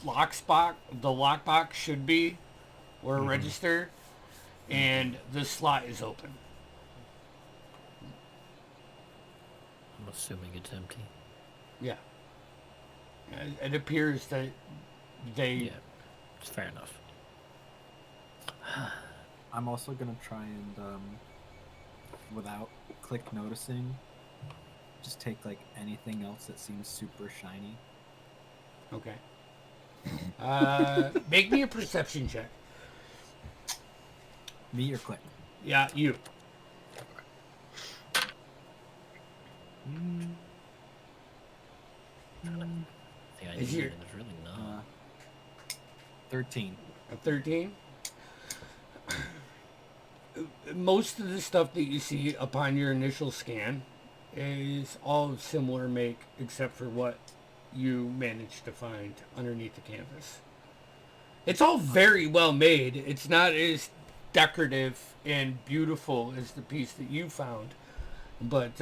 lockbox should be, or register, and the slot is open. I'm assuming it's empty. Yeah. It appears that they. Yeah, it's fair enough. I'm also gonna try and, without click noticing, just take like anything else that seems super shiny. Okay. Make me a perception check. Me or click? Yeah, you. I think I Is need your- it, there's really not. 13. A 13. Most of the stuff that you see upon your initial scan is all of similar make, except for what you managed to find underneath the canvas. It's all very well made. It's not as decorative and beautiful as the piece that you found, but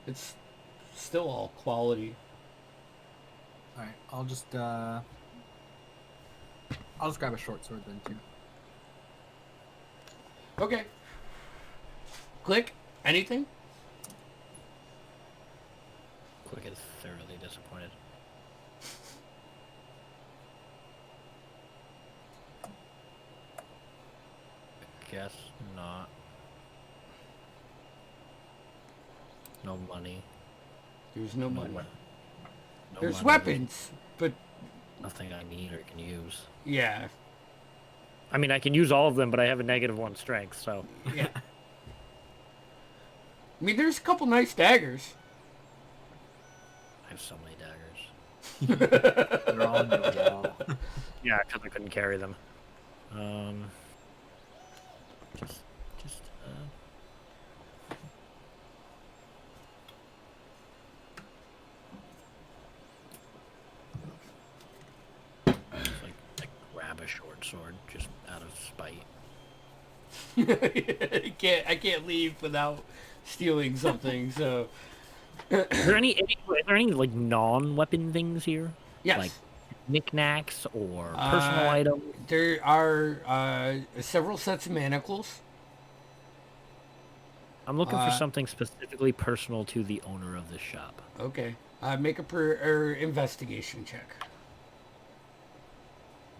it's still all quality. Alright, I'll just grab a short sword then too. Okay. Click. Anything? Quick is thoroughly disappointed. Guess not. no money. There's no money. No There's money, weapons, but nothing I need or can use. yeah, I mean, I can use all of them, but I have a -1 strength, so. yeah. I mean, there's a couple nice daggers. I have so many daggers. They're all in your wall. Yeah, because I couldn't carry them. Just, like grab a short sword just out of spite. I can't leave without stealing something. So Is there any like non-weapon things here? yes, Like knickknacks or personal items? there are several sets of manacles. I'm looking for something specifically personal to the owner of this shop. Okay, make a investigation check.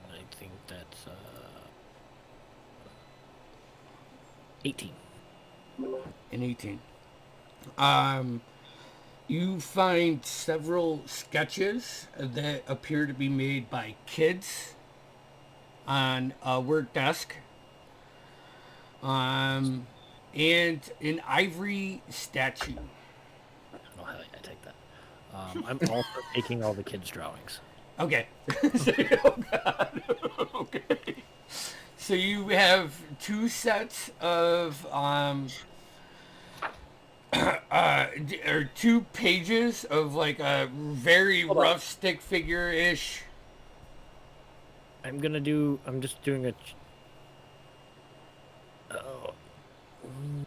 I think that's 18. An 18. You find several sketches that appear to be made by kids on a work desk. And an ivory statue. Oh, hell yeah, I take that. I'm also taking all the kids' drawings. Okay. Oh, God. Okay. So you have 2 sets of or 2 pages of like a very rough stick figure-ish. I'm just doing a... Oh,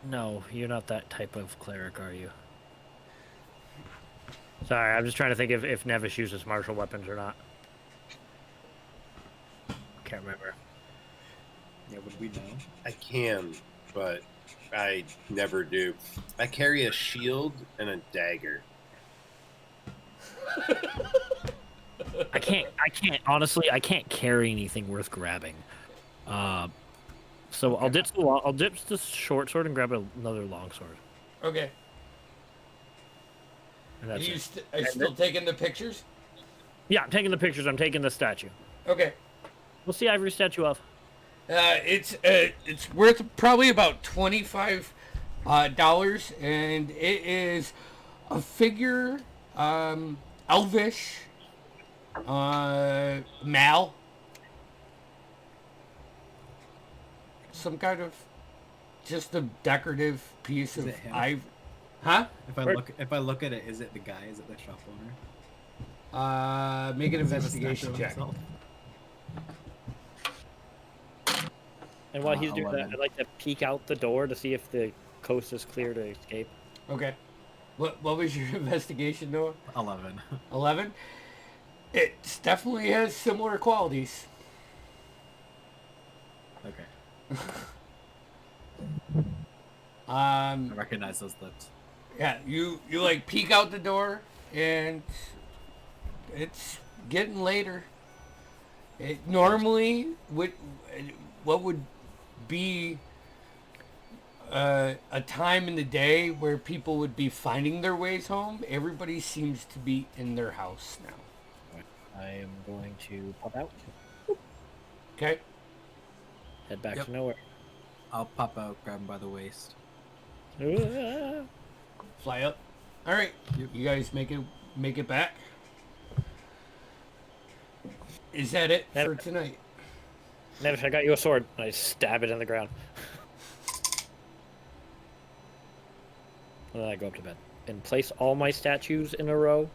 no, you're not that type of cleric, are you? Sorry, I'm just trying to think if Nevis uses martial weapons or not. Can't remember. Yeah, would we know? I can, but I never do. I carry a shield and a dagger. I can't, honestly, I can't carry anything worth grabbing. So I'll ditch the short sword and grab another long sword. Okay. And Are that's you it. still taking the pictures? Yeah, I'm taking the pictures. I'm taking the statue. Okay. What's the ivory statue of? It's worth probably about $25, and it is a figure, elvish, Mal. Some kind of just a decorative piece Is of it him? ivory. Huh? If I look at it, is it the guy? Is it the shop owner? Make an Is it a investigation statue of check. himself? And while he's doing 11. that, I'd like to peek out the door to see if the coast is clear to escape. Okay. What was your investigation, Noah? 11. 11. It definitely has similar qualities. Okay. I I recognize those lips. Yeah, you like peek out the door, and it's getting later. It normally what would be a time in the day where people would be finding their ways home. Everybody seems to be in their house now. I am going to pop out, Okay. head back Yep. to nowhere. I'll pop out, grab him by the waist. Fly up. All right. Yep. You guys make it back. Is that it for tonight? Nevis, I got you a sword. I stab it in the ground. And then I go up to bed and place all my statues in a row.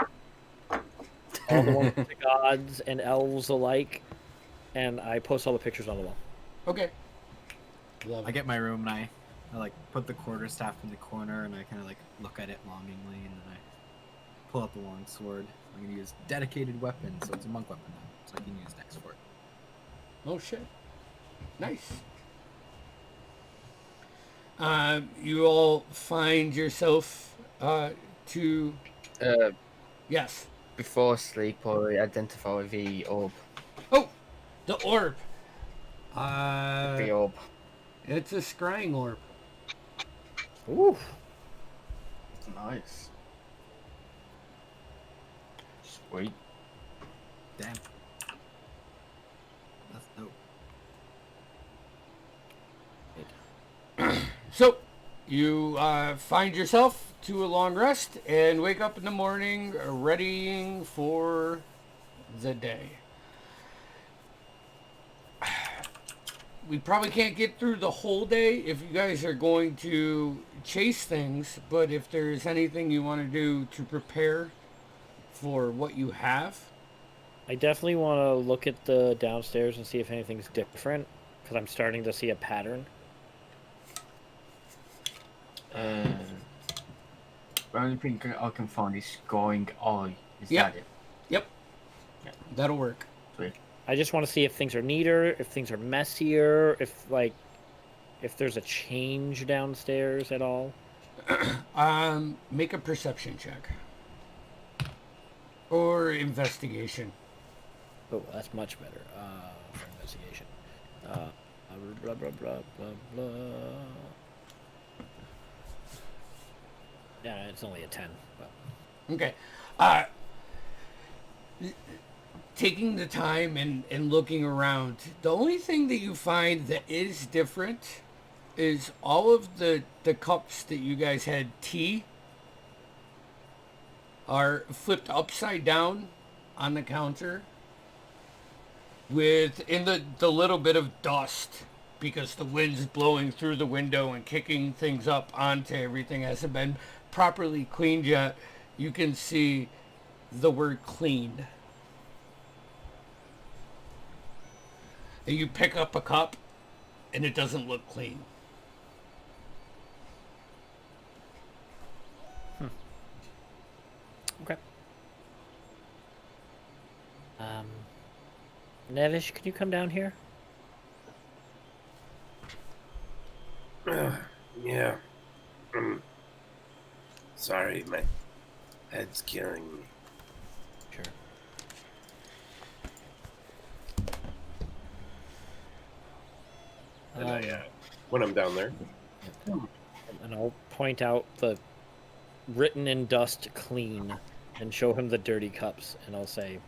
All the ones with the gods and elves alike. And I post all the pictures on the wall. Okay. Love I it. get my room and I like put the quarterstaff in the corner and I kind of like look at it longingly and then I pull out the long sword. I'm gonna use dedicated weapon, so it's a monk weapon now, so I can use next for it. Oh shit. Nice. You all find yourself to yes. Before sleep, I identify the orb. Oh, the orb. The orb. It's a scrying orb. Ooh. Nice. Sweet. Damn. That's dope. So, you find yourself to a long rest and wake up in the morning readying for the day. We probably can't get through the whole day if you guys are going to chase things, but if there's anything you want to do to prepare for what you have. I definitely want to look at the downstairs and see if anything's different, because I'm starting to see a pattern. The only thing I can find is going eye. Is Yep. that it? Yep. That'll work. Sweet. I just want to see if things are neater, if things are messier, if there's a change downstairs at all. Make a perception check. Or investigation. Oh, that's much better. For investigation. Blah, blah, blah, blah, blah. Yeah, it's only a 10. But... Okay. Taking the time and looking around, the only thing that you find that is different is all of the cups that you guys had tea are flipped upside down on the counter with in the little bit of dust because the wind's blowing through the window and kicking things up onto everything hasn't been properly cleaned yet. You can see the word clean. And you pick up a cup and it doesn't look clean. Okay. Nevish, can you come down here? Yeah. Sorry, my head's killing me. Sure. And when I'm down there, And I'll point out the written in dust clean and show him the dirty cups, and I'll say,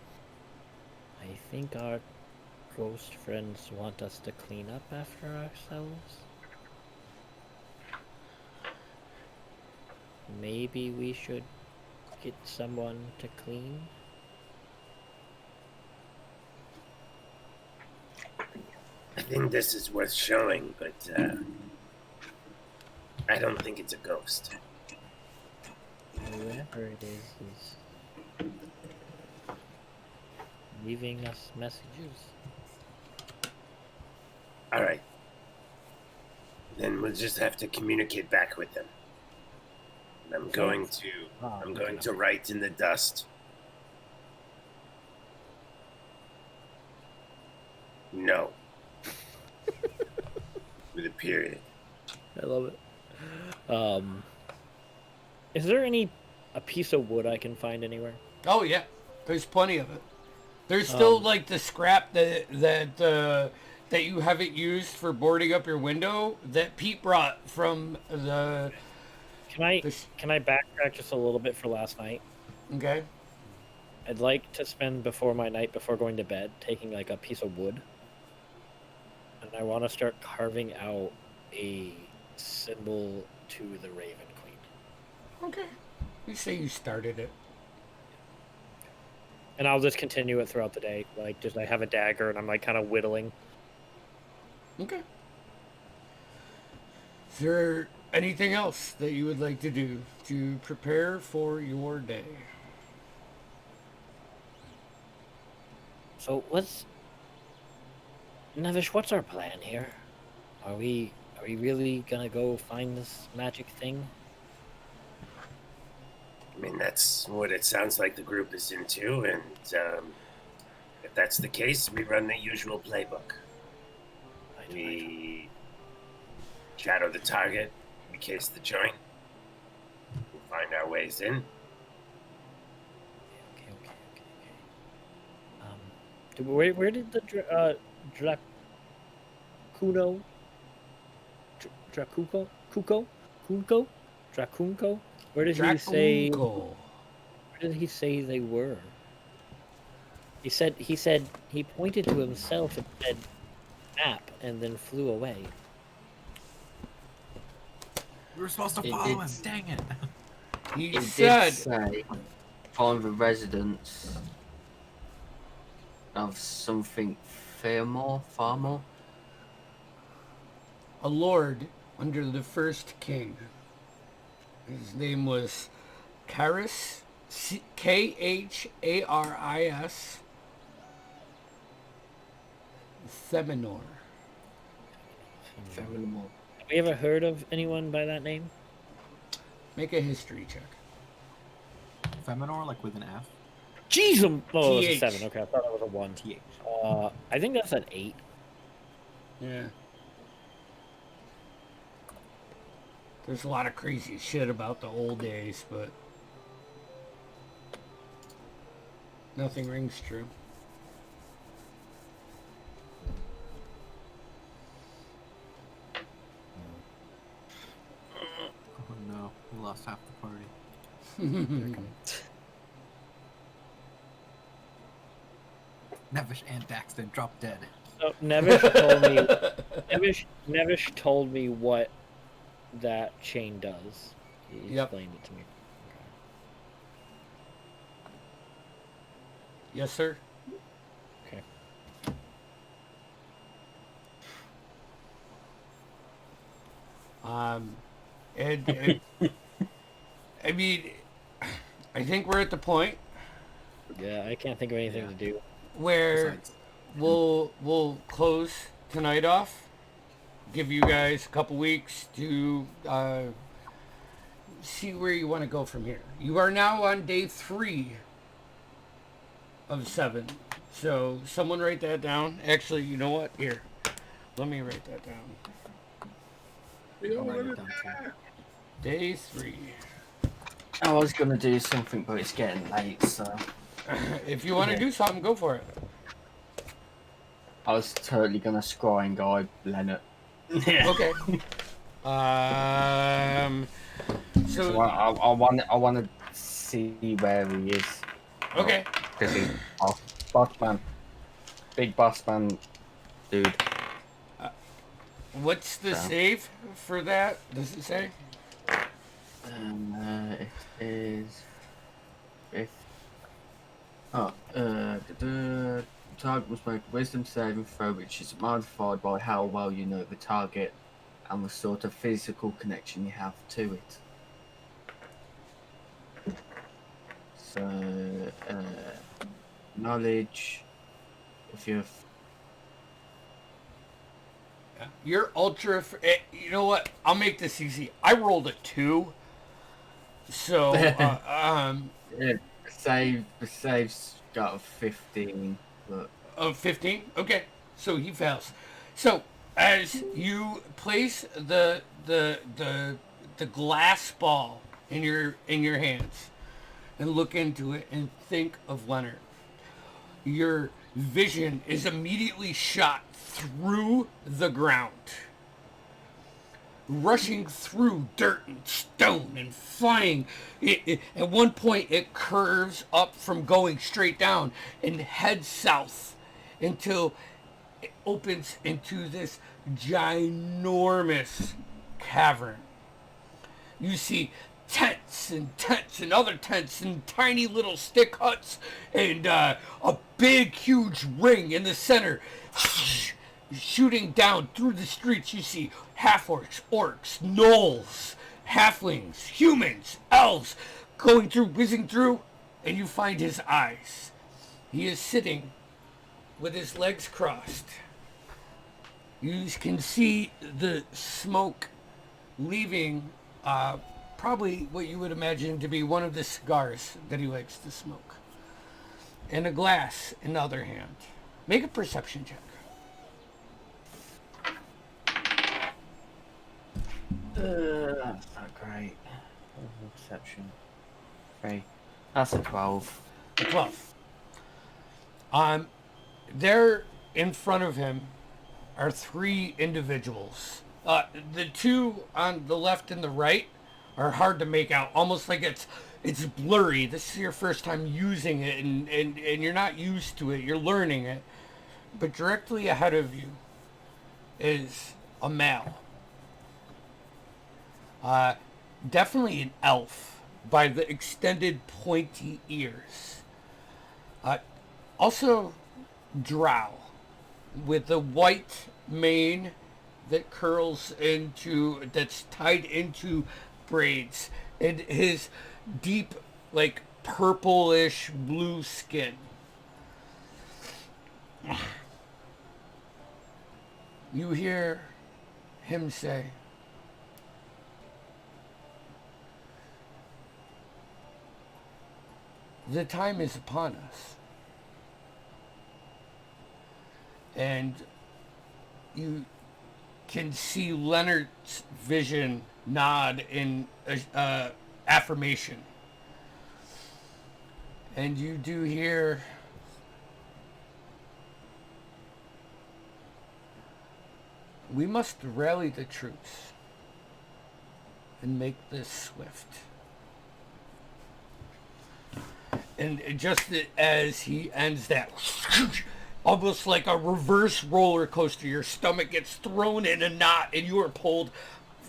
I think our ghost friends want us to clean up after ourselves. Maybe we should get someone to clean. I think this is worth showing, but I don't think it's a ghost. Whoever it is leaving us messages. All right. Then we'll just have to communicate back with them. And I'm going to write in the dust. No. With a period. I love it. Is there a piece of wood I can find anywhere? Oh yeah, there's plenty of it. There's still like the scrap that you haven't used for boarding up your window that Pete brought from the. Can I backtrack just a little bit for last night? Okay. I'd like to spend my night before going to bed taking like a piece of wood, and I want to start carving out a symbol to the Raven Queen. Okay. You say you started it. And I'll just continue it throughout the day. Like, I have a dagger and I'm like kind of whittling. Okay. Is there anything else that you would like to do to prepare for your day? So Nevish, what's our plan here? Are we really gonna go find this magic thing? I mean, that's what it sounds like the group is into, and if that's the case, we run the usual playbook. We shadow the target, we case the joint, we find our ways in. Okay. Where did the Dracunco? Where did he say? Draco. Where did he say they were? He said he pointed to himself and said map and then flew away. We were supposed to It follow did- him. Dang it. He It said, did say find the residence of something Farmore. a lord under the first king. His name was Kharis, Kharis Theminor. Have we ever heard of anyone by that name? Make a history check. Feminor, like with an F. Jeez, oh, it's a TH. 7. Okay, I thought it was a 1. TH. I think that's an 8. Yeah. There's a lot of crazy shit about the old days, but nothing rings true. Oh no, we lost half the party. Nevish and Daxton drop dead. So Nevish told me. Nevish told me what that chain does. He Yep. explained it to me. Yes, sir. Okay. And I mean, I think we're at the point Yeah, I can't think of anything to do. where Besides, we'll close tonight off. Give you guys a couple weeks to see where you want to go from here. You are now on day 3 of 7. So someone write that down. Actually, you know what? Here, let me write that down. We I'll all write let it it down too. Day 3. I was gonna do something, but it's getting late, so If you want to do something, go for it. I was totally gonna scry and guide Leonard. Okay. So So I want to see where he is. okay. Because he's boss man, big boss man, dude. What's the So. save for that? Does it say? It is. The target must make a wisdom saving throw, which is modified by how well you know the target and the sort of physical connection you have to it. So, knowledge. If you're You're ultra. You know what? I'll make this easy. I rolled a 2. So, the save's got a 15. But 15. Okay. So he fails. So as you place the glass ball in your hands and look into it and think of Leonard, your vision is immediately shot through the ground, rushing through dirt and stone and flying. At one point, it curves up from going straight down and heads south until it opens into this ginormous cavern. You see tents and other tents and tiny little stick huts and a big, huge ring in the center. Shooting down through the streets, you see half-orcs, orcs, gnolls, halflings, humans, elves, whizzing through, and you find his eyes. He is sitting with his legs crossed. You can see the smoke leaving probably what you would imagine to be one of the cigars that he likes to smoke. And a glass in the other hand. Make a perception check. that's not great. Perception. 3. That's a 12. 12. There in front of him are 3 individuals. The 2 on the left and the right are hard to make out, almost like it's blurry. This is your first time using it, and you're not used to it. You're learning it. But directly ahead of you is a male. Definitely an elf by the extended pointy ears. Also drow with the white mane that curls into, that's tied into braids, and his deep, like, purplish blue skin. You hear him say, "The time is upon us." And you can see Leonard's vision nod in affirmation. And you do hear, "We must rally the troops and make this swift." And just as he ends that, almost like a reverse roller coaster, your stomach gets thrown in a knot and you are pulled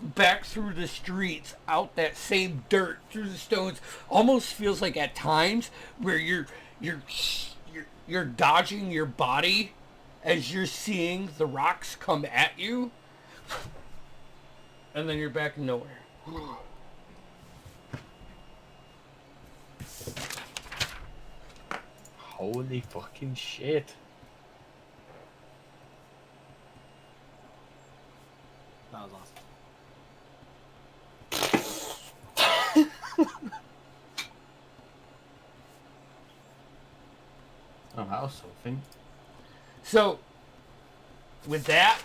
back through the streets, out that same dirt, through the stones. Almost feels like at times where you're dodging your body as you're seeing the rocks come at you, and then you're back in nowhere. Holy fucking shit. That was awesome. Oh, that was something. So, with that,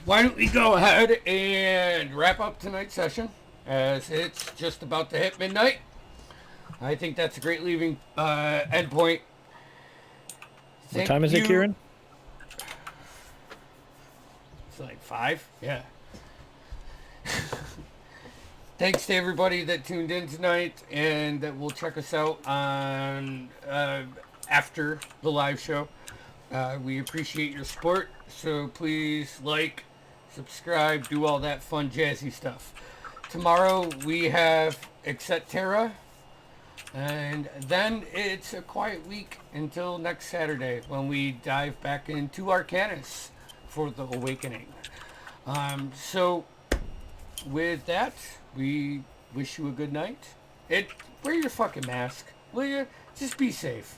why don't we go ahead and wrap up tonight's session, as it's just about to hit midnight. I think that's a great leaving endpoint. What time is it, Kieran? It's like 5? Yeah. Thanks to everybody that tuned in tonight and that will check us out on after the live show. We appreciate your support, so please like, subscribe, do all that fun jazzy stuff. Tomorrow we have Etc. And then it's a quiet week until next Saturday when we dive back into Arcanus for the Awakening. So with that, we wish you a good night. Wear your fucking mask, will you? Just be safe.